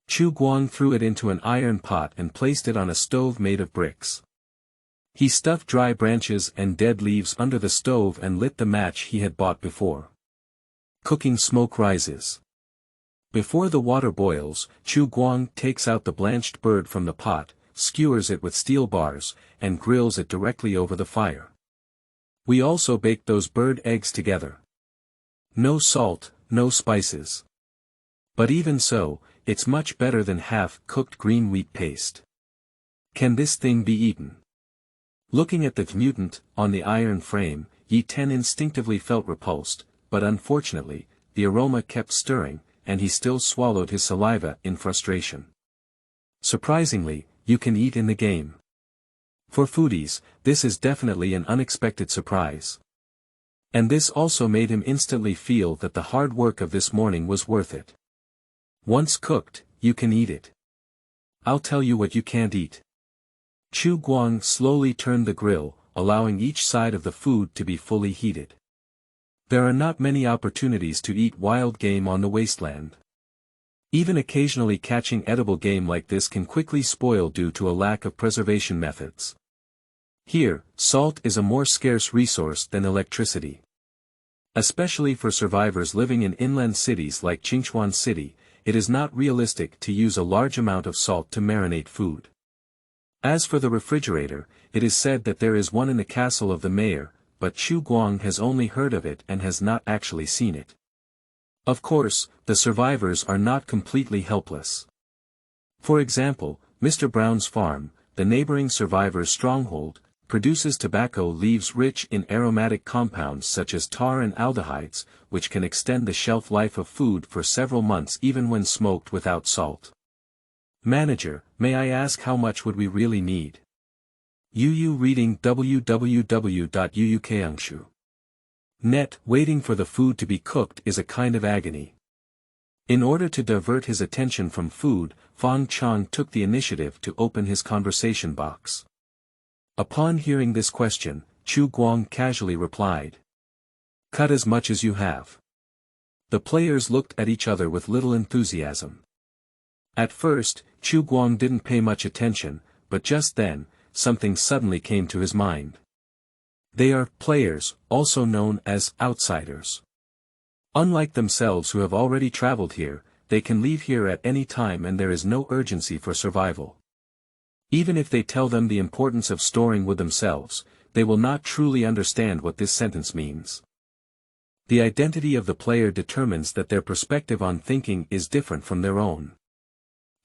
Speaker 1: Chu Guang threw it into an iron pot and placed it on a stove made of bricks. He stuffed dry branches and dead leaves under the stove and lit the match he had bought before. Cooking smoke rises. Before the water boils, Chu Guang takes out the blanched bird from the pot, skewers it with steel bars, and grills it directly over the fire. We also baked those bird eggs together. No salt, no spices. But even so, it's much better than half-cooked green wheat paste. Can this thing be eaten? Looking at the mutant, on the iron frame, Yi Ten instinctively felt repulsed, but unfortunately, the aroma kept stirring, and he still swallowed his saliva in frustration. Surprisingly, you can eat in the game. For foodies, this is definitely an unexpected surprise. And this also made him instantly feel that the hard work of this morning was worth it. Once cooked, you can eat it. I'll tell you what you can't eat. Chu Guang slowly turned the grill, allowing each side of the food to be fully heated. There are not many opportunities to eat wild game on the wasteland. Even occasionally catching edible game like this can quickly spoil due to a lack of preservation methods. Here, salt is a more scarce resource than electricity. Especially for survivors living in inland cities like Qingchuan City, it is not realistic to use a large amount of salt to marinate food. As for the refrigerator, it is said that there is one in the castle of the mayor, but Chu Guang has only heard of it and has not actually seen it. Of course, the survivors are not completely helpless. For example, Mr. Brown's farm, the neighboring survivor's stronghold, produces tobacco leaves rich in aromatic compounds such as tar and aldehydes, which can extend the shelf life of food for several months even when smoked without salt. Manager, may I ask how much would we really need? Yu reading www.uukangshu.net. Waiting for the food to be cooked is a kind of agony. In order to divert his attention from food, Fang Chang took the initiative to open his conversation box. Upon hearing this question, Chu Guang casually replied. Cut as much as you have. The players looked at each other with little enthusiasm. At first, Chu Guang didn't pay much attention, but just then, something suddenly came to his mind. They are players, also known as outsiders. Unlike themselves who have already traveled here, they can leave here at any time and there is no urgency for survival. Even if they tell them the importance of storing with themselves, they will not truly understand what this sentence means. The identity of the player determines that their perspective on thinking is different from their own.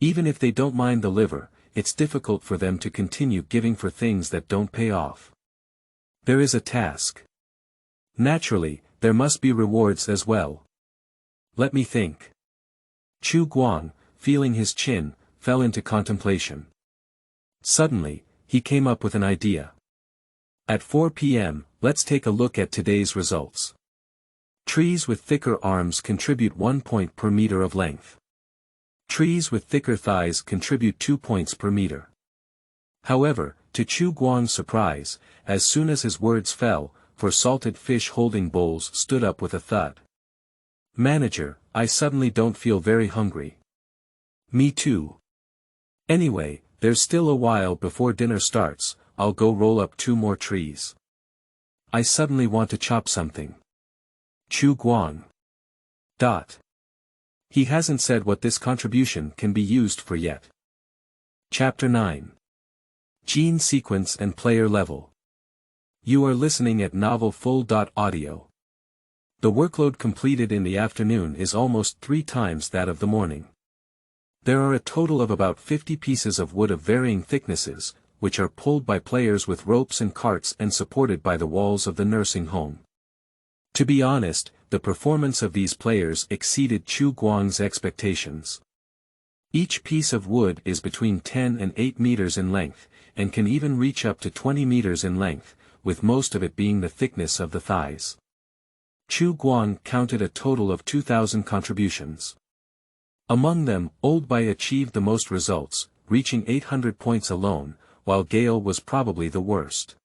Speaker 1: Even if they don't mind the liver, it's difficult for them to continue giving for things that don't pay off. There is a task. Naturally, there must be rewards as well. Let me think. Chu Guang, feeling his chin, fell into contemplation. Suddenly, he came up with an idea. At 4 p.m., let's take a look at today's results. Trees with thicker arms contribute 1 point per meter of length. Trees with thicker thighs contribute 2 points per meter. However, to Chu Guang's surprise, as soon as his words fell, 4 salted fish holding bowls stood up with a thud. Manager, I suddenly don't feel very hungry. Me too. Anyway, there's still a while before dinner starts, I'll go roll up 2 more trees. I suddenly want to chop something. Chu Guang. He hasn't said what this contribution can be used for yet. Chapter 9. Gene Sequence and Player Level. You are listening at Novel Full.audio. The workload completed in the afternoon is almost 3 times that of the morning. There are a total of about 50 pieces of wood of varying thicknesses, which are pulled by players with ropes and carts and supported by the walls of the nursing home. To be honest, the performance of these players exceeded Chu Guang's expectations. Each piece of wood is between 10 and 8 meters in length, and can even reach up to 20 meters in length, with most of it being the thickness of the thighs. Chu Guang counted a total of 2,000 contributions. Among them, Old Bai achieved the most results, reaching 800 points alone, while Gale was probably the worst.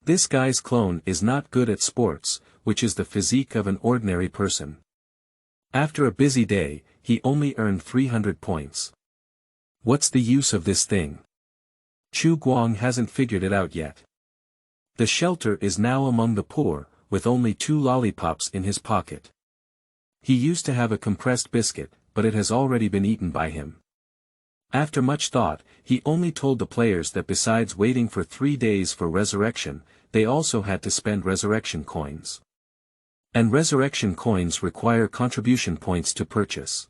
Speaker 1: This guy's clone is not good at sports, which is the physique of an ordinary person. After a busy day, he only earned 300 points. What's the use of this thing? Chu Guang hasn't figured it out yet. The shelter is now among the poor, with only 2 lollipops in his pocket. He used to have a compressed biscuit, but it has already been eaten by him. After much thought, he only told the players that besides waiting for 3 days for resurrection, they also had to spend resurrection coins. And resurrection coins require contribution points to purchase.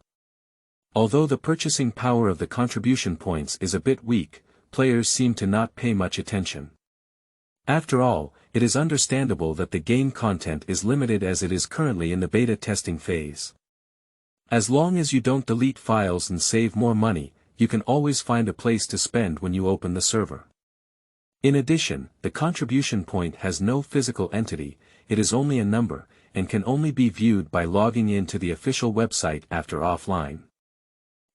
Speaker 1: Although the purchasing power of the contribution points is a bit weak, players seem to not pay much attention. After all, it is understandable that the game content is limited as it is currently in the beta testing phase. As long as you don't delete files and save more money, you can always find a place to spend when you open the server. In addition, the contribution point has no physical entity, it is only a number, and can only be viewed by logging in to the official website after offline.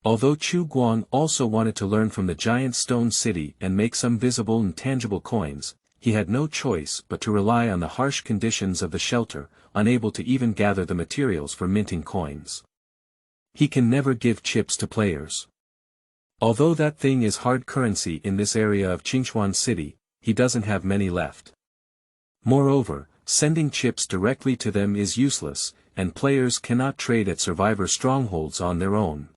Speaker 1: Although Chu Guang also wanted to learn from the giant stone city and make some visible and tangible coins, he had no choice but to rely on the harsh conditions of the shelter, unable to even gather the materials for minting coins. He can never give chips to players. Although that thing is hard currency in this area of Qingchuan City, he doesn't have many left. Moreover, sending chips directly to them is useless, and players cannot trade at survivor strongholds on their own.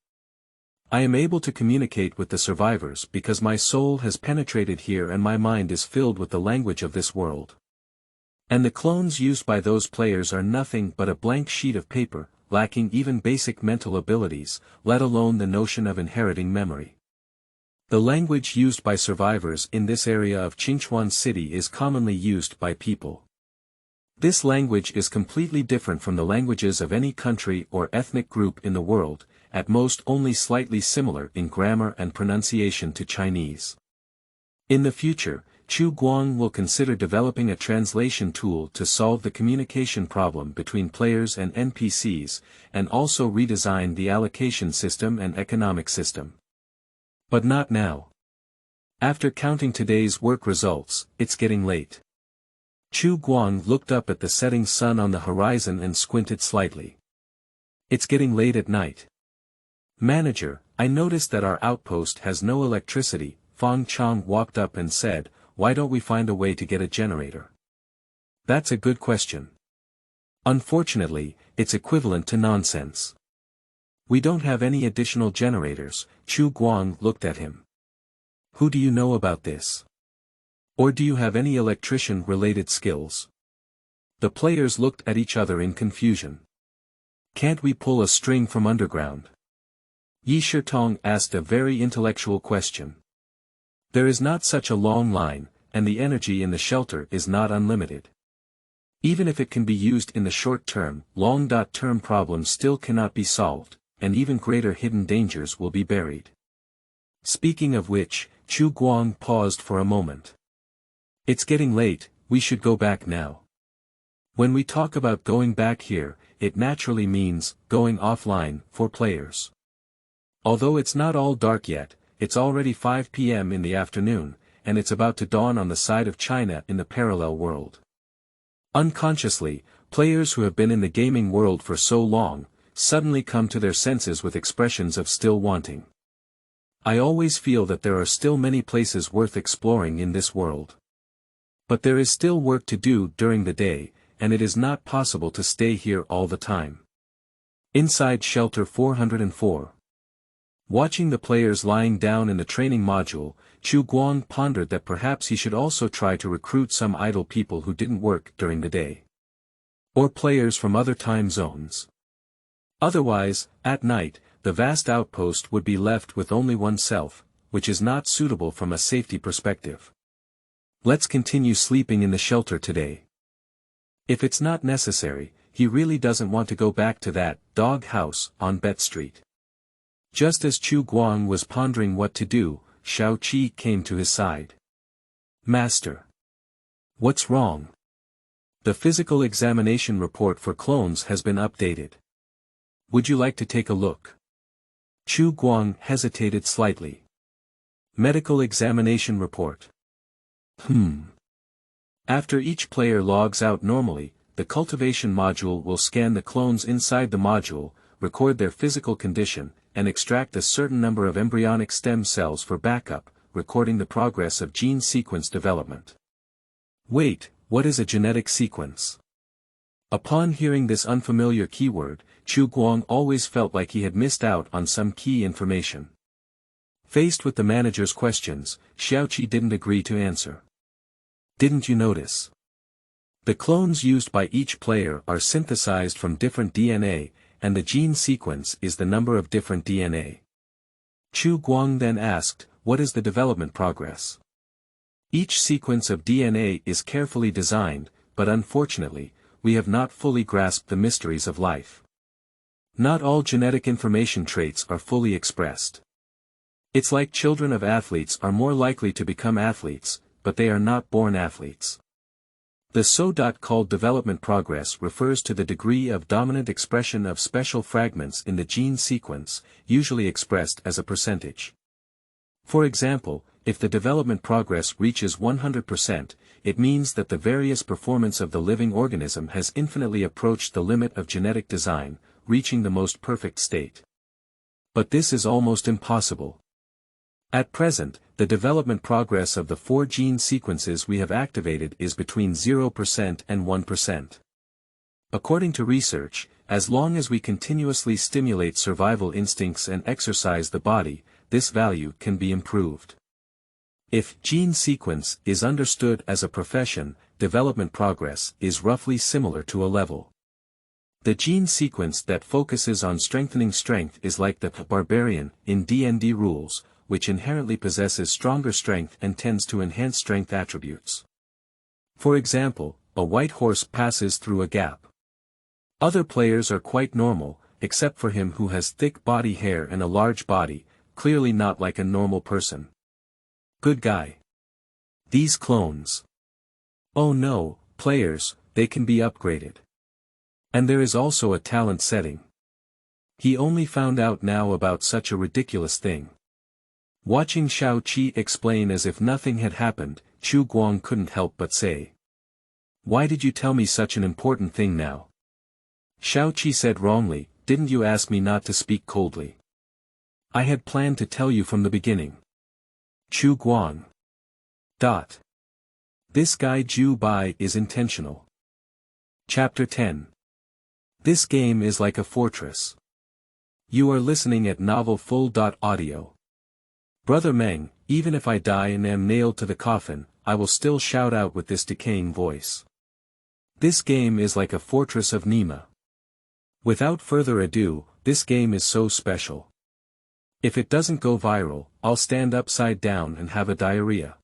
Speaker 1: I am able to communicate with the survivors because my soul has penetrated here and my mind is filled with the language of this world. And the clones used by those players are nothing but a blank sheet of paper, lacking even basic mental abilities, let alone the notion of inheriting memory. The language used by survivors in this area of Qingchuan City is commonly used by people. This language is completely different from the languages of any country or ethnic group in the world, at most only slightly similar in grammar and pronunciation to Chinese. In the future, Chu Guang will consider developing a translation tool to solve the communication problem between players and NPCs, and also redesign the allocation system and economic system. But not now. After counting today's work results, it's getting late. Chu Guang looked up at the setting sun on the horizon and squinted slightly. It's getting late at night. Manager, I noticed that our outpost has no electricity, Fang Chang walked up and said, "Why don't we find a way to get a generator?" "That's a good question. Unfortunately, it's equivalent to nonsense. We don't have any additional generators." Chu Guang looked at him. "Who do you know about this? Or do you have any electrician-related skills?" The players looked at each other in confusion. "Can't we pull a string from underground?" Yi Shitong asked a very intellectual question. "There is not such a long line, and the energy in the shelter is not unlimited. Even if it can be used in the short term, long-term problems still cannot be solved, and even greater hidden dangers will be buried." Speaking of which, Chu Guang paused for a moment. "It's getting late, we should go back now." When we talk about going back here, it naturally means going offline for players. Although it's not all dark yet, it's already 5 p.m. in the afternoon, and it's about to dawn on the side of China in the parallel world. Unconsciously, players who have been in the gaming world for so long, suddenly come to their senses with expressions of still wanting. I always feel that there are still many places worth exploring in this world. But there is still work to do during the day, and it is not possible to stay here all the time. Inside Shelter 404. Watching the players lying down in the training module, Chu Guang pondered that perhaps he should also try to recruit some idle people who didn't work during the day. Or players from other time zones. Otherwise, at night, the vast outpost would be left with only oneself, which is not suitable from a safety perspective. Let's continue sleeping in the shelter today. If it's not necessary, he really doesn't want to go back to that dog house on Bet Street. Just as Chu Guang was pondering what to do, Xiao Qi came to his side. "Master. What's wrong?" "The physical examination report for clones has been updated. Would you like to take a look?" Chu Guang hesitated slightly. "Medical examination report. After each player logs out normally, the cultivation module will scan the clones inside the module, record their physical condition, and extract a certain number of embryonic stem cells for backup, recording the progress of gene sequence development." Wait, what is a genetic sequence? Upon hearing this unfamiliar keyword, Chu Guang always felt like he had missed out on some key information. Faced with the manager's questions, Xiaoqi didn't agree to answer. "Didn't you notice? The clones used by each player are synthesized from different DNA, and the gene sequence is the number of different DNA. Chu Guang then asked, "What is the development progress?" Each sequence of DNA is carefully designed, but unfortunately, we have not fully grasped the mysteries of life. Not all genetic information traits are fully expressed. It's like children of athletes are more likely to become athletes, but they are not born athletes. The so-called development progress refers to the degree of dominant expression of special fragments in the gene sequence, usually expressed as a percentage. For example, if the development progress reaches 100%, it means that the various performance of the living organism has infinitely approached the limit of genetic design, reaching the most perfect state. But this is almost impossible. At present, the development progress of the 4 gene sequences we have activated is between 0% and 1%. According to research, as long as we continuously stimulate survival instincts and exercise the body, this value can be improved. If gene sequence is understood as a profession, development progress is roughly similar to a level. The gene sequence that focuses on strengthening strength is like the barbarian in D&D rules, which inherently possesses stronger strength and tends to enhance strength attributes. For example, a white horse passes through a gap. Other players are quite normal, except for him who has thick body hair and a large body, clearly not like a normal person. Good guy. These clones. Oh no, players, they can be upgraded. And there is also a talent setting. He only found out now about such a ridiculous thing. Watching Xiao Qi explain as if nothing had happened, Chu Guang couldn't help but say. "Why did you tell me such an important thing now?" Xiao Qi said wrongly, "Didn't you ask me not to speak coldly? I had planned to tell you from the beginning." Chu Guang. Dot. This guy Ju Bai is intentional. Chapter 10. This game is like a fortress. You are listening at Novel Full. Audio. Brother Meng, even if I die and am nailed to the coffin, I will still shout out with this decaying voice. This game is like a fortress of Nima. Without further ado, this game is so special. If it doesn't go viral, I'll stand upside down and have a diarrhea.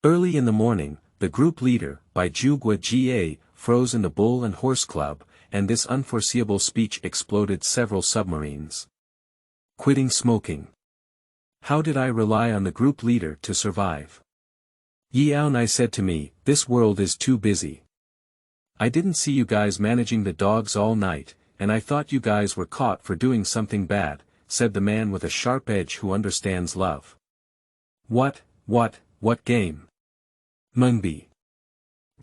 Speaker 1: Early in the morning, the group leader, by Zhugua Ga, froze in the Bull and Horse Club, and this unforeseeable speech exploded several submarines. Quitting smoking. How did I rely on the group leader to survive? Yaonai said to me, this world is too busy. I didn't see you guys managing the dogs all night, and I thought you guys were caught for doing something bad, said the man with a sharp edge who understands love. What game? Mungbi.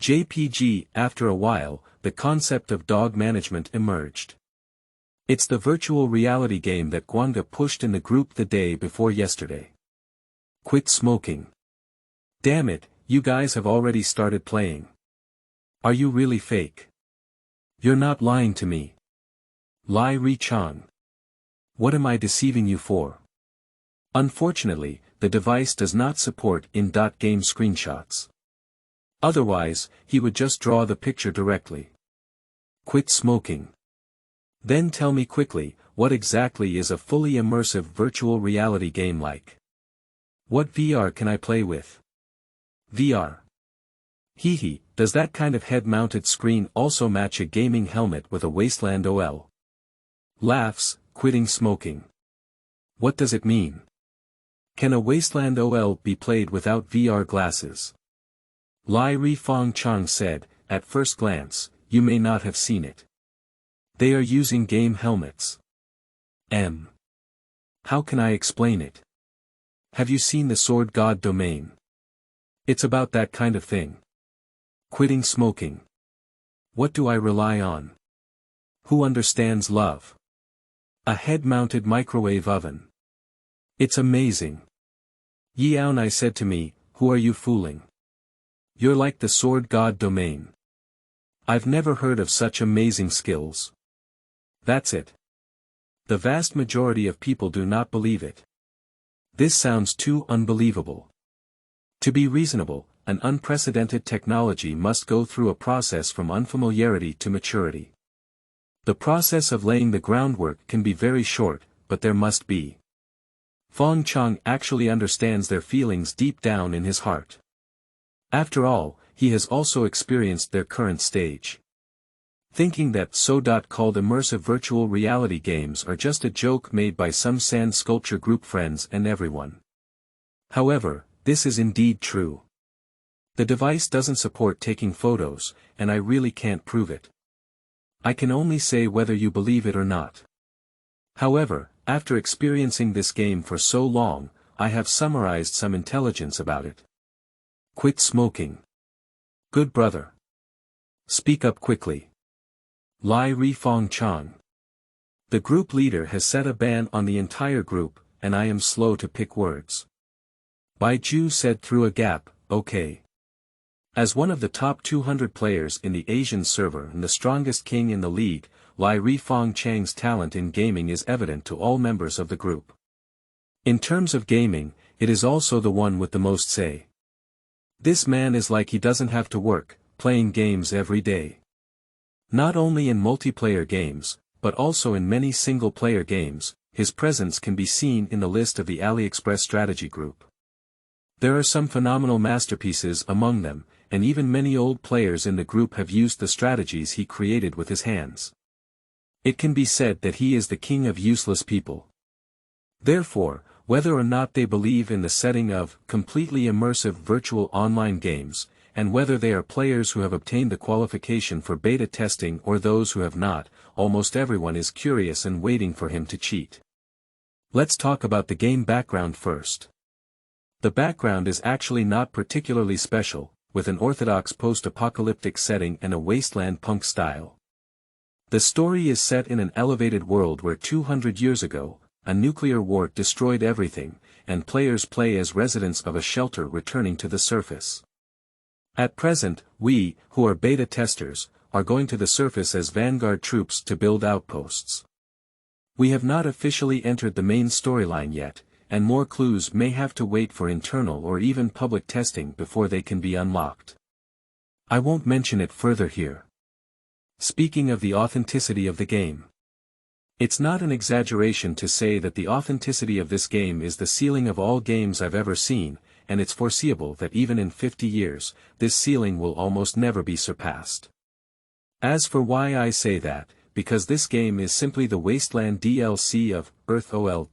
Speaker 1: JPG. After a while, the concept of dog management emerged. It's the virtual reality game that Guanga pushed in the group the day before yesterday. Quit smoking. Damn it, you guys have already started playing. Are you really fake? You're not lying to me. Lai Ri Chang. What am I deceiving you for? Unfortunately, the device does not support in-game screenshots. Otherwise, he would just draw the picture directly. Quit smoking. Then tell me quickly, what exactly is a fully immersive virtual reality game like? What VR can I play with? VR. Hehe, does that kind of head-mounted screen also match a gaming helmet with a Wasteland OL? Laughs. Quitting smoking. What does it mean? Can a Wasteland OL be played without VR glasses? Lai Ri Fong Chang said, at first glance, you may not have seen it. They are using game helmets. How can I explain it? Have you seen the Sword God domain? It's about that kind of thing. Quitting smoking. What do I rely on? Who understands love? A head-mounted microwave oven. It's amazing. Yaonai said to me, who are you fooling? You're like the Sword God domain. I've never heard of such amazing skills. That's it. The vast majority of people do not believe it. This sounds too unbelievable. To be reasonable, an unprecedented technology must go through a process from unfamiliarity to maturity. The process of laying the groundwork can be very short, but there must be. Fong Chang actually understands their feelings deep down in his heart. After all, he has also experienced their current stage. Thinking that so-called immersive virtual reality games are just a joke made by some sand sculpture group friends and everyone. However, this is indeed true. The device doesn't support taking photos, and I really can't prove it. I can only say whether you believe it or not. However, after experiencing this game for so long, I have summarized some intelligence about it. Quit smoking. Good brother. Speak up quickly. Lai Ri Fong Chang. The group leader has set a ban on the entire group, and I am slow to pick words. Bai Ju said through a gap, okay. As one of the top 200 players in the Asian server and the strongest king in the league, Lai Ri Fong Chang's talent in gaming is evident to all members of the group. In terms of gaming, it is also the one with the most say. This man is like he doesn't have to work, playing games every day. Not only in multiplayer games, but also in many single-player games, his presence can be seen in the list of the AliExpress strategy group. There are some phenomenal masterpieces among them, and even many old players in the group have used the strategies he created with his hands. It can be said that he is the king of useless people. Therefore, whether or not they believe in the setting of completely immersive virtual online games, and whether they are players who have obtained the qualification for beta testing or those who have not, almost everyone is curious and waiting for him to cheat. Let's talk about the game background first. The background is actually not particularly special, with an orthodox post-apocalyptic setting and a wasteland punk style. The story is set in an elevated world where 200 years ago, a nuclear war destroyed everything, and players play as residents of a shelter returning to the surface. At present, we, who are beta testers, are going to the surface as vanguard troops to build outposts. We have not officially entered the main storyline yet, and more clues may have to wait for internal or even public testing before they can be unlocked. I won't mention it further here. Speaking of the authenticity of the game. It's not an exaggeration to say that the authenticity of this game is the ceiling of all games I've ever seen, and it's foreseeable that even in 50 years, this ceiling will almost never be surpassed. As for why I say that, because this game is simply the Wasteland DLC of EarthOL.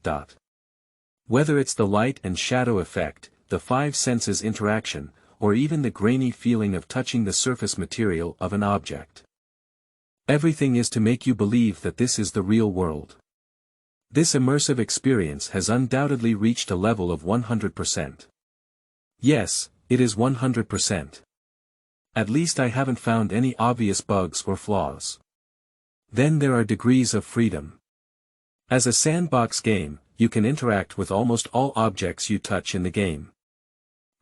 Speaker 1: Whether it's the light and shadow effect, the five senses interaction, or even the grainy feeling of touching the surface material of an object. Everything is to make you believe that this is the real world. This immersive experience has undoubtedly reached a level of 100%. Yes, it is 100%. At least I haven't found any obvious bugs or flaws. Then there are degrees of freedom. As a sandbox game, you can interact with almost all objects you touch in the game.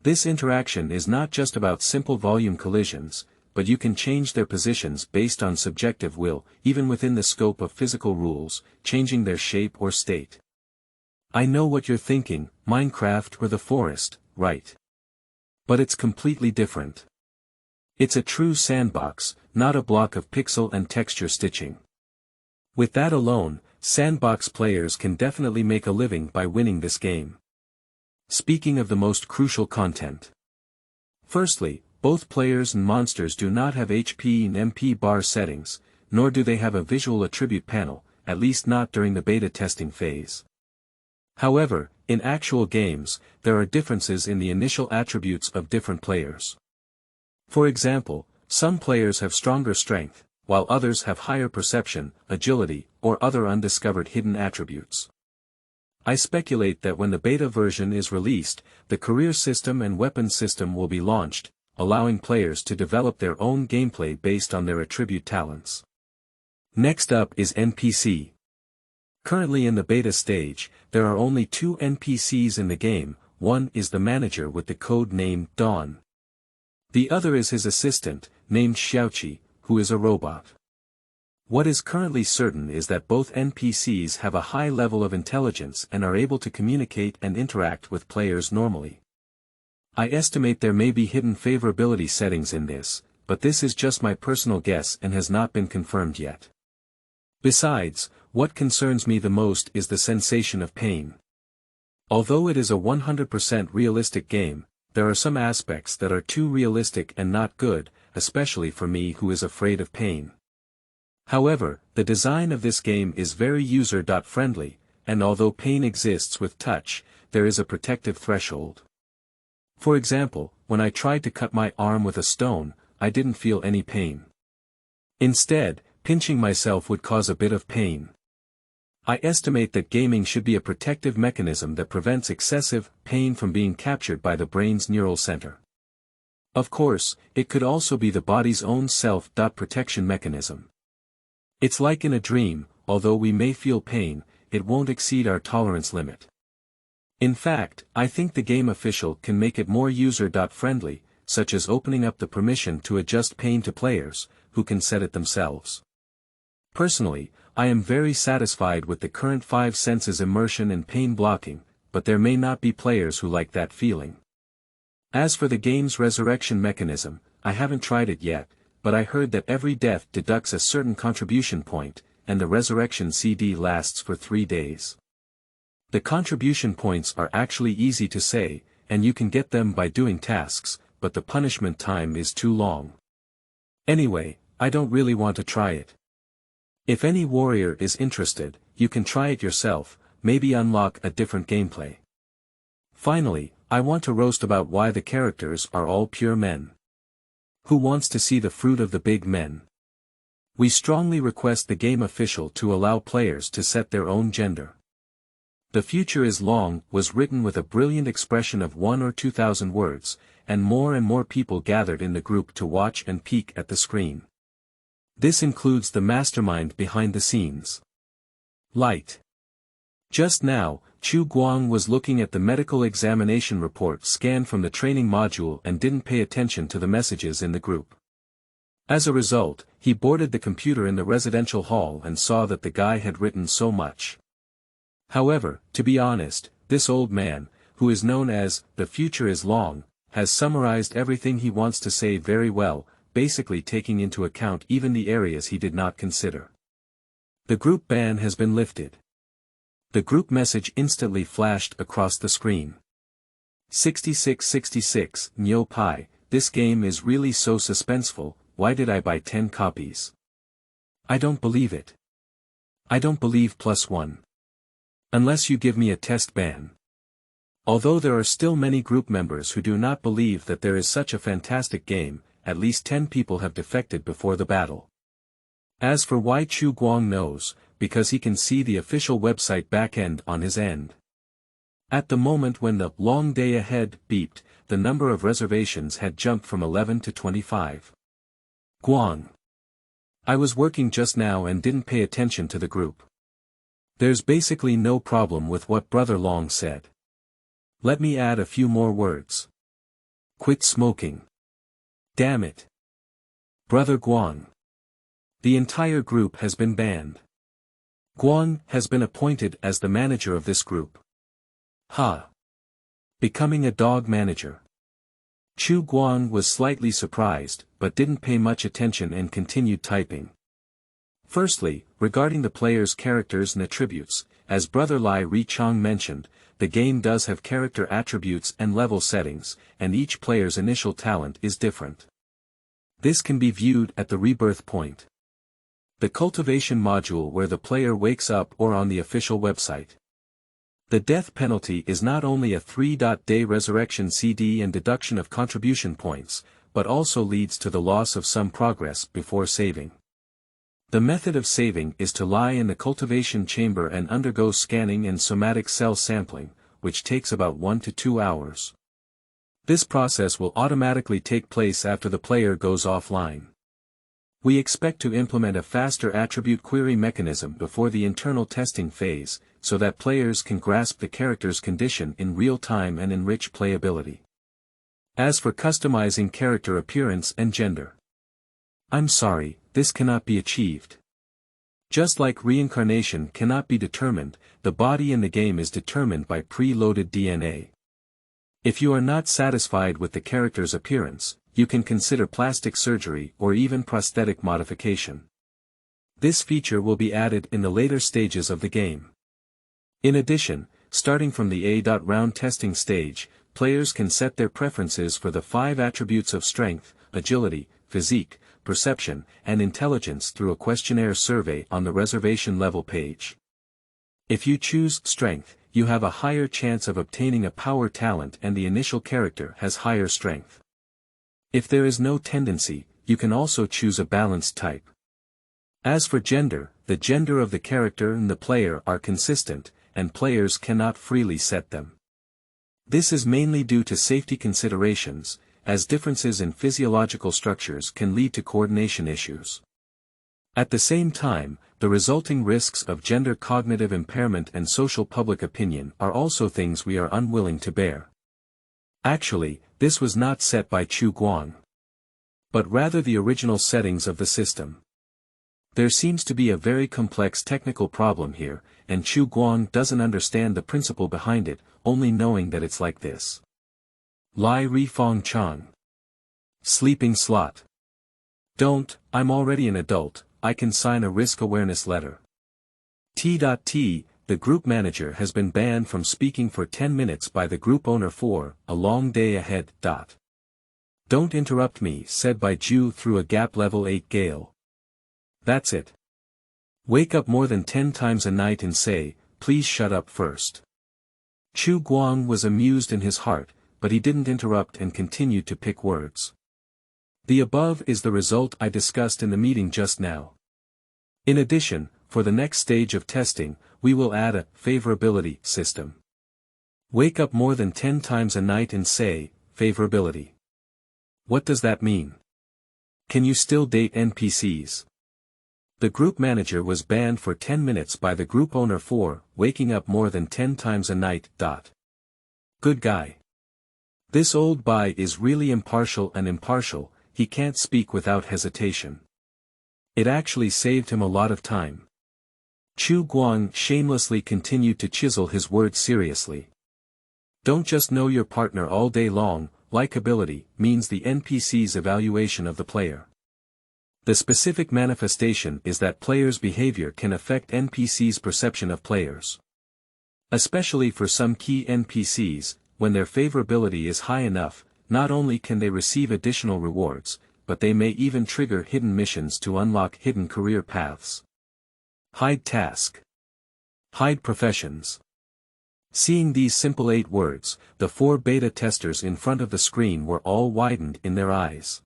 Speaker 1: This interaction is not just about simple volume collisions, but you can change their positions based on subjective will, even within the scope of physical rules, changing their shape or state. I know what you're thinking, Minecraft or the forest, right? But it's completely different. It's a true sandbox, not a block of pixel and texture stitching. With that alone, sandbox players can definitely make a living by winning this game. Speaking of the most crucial content. Firstly, both players and monsters do not have HP and MP bar settings, nor do they have a visual attribute panel, at least not during the beta testing phase. However, in actual games, there are differences in the initial attributes of different players. For example, some players have stronger strength, while others have higher perception, agility, or other undiscovered hidden attributes. I speculate that when the beta version is released, the career system and weapons system will be launched, allowing players to develop their own gameplay based on their attribute talents. Next up is NPC. Currently in the beta stage, there are only 2 NPCs in the game. One is the manager with the code name Dawn. The other is his assistant, named Xiaoqi, who is a robot. What is currently certain is that both NPCs have a high level of intelligence and are able to communicate and interact with players normally. I estimate there may be hidden favorability settings in this, but this is just my personal guess and has not been confirmed yet. Besides, what concerns me the most is the sensation of pain. Although it is a 100% realistic game, there are some aspects that are too realistic and not good, especially for me who is afraid of pain. However, the design of this game is very user-friendly, and although pain exists with touch, there is a protective threshold. For example, when I tried to cut my arm with a stone, I didn't feel any pain. Instead, pinching myself would cause a bit of pain. I estimate that gaming should be a protective mechanism that prevents excessive pain from being captured by the brain's neural center. Of course, it could also be the body's own self-protection mechanism. It's like in a dream, although we may feel pain, it won't exceed our tolerance limit. In fact, I think the game official can make it more user-friendly, such as opening up the permission to adjust pain to players, who can set it themselves. Personally, I am very satisfied with the current 5 senses immersion and pain blocking, but there may not be players who like that feeling. As for the game's resurrection mechanism, I haven't tried it yet, but I heard that every death deducts a certain contribution point, and the resurrection CD lasts for 3 days. The contribution points are actually easy to say, and you can get them by doing tasks, but the punishment time is too long. Anyway, I don't really want to try it. If any warrior is interested, you can try it yourself, maybe unlock a different gameplay. Finally, I want to roast about why the characters are all pure men. Who wants to see the fruit of the big men? We strongly request the game official to allow players to set their own gender. The future is long was written with a brilliant expression of 1,000 or 2,000 words, and more people gathered in the group to watch and peek at the screen. This includes the mastermind behind the scenes. Light. Just now, Chu Guang was looking at the medical examination report scanned from the training module and didn't pay attention to the messages in the group. As a result, he boarded the computer in the residential hall and saw that the guy had written so much. However, to be honest, this old man, who is known as, "the future is long," has summarized everything he wants to say very well, basically taking into account even the areas he did not consider. The group ban has been lifted. The group message instantly flashed across the screen. 6666, Nyo Pai, this game is really so suspenseful, why did I buy 10 copies? I don't believe it. I don't believe +1. Unless you give me a test ban. Although there are still many group members who do not believe that there is such a fantastic game, at least 10 people have defected before the battle. As for why Chu Guang knows, because he can see the official website backend on his end. At the moment when the "long day ahead" beeped, the number of reservations had jumped from 11 to 25. Guang. I was working just now and didn't pay attention to the group. There's basically no problem with what Brother Long said. Let me add a few more words. Quit smoking. Damn it. Brother Guang. The entire group has been banned. Guang has been appointed as the manager of this group. Ha! Becoming a dog manager. Chu Guang was slightly surprised, but didn't pay much attention and continued typing. Firstly, regarding the player's characters and attributes, as Brother Lai Richong mentioned, the game does have character attributes and level settings, and each player's initial talent is different. This can be viewed at the rebirth point, the cultivation module where the player wakes up, or on the official website. The death penalty is not only a 3-day resurrection CD and deduction of contribution points, but also leads to the loss of some progress before saving. The method of saving is to lie in the cultivation chamber and undergo scanning and somatic cell sampling, which takes about 1 to 2 hours. This process will automatically take place after the player goes offline. We expect to implement a faster attribute query mechanism before the internal testing phase, so that players can grasp the character's condition in real time and enrich playability. As for customizing character appearance and gender, I'm sorry, this cannot be achieved. Just like reincarnation cannot be determined, the body in the game is determined by pre-loaded DNA. If you are not satisfied with the character's appearance, you can consider plastic surgery or even prosthetic modification. This feature will be added in the later stages of the game. In addition, starting from the A.round testing stage, players can set their preferences for the 5 attributes of strength, agility, physique, perception, and intelligence through a questionnaire survey on the reservation level page. If you choose strength, you have a higher chance of obtaining a power talent and the initial character has higher strength. If there is no tendency, you can also choose a balanced type. As for gender, the gender of the character and the player are consistent, and players cannot freely set them. This is mainly due to safety considerations, as differences in physiological structures can lead to coordination issues. At the same time, the resulting risks of gender cognitive impairment and social public opinion are also things we are unwilling to bear. Actually, this was not set by Chu Guang, but rather the original settings of the system. There seems to be a very complex technical problem here, and Chu Guang doesn't understand the principle behind it, only knowing that it's like this. Lai Rifong Chang. Sleeping slot. Don't, I'm already an adult, I can sign a risk awareness letter. T.T. The group manager has been banned from speaking for 10 minutes by the group owner for a long day ahead. Don't interrupt me, said by Ju through a gap level 8 gale. That's it. Wake up more than 10 times a night and say, please shut up first. Chu Guang was amused in his heart, but he didn't interrupt and continued to pick words. The above is the result I discussed in the meeting just now. In addition, for the next stage of testing, we will add a favorability system. Wake up more than 10 times a night and say, favorability. What does that mean? Can you still date NPCs? The group manager was banned for 10 minutes by the group owner for waking up more than 10 times a night. Good guy. This old guy is really impartial, he can't speak without hesitation. It actually saved him a lot of time. Chu Guang shamelessly continued to chisel his words seriously. Don't just know your partner all day long, likability means the NPC's evaluation of the player. The specific manifestation is that players' behavior can affect NPC's perception of players. Especially for some key NPCs, when their favorability is high enough, not only can they receive additional rewards, but they may even trigger hidden missions to unlock hidden career paths. Hide task. Hide professions. Seeing these simple 8 words, the 4 beta testers in front of the screen were all widened in their eyes.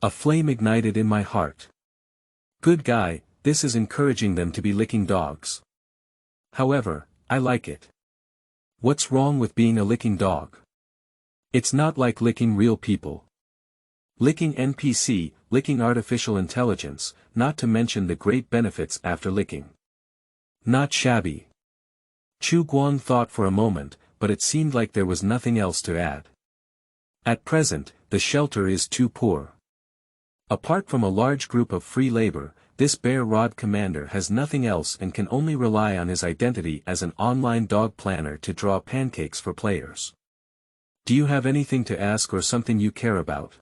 Speaker 1: A flame ignited in my heart. Good guy, this is encouraging them to be licking dogs. However, I like it. What's wrong with being a licking dog? It's not like licking real people. Licking NPC, licking artificial intelligence, not to mention the great benefits after licking. Not shabby. Chu Guang thought for a moment, but it seemed like there was nothing else to add. At present, the shelter is too poor. Apart from a large group of free labor, this bear rod commander has nothing else and can only rely on his identity as an online dog planner to draw pancakes for players. Do you have anything to ask or something you care about?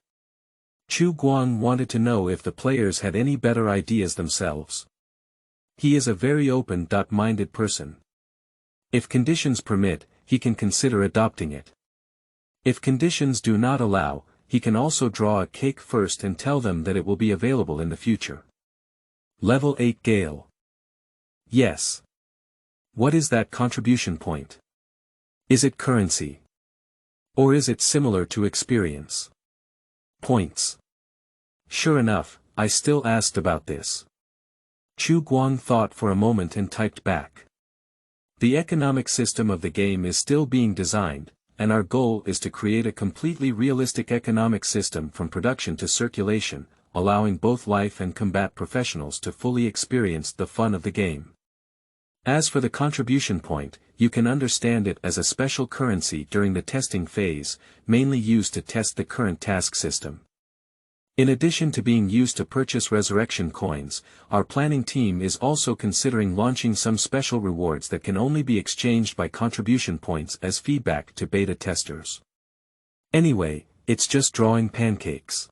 Speaker 1: Chu Guang wanted to know if the players had any better ideas themselves. He is a very open-minded person. If conditions permit, he can consider adopting it. If conditions do not allow, he can also draw a cake first and tell them that it will be available in the future. Level 8 Gale. Yes. What is that contribution point? Is it currency? Or is it similar to experience? Points. Sure enough, I still asked about this. Chu Guang thought for a moment and typed back. The economic system of the game is still being designed, and our goal is to create a completely realistic economic system from production to circulation, allowing both life and combat professionals to fully experience the fun of the game. As for the contribution point, you can understand it as a special currency during the testing phase, mainly used to test the current task system. In addition to being used to purchase resurrection coins, our planning team is also considering launching some special rewards that can only be exchanged by contribution points as feedback to beta testers. Anyway, it's just drawing pancakes.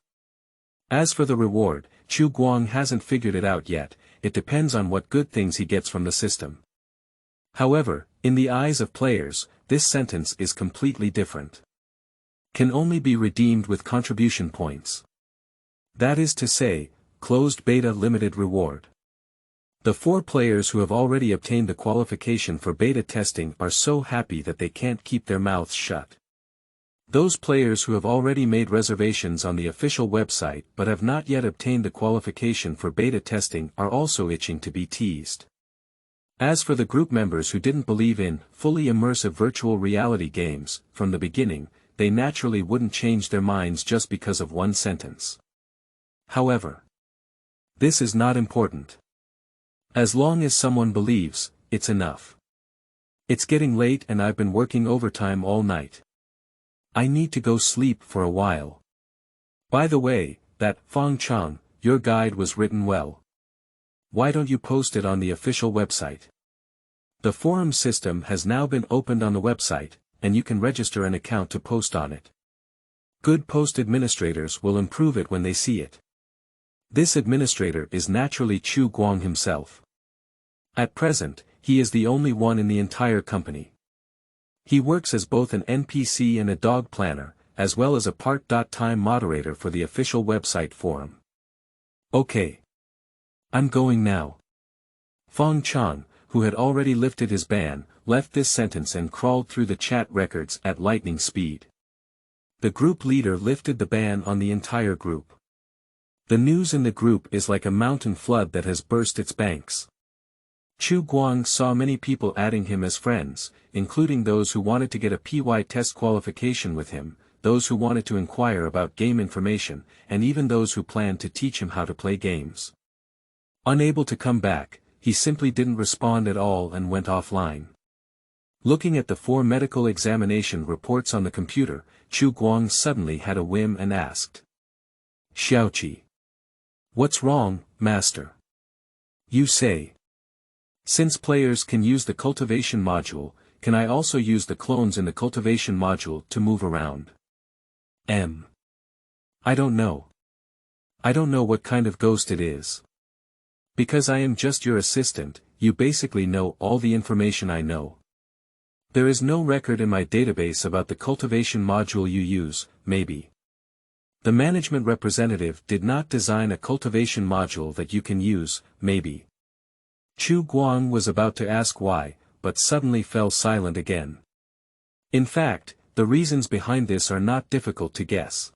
Speaker 1: As for the reward, Chu Guang hasn't figured it out yet, it depends on what good things he gets from the system. However, in the eyes of players, this sentence is completely different. Can only be redeemed with contribution points. That is to say, closed beta limited reward. The 4 players who have already obtained the qualification for beta testing are so happy that they can't keep their mouths shut. Those players who have already made reservations on the official website but have not yet obtained the qualification for beta testing are also itching to be teased. As for the group members who didn't believe in fully immersive virtual reality games from the beginning, they naturally wouldn't change their minds just because of one sentence. However, this is not important. As long as someone believes, it's enough. It's getting late and I've been working overtime all night. I need to go sleep for a while. By the way, that Fong Chang, your guide was written well. Why don't you post it on the official website? The forum system has now been opened on the website, and you can register an account to post on it. Good post administrators will improve it when they see it. This administrator is naturally Chu Guang himself. At present, he is the only one in the entire company. He works as both an NPC and a dog planner, as well as a part-time moderator for the official website forum. Okay. I'm going now. Fong Chang, who had already lifted his ban, left this sentence and crawled through the chat records at lightning speed. The group leader lifted the ban on the entire group. The news in the group is like a mountain flood that has burst its banks. Chu Guang saw many people adding him as friends, including those who wanted to get a PY test qualification with him, those who wanted to inquire about game information, and even those who planned to teach him how to play games. Unable to come back, he simply didn't respond at all and went offline. Looking at the 4 medical examination reports on the computer, Chu Guang suddenly had a whim and asked. Xiaoqi. What's wrong, master? You say. Since players can use the cultivation module, can I also use the clones in the cultivation module to move around? I don't know. I don't know what kind of ghost it is. Because I am just your assistant, you basically know all the information I know. There is no record in my database about the cultivation module you use, maybe. The management representative did not design a cultivation module that you can use, maybe. Chu Guang was about to ask why, but suddenly fell silent again. In fact, the reasons behind this are not difficult to guess.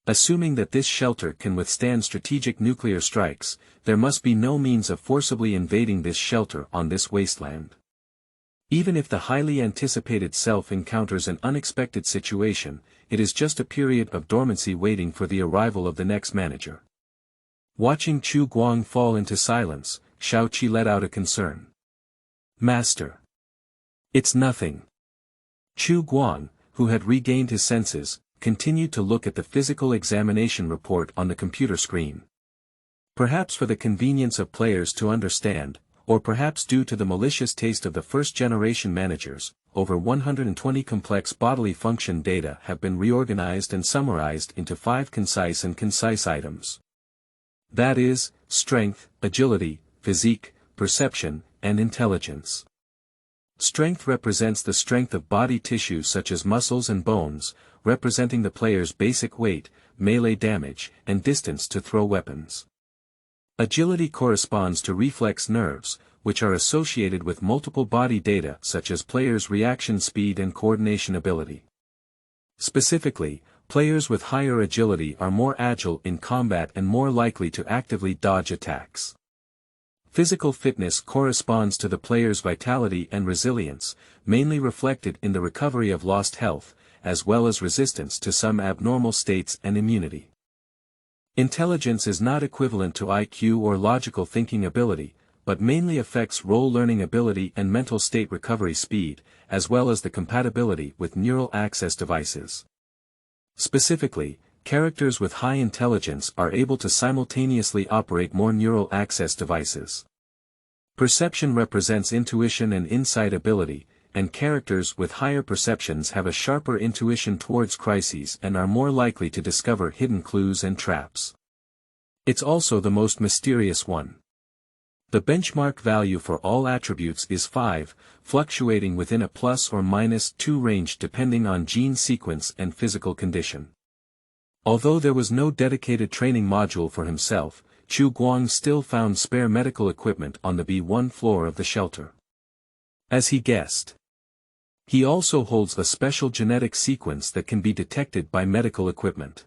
Speaker 1: Assuming that this shelter can withstand strategic nuclear strikes, there must be no means of forcibly invading this shelter on this wasteland. Even if the highly anticipated self encounters an unexpected situation, it is just a period of dormancy waiting for the arrival of the next manager. Watching Chu Guang fall into silence, Xiaoqi let out a concern. Master. It's nothing. Chu Guang, who had regained his senses, continued to look at the physical examination report on the computer screen. Perhaps for the convenience of players to understand, or perhaps due to the malicious taste of the first-generation managers, over 120 complex bodily function data have been reorganized and summarized into 5 concise items. That is, strength, agility, physique, perception, and intelligence. Strength represents the strength of body tissue such as muscles and bones, representing the player's basic weight, melee damage, and distance to throw weapons. Agility corresponds to reflex nerves, which are associated with multiple body data such as players' reaction speed and coordination ability. Specifically, players with higher agility are more agile in combat and more likely to actively dodge attacks. Physical fitness corresponds to the player's vitality and resilience, mainly reflected in the recovery of lost health, as well as resistance to some abnormal states and immunity. Intelligence is not equivalent to IQ or logical thinking ability, but mainly affects role learning ability and mental state recovery speed, as well as the compatibility with neural access devices. Specifically, characters with high intelligence are able to simultaneously operate more neural access devices. Perception represents intuition and insight ability, and characters with higher perceptions have a sharper intuition towards crises and are more likely to discover hidden clues and traps. It's also the most mysterious one. The benchmark value for all attributes is 5, fluctuating within a plus or minus 2 range depending on gene sequence and physical condition. Although there was no dedicated training module for himself, Chu Guang still found spare medical equipment on the B1 floor of the shelter. As he guessed, he also holds a special genetic sequence that can be detected by medical equipment.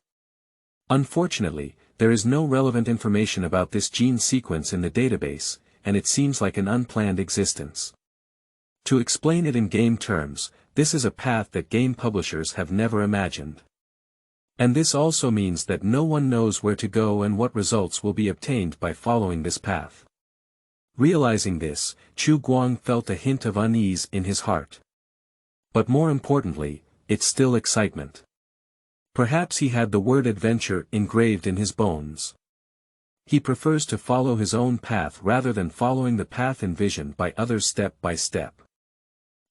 Speaker 1: Unfortunately, there is no relevant information about this gene sequence in the database, and it seems like an unplanned existence. To explain it in game terms, this is a path that game publishers have never imagined. And this also means that no one knows where to go and what results will be obtained by following this path. Realizing this, Chu Guang felt a hint of unease in his heart. But more importantly, it's still excitement. Perhaps he had the word adventure engraved in his bones. He prefers to follow his own path rather than following the path envisioned by others step by step.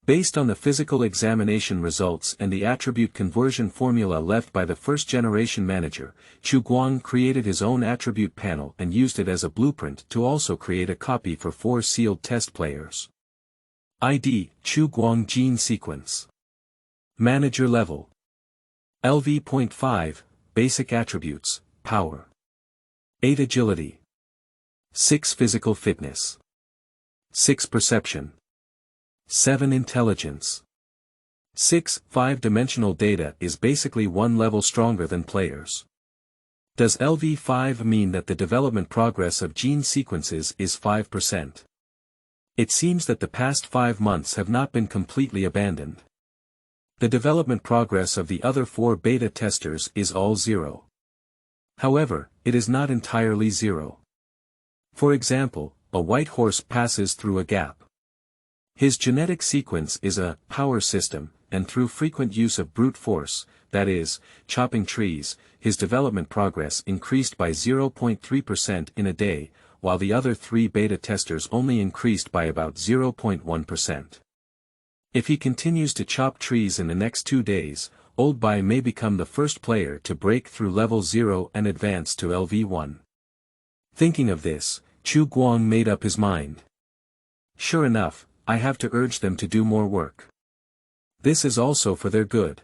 Speaker 1: Based on the physical examination results and the attribute conversion formula left by the first-generation manager, Chu Guang created his own attribute panel and used it as a blueprint to also create a copy for 4 sealed test players. ID, Chu Guang Gene Sequence. Manager Level. LV.5, Basic Attributes, Power. 8 Agility. 6 Physical Fitness. 6 Perception. 7 Intelligence. 6 5-dimensional data is basically 1 level stronger than players. Does LV5 mean that the development progress of gene sequences is 5%? It seems that the past 5 months have not been completely abandoned. The development progress of the other 4 beta testers is all 0. However, it is not entirely 0. For example, a white horse passes through a gap. His genetic sequence is a power system, and through frequent use of brute force, that is, chopping trees, his development progress increased by 0.3% in a day, while the other 3 beta testers only increased by about 0.1%. If he continues to chop trees in the next 2 days, Old Bai may become the first player to break through level 0 and advance to LV1. Thinking of this, Chu Guang made up his mind. Sure enough, I have to urge them to do more work. This is also for their good.